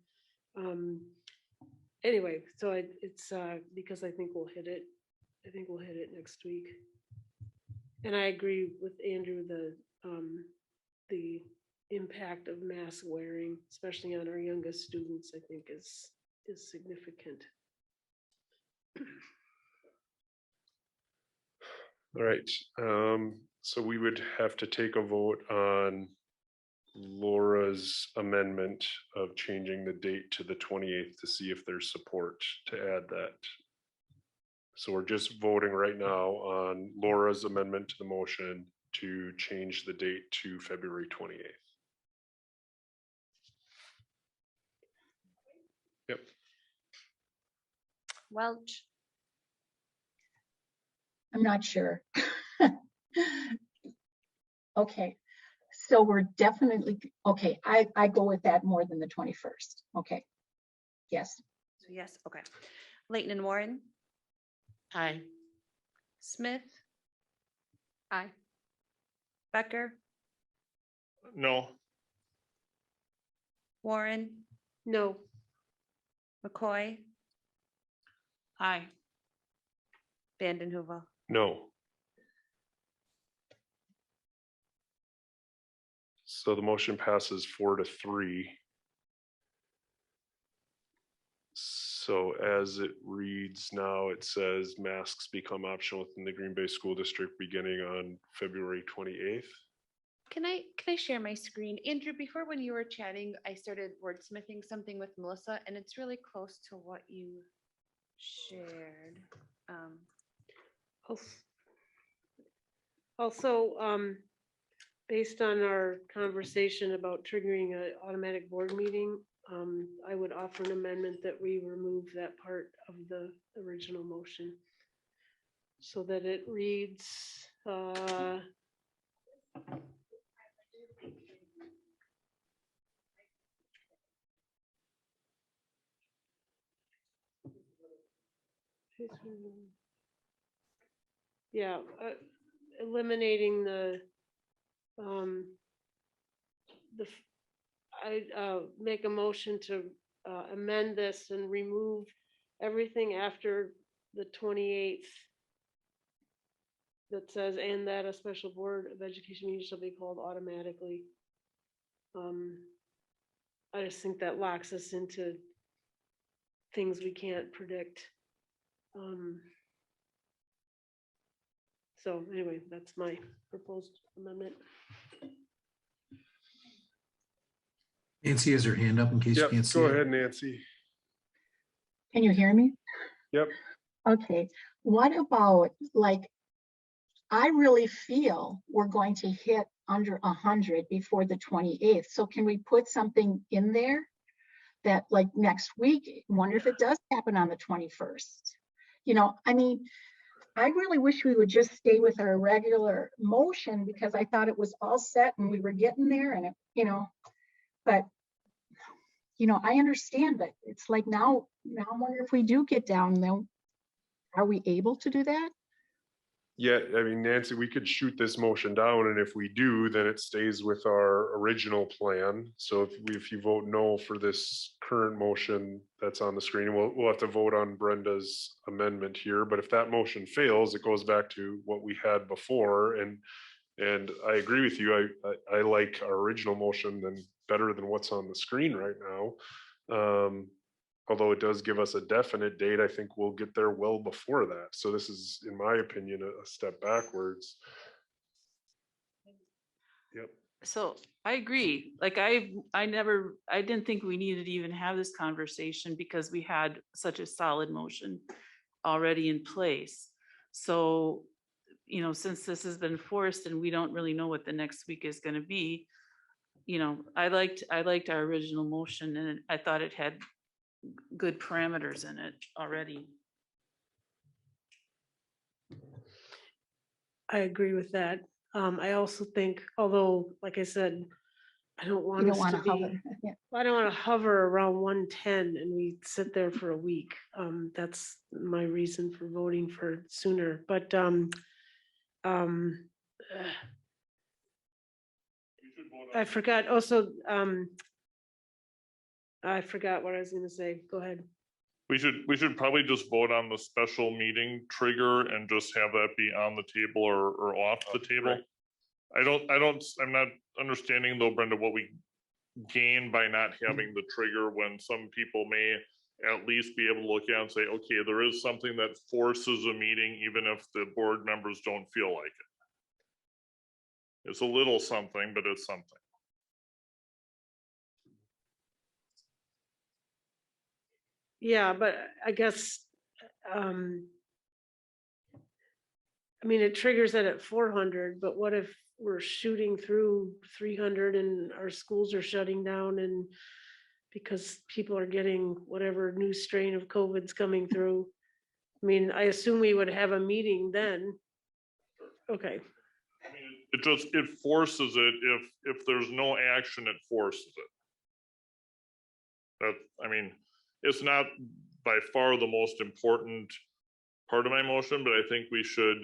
Anyway, so it's because I think we'll hit it. I think we'll hit it next week. And I agree with Andrew, the impact of mask wearing, especially on our youngest students, I think is significant. All right, so we would have to take a vote on Laura's amendment of changing the date to the 28th to see if there's support to add that. So we're just voting right now on Laura's amendment to the motion to change the date to February 28th. Yep. Welch. I'm not sure. Okay, so we're definitely, okay, I go with that more than the 21st. Okay, yes. So yes, okay. Leighton and Warren, Aye. Smith, Aye. Becker, No. Warren, No. McCoy, Aye. Vanden Heuvel. No. So the motion passes 4-3. So as it reads now, it says masks become optional within the Green Bay School District beginning on February 28th. Can I share my screen? Andrew, before when you were chatting, I started wordsmithing something with Melissa, and it's really close to what you shared. Also, based on our conversation about triggering an automatic board meeting, I would offer an amendment that we remove that part of the original motion so that it reads, yeah, eliminating I make a motion to amend this and remove everything after the 28th that says, and that a special board of education meeting shall be called automatically. I just think that locks us into things we can't predict. So anyway, that's my proposed amendment. Nancy has her hand up in case you Yep, can't see go it. ahead, Nancy. Can you hear me? Yep. Okay, what about, like, I really feel we're going to hit under 100 before the 28th. So can we put something in there that, like, next week, wonder if it does happen on the 21st? You know, I mean, I really wish we would just stay with our regular motion because I thought it was all set and we were getting there and, you know, but, you know, I understand, but it's like now I wonder if we do get down, then are we able to do that? Yeah, I mean, Nancy, we could shoot this motion down, and if we do, then it stays with our original plan. So if you vote no for this current motion that's on the screen, we'll have to vote on Brenda's amendment here. But if that motion fails, it goes back to what we had before. And I agree with you. I like our original motion better than what's on the screen right now. Although it does give us a definite date, I think we'll get there well before that. So this is, in my opinion, a step backwards. Yep. So I agree. Like I didn't think we needed to even have this conversation because we had such a solid motion already in place. So, you know, since this has been forced and we don't really know what the next week is going to be, you know, I liked our original motion and I thought it had good parameters in it already. I agree with that. I also think, although, like I said, I don't want You us don't want to to be, hover. Yeah. I don't want to hover around 110 and we sit there for a week. That's my reason for voting for sooner, but I forgot also, I forgot what I was gonna say. Go ahead. We should probably just vote on the special meeting trigger and just have that be on the table or off the table. I'm not understanding though, Brenda, what we gain by not having the trigger when some people may at least be able to look at and say, okay, there is something that forces a meeting, even if the board members don't feel like it. It's a little something, but it's something. Yeah, but I guess, I mean, it triggers it at 400, but what if we're shooting through 300 and our schools are shutting down and because people are getting whatever new strain of COVID's coming through? I mean, I assume we would have a meeting then. Okay. It forces it. If there's no action, it forces it. That, I mean, it's not by far the most important part of my motion, but I think we should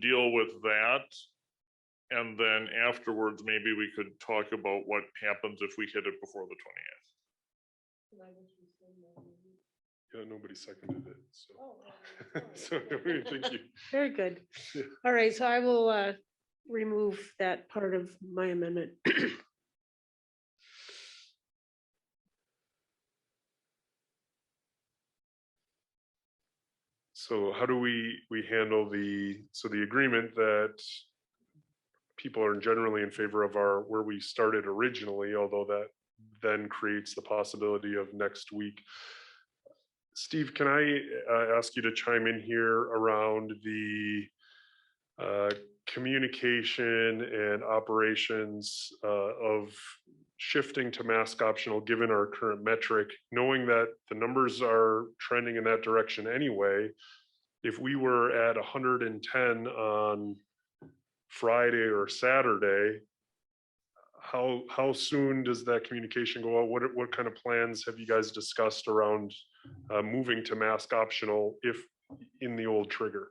deal with that. And then afterwards, maybe we could talk about what happens if we hit it before the 20th. Yeah, nobody seconded it, so. So, thank you. Very good. Yeah. All right, so I will remove that part of my amendment. So how do we handle the agreement that people are generally in favor of where we started originally, although that then creates the possibility of next week. Steve, can I ask you to chime in here around the communication and operations of shifting to mask optional given our current metric, knowing that the numbers are trending in that direction anyway. If we were at 110 on Friday or Saturday, how soon does that communication go out? What kind of plans have you guys discussed around moving to mask optional if in the old trigger?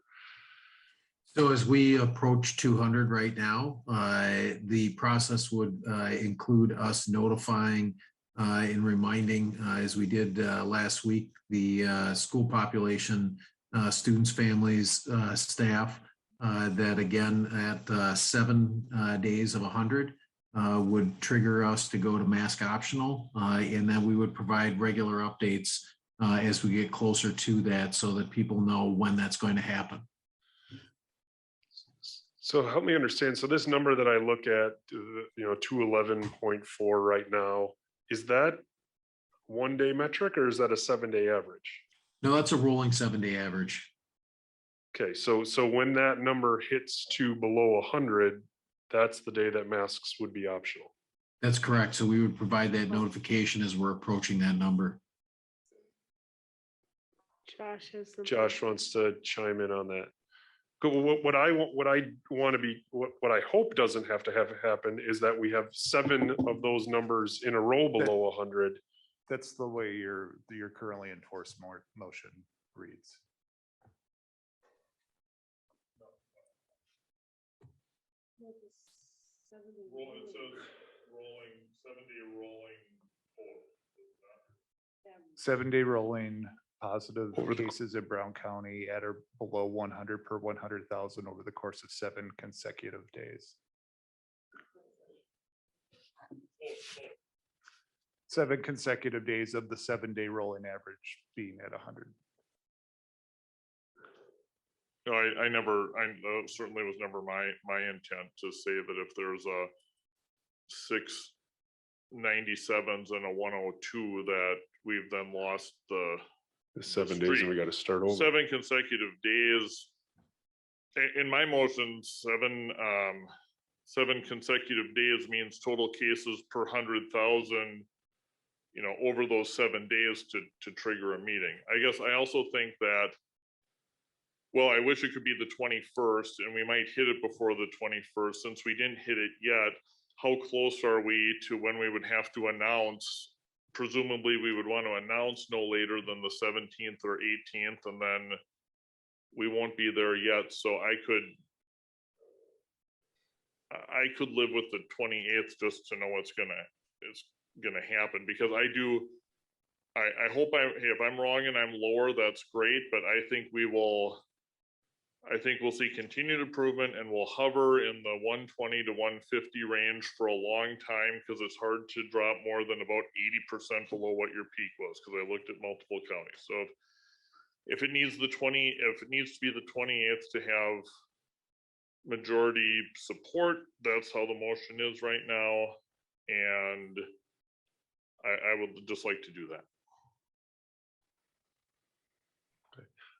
So as we approach 200 right now, the process would include us notifying and reminding, as we did last week, the school population, students, families, staff, that again at 7 days of 100 would trigger us to go to mask optional, and then we would provide regular updates as we get closer to that so that people know when that's going to happen. So help me understand. So this number that I look at, 211.4 right now, is that 1 day metric or is that a 7-day average? No, that's a rolling 7-day average. Okay, so when that number hits to below 100, that's the day that masks would be optional. That's correct. So we would provide that notification as we're approaching that number. Josh has something. Josh wants to chime in on that. What I hope doesn't have to happen is that we have 7 of those numbers in a row below 100. That's the way your currently enforced motion reads. It says rolling 7-day rolling forward. 7-day rolling positive cases in Brown County at or below 100 per 100,000 over the course of 7 consecutive days. 7 consecutive days of the 7-day rolling average being at 100. No, I certainly was never my intent to say that if there's a 6 97s and a 102 that we've then lost the 7 days and we got to start over. 7 consecutive days. In my motion, 7 consecutive days means total cases per 100,000, you know, over those 7 days to trigger a meeting. I guess I also think that, well, I wish it could be the 21st and we might hit it before the 21st. Since we didn't hit it yet, how close are we to when we would have to announce? Presumably we would want to announce no later than the 17th or 18th, and then we won't be there yet. So I could live with the 28th just to know it's gonna happen, because I hope if I'm wrong and I'm lower, that's great, but I think we'll see continued improvement, and we'll hover in the 120 to 150 range for a long time, because it's hard to drop more than about 80% below what your peak was, because I looked at multiple counties. So if it needs to be the 28th to have majority support, that's how the motion is right now, and I would just like to do that.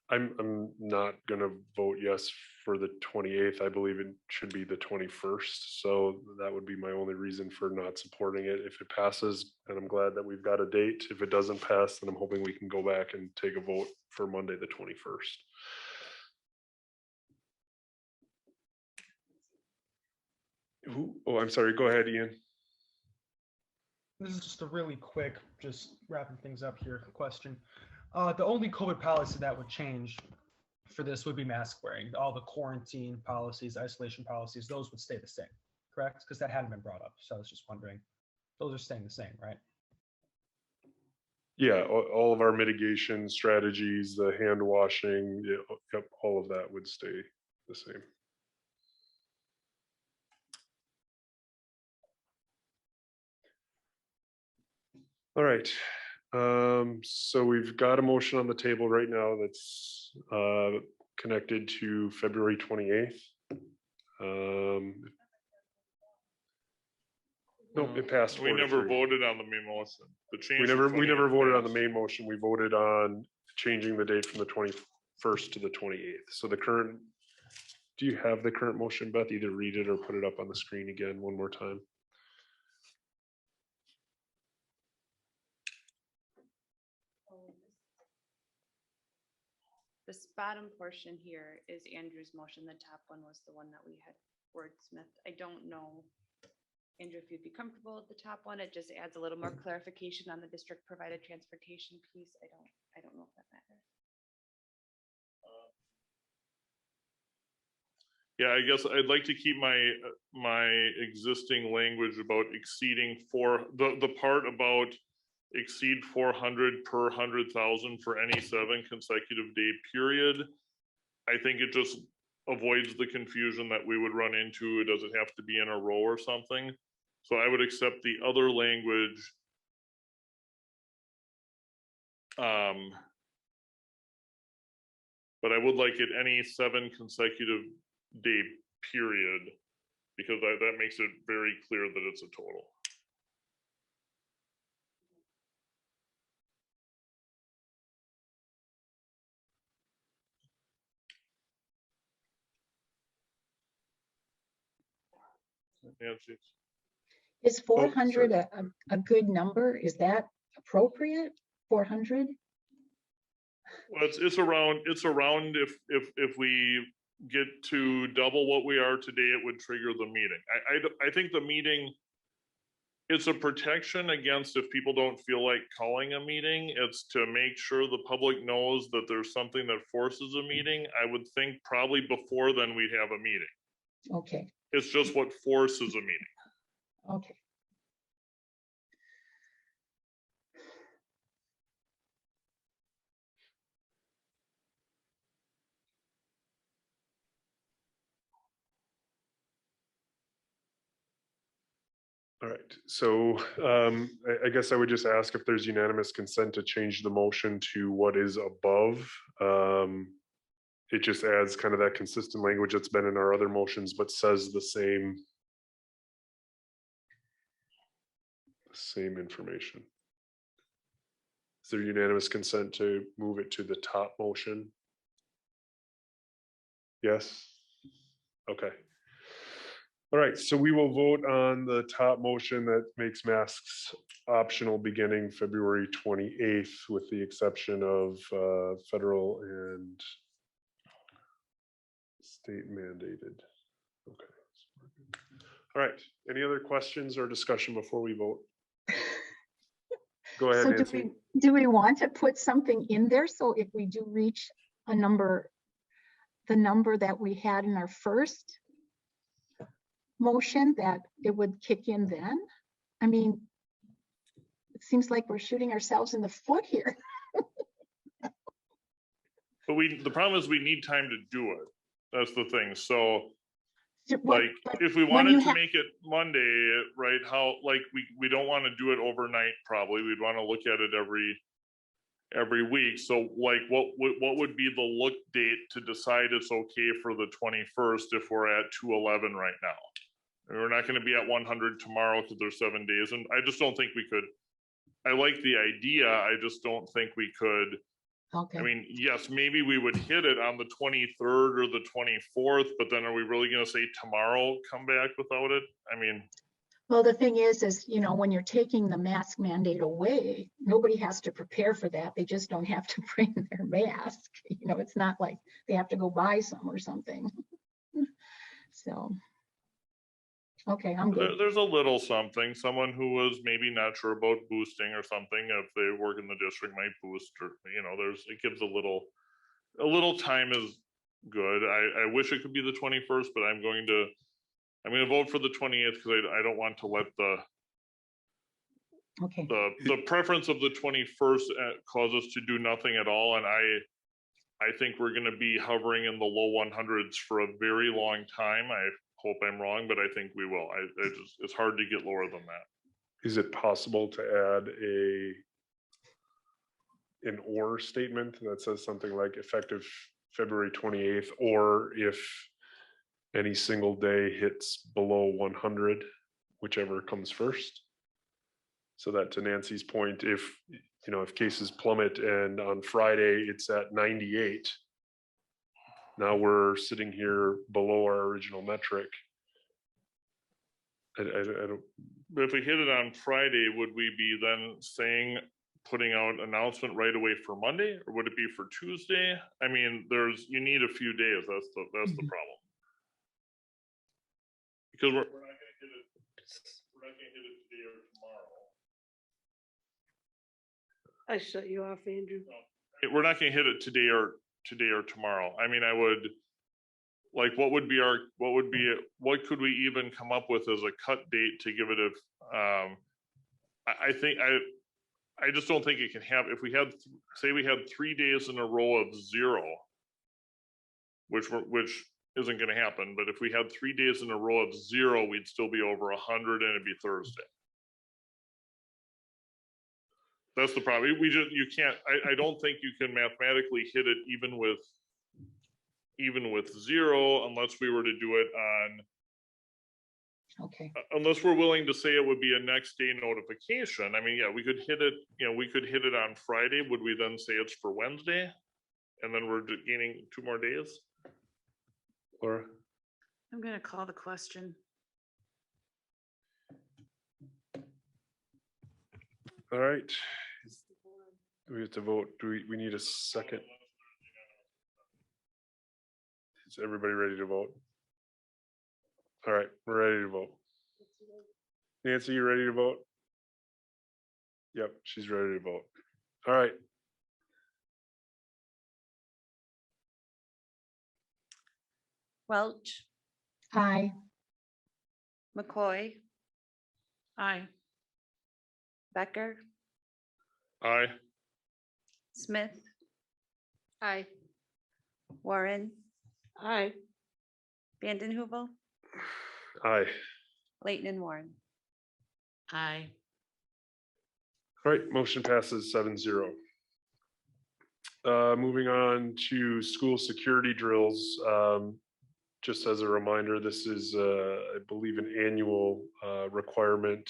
I'm not gonna vote yes for the 28th. I believe it should be the 21st. So that would be my only reason for not supporting it. If it passes, and I'm glad that we've got a date. If it doesn't pass, then I'm hoping we can go back and take a vote for Monday, the 21st. Oh, I'm sorry. Go ahead, Ian. This is just a really quick, just wrapping things up here, question. The only COVID policy that would change for this would be mask wearing. All the quarantine policies, isolation policies, those would stay the same, correct? Because that hadn't been brought up. So I was just wondering, those are staying the same, right? Yeah, all of our mitigation strategies, the hand washing, yep, all of that would stay the same. All right. So we've got a motion on the table right now that's connected to February 28th. No, it passed. We never voted on the main motion. The change. We never voted on the main motion. We voted on changing the date from the 21st to the 28th. So the current, do you have the current motion, Beth? Either read it or put it up on the screen again one more time. This bottom portion here is Andrew's motion. The top one was the one that we had wordsmithed. I don't know, Andrew, if you'd be comfortable with the top one. It just adds a little more clarification on the district provided transportation piece. I don't know if that matters. Yeah, I guess I'd like to keep my existing language about exceeding the part about exceed 400 per 100,000 for any 7 consecutive day period. I think it just avoids the confusion that we would run into. It doesn't have to be in a row or something. So I would accept the other language. But I would like it any 7 consecutive day period, because that makes it very clear that it's a total. Nancy. Is 400 a good number? Is that appropriate? 400? Well, it's around if we get to double what we are today, it would trigger the meeting. I think the meeting, it's a protection against if people don't feel like calling a meeting. It's to make sure the public knows that there's something that forces a meeting. I would think probably before then we'd have a meeting. Okay. It's just what forces a meeting. Okay. All right, so I guess I would just ask if there's unanimous consent to change the motion to what is above. It just adds kind of that consistent language that's been in our other motions, but says the same information. Is there unanimous consent to move it to the top motion? Yes? Okay. All right, so we will vote on the top motion that makes masks optional beginning February 28th, with the exception of federal and state mandated. Okay. All right, any other questions or discussion before we vote? Go ahead, So Nancy. do we want to put something in there? So if we do reach a number, the number that we had in our first motion, that it would kick in then? I mean, it seems like we're shooting ourselves in the foot here. But the problem is we need time to do it. That's the thing. So What- like, but if we when you wanted to have- make it Monday, right, how, like, we don't want to do it overnight, probably. We'd want to look at it every week. So like, what would be the look date to decide it's okay for the 21st if we're at 211 right now? And we're not going to be at 100 tomorrow because there's 7 days. And I just don't think we could. I like the idea. I just don't think we could. Okay. I mean, yes, maybe we would hit it on the 23rd or the 24th, but then are we really going to say tomorrow, come back without it? I mean, Well, the thing is, you know, when you're taking the mask mandate away, nobody has to prepare for that. They just don't have to bring their mask. You know, it's not like they have to go buy some or something. So, okay, I'm good. there's a little something. Someone who was maybe not sure about boosting or something, if they work in the district, might boost, or, you know, it gives a little time is good. I wish it could be the 21st, but I'm going to vote for the 28th because I don't want to let Okay. the preference of the 21st cause us to do nothing at all. And I think we're going to be hovering in the low 100s for a very long time. I hope I'm wrong, but I think we will. It's hard to get lower than that. Is it possible to add an or statement that says something like effective February 28th, or if any single day hits below 100, whichever comes first? So that, to Nancy's point, if cases plummet and on Friday it's at 98, now we're sitting here below our original metric. I don't. But if we hit it on Friday, would we be then putting out announcement right away for Monday, or would it be for Tuesday? I mean, you need a few days. That's the problem. Because we're not going to hit it today or tomorrow. I shut you off, Andrew. We're not going to hit it today or tomorrow. I mean, I would, like, what could we even come up with as a cut date to give it I just don't think it can have, if we had, say we had 3 days in a row of 0, which isn't going to happen, but if we had 3 days in a row of 0, we'd still be over 100 and it'd be Thursday. That's the problem. You can't, I don't think you can mathematically hit it even with 0, unless we were to do it on, okay, unless we're willing to say it would be a next day notification. I mean, yeah, we could hit it, we could hit it on Friday. Would we then say it's for Wednesday? And then we're gaining 2 more days? Laura? I'm going to call the question. All right. Do we have to vote? Do we need a second? Is everybody ready to vote? All right, we're ready to vote. Nancy, you ready to vote? Yep, she's ready to vote. All right. Welch, Aye. McCoy, Aye. Becker, Aye. Smith, Aye. Warren, Aye. Vandenhoevel, Aye. Leighton and Warren. Aye. All right, motion passes 7-0. Moving on to school security drills. Just as a reminder, this is, I believe, an annual requirement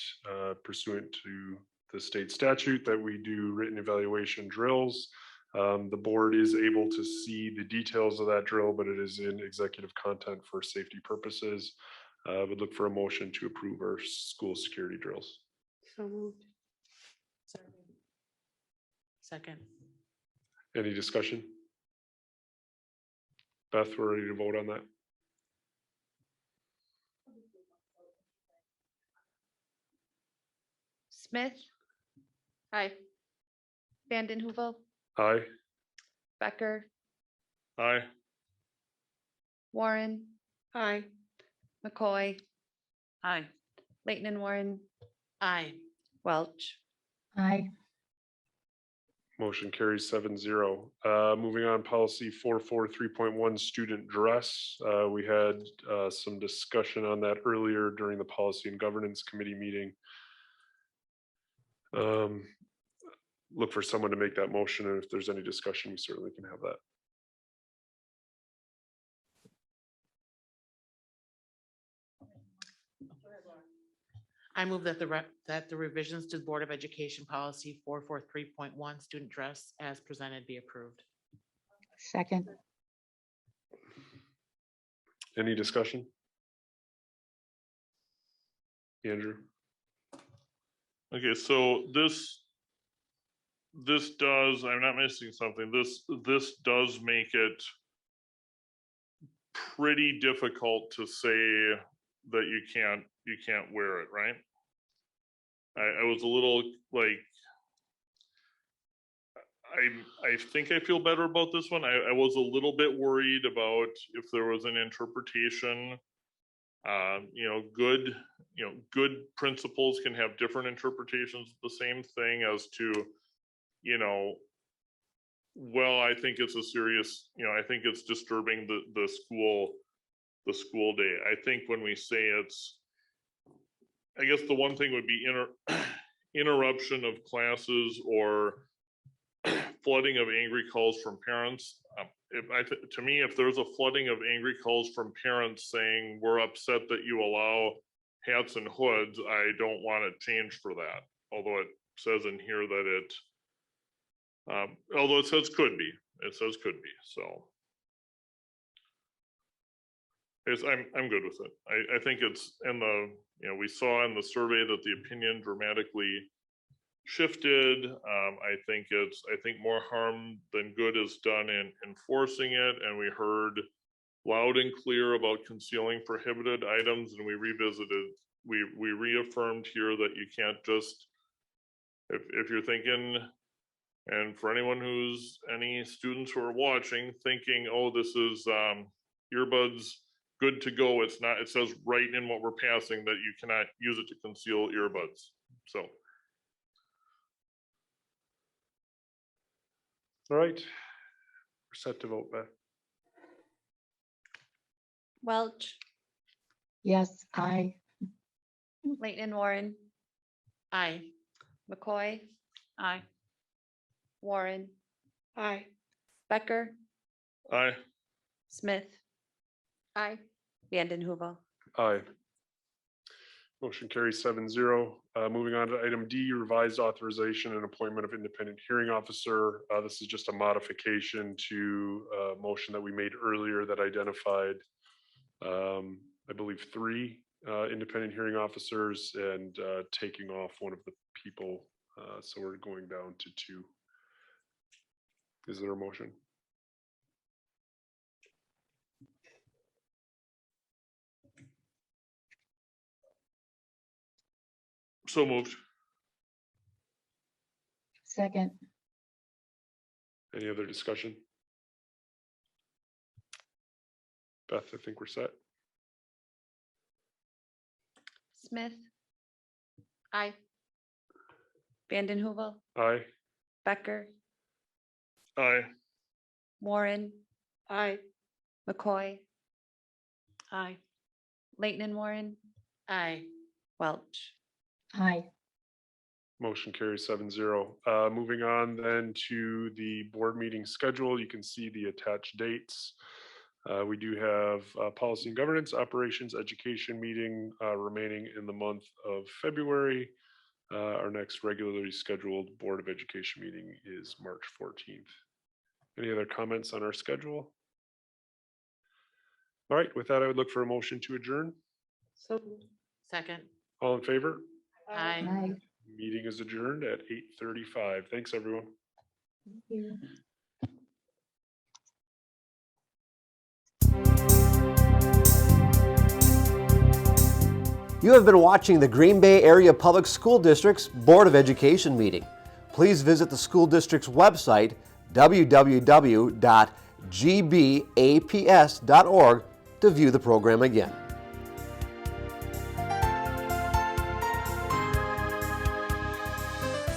pursuant to the state statute that we do written evaluation drills. The board is able to see the details of that drill, but it is in executive content for safety purposes. Would look for a motion to approve our school security drills. So moved. Second. Any discussion? Beth, we're ready to vote on that. Smith. Aye. Vanden Heuvel, Aye. Becker, Aye. Warren, Aye. McCoy, Aye. Leighton and Warren, Aye. Welch. Aye. Motion carries 7-0. Moving on, policy 443.1 student dress. We had some discussion on that earlier during the policy and governance committee meeting. Look for someone to make that motion, and if there's any discussion, we certainly can have that. I move that the revisions to the Board of Education policy 443.1 student dress as presented be approved. Second. Any discussion? Andrew? Okay, so this does, I'm not missing something, this does make it pretty difficult to say that you can't wear it, right? I was a little like, I think I feel better about this one. I was a little bit worried about if there was an interpretation. Good principles can have different interpretations of the same thing as to, well, I think it's a serious, I think it's disturbing the school day. I think when we say it's, I guess the one thing would be interruption of classes or flooding of angry calls from parents. To me, if there's a flooding of angry calls from parents saying we're upset that you allow hats and hoods, I don't want to change for that. Although it says in here that it, although it says could be, so. I'm good with it. I think it's in the, we saw in the survey that the opinion dramatically shifted. I think more harm than good is done in enforcing it. And we heard loud and clear about concealing prohibited items, and we revisited, we reaffirmed here that you can't just, if you're thinking, and for any students who are watching thinking, oh, this is earbuds good to go. It's not, it says right in what we're passing that you cannot use it to conceal earbuds. So. All right. We're set to vote, Beth. Welch, Yes, aye. Leighton and Warren, Aye. McCoy, Aye. Warren, Aye. Becker, Aye. Smith. Aye. Vanden Heuvel. Aye. Motion carries 7-0. Moving on to item D, revised authorization and appointment of independent hearing officer. This is just a modification to a motion that we made earlier that identified, I believe, 3 independent hearing officers and taking off one of the people. So we're going down to 2. Is there a motion? So moved. Second. Any other discussion? Beth, I think we're set. Smith. Aye. Vanden Heuvel, Aye. Becker, Aye. Warren, Aye. McCoy, Aye. Leighton and Warren, Aye. Welch. Aye. Motion carries 7-0. Moving on then to the board meeting schedule. You can see the attached dates. We do have policy and governance, operations, education meeting remaining in the month of February. Our next regularly scheduled Board of Education meeting is March 14th. Any other comments on our schedule? All right, with that, I would look for a motion to adjourn. So. Second. All in favor? Aye. Meeting is adjourned at 8:35. Thanks, everyone. You have been watching the Green Bay Area Public School District's Board of Education meeting. Please visit the school district's website, www.gbaps.org, to view the program again.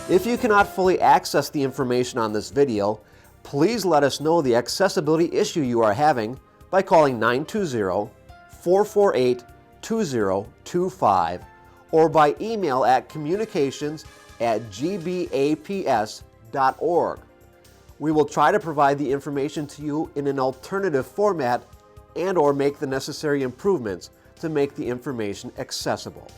If you cannot fully access the information on this video, please let us know the accessibility issue you are having by calling 920-448-2025 or by email at communications@gbaps.org. We will try to provide the information to you in an alternative format and/or make the necessary improvements to make the information accessible.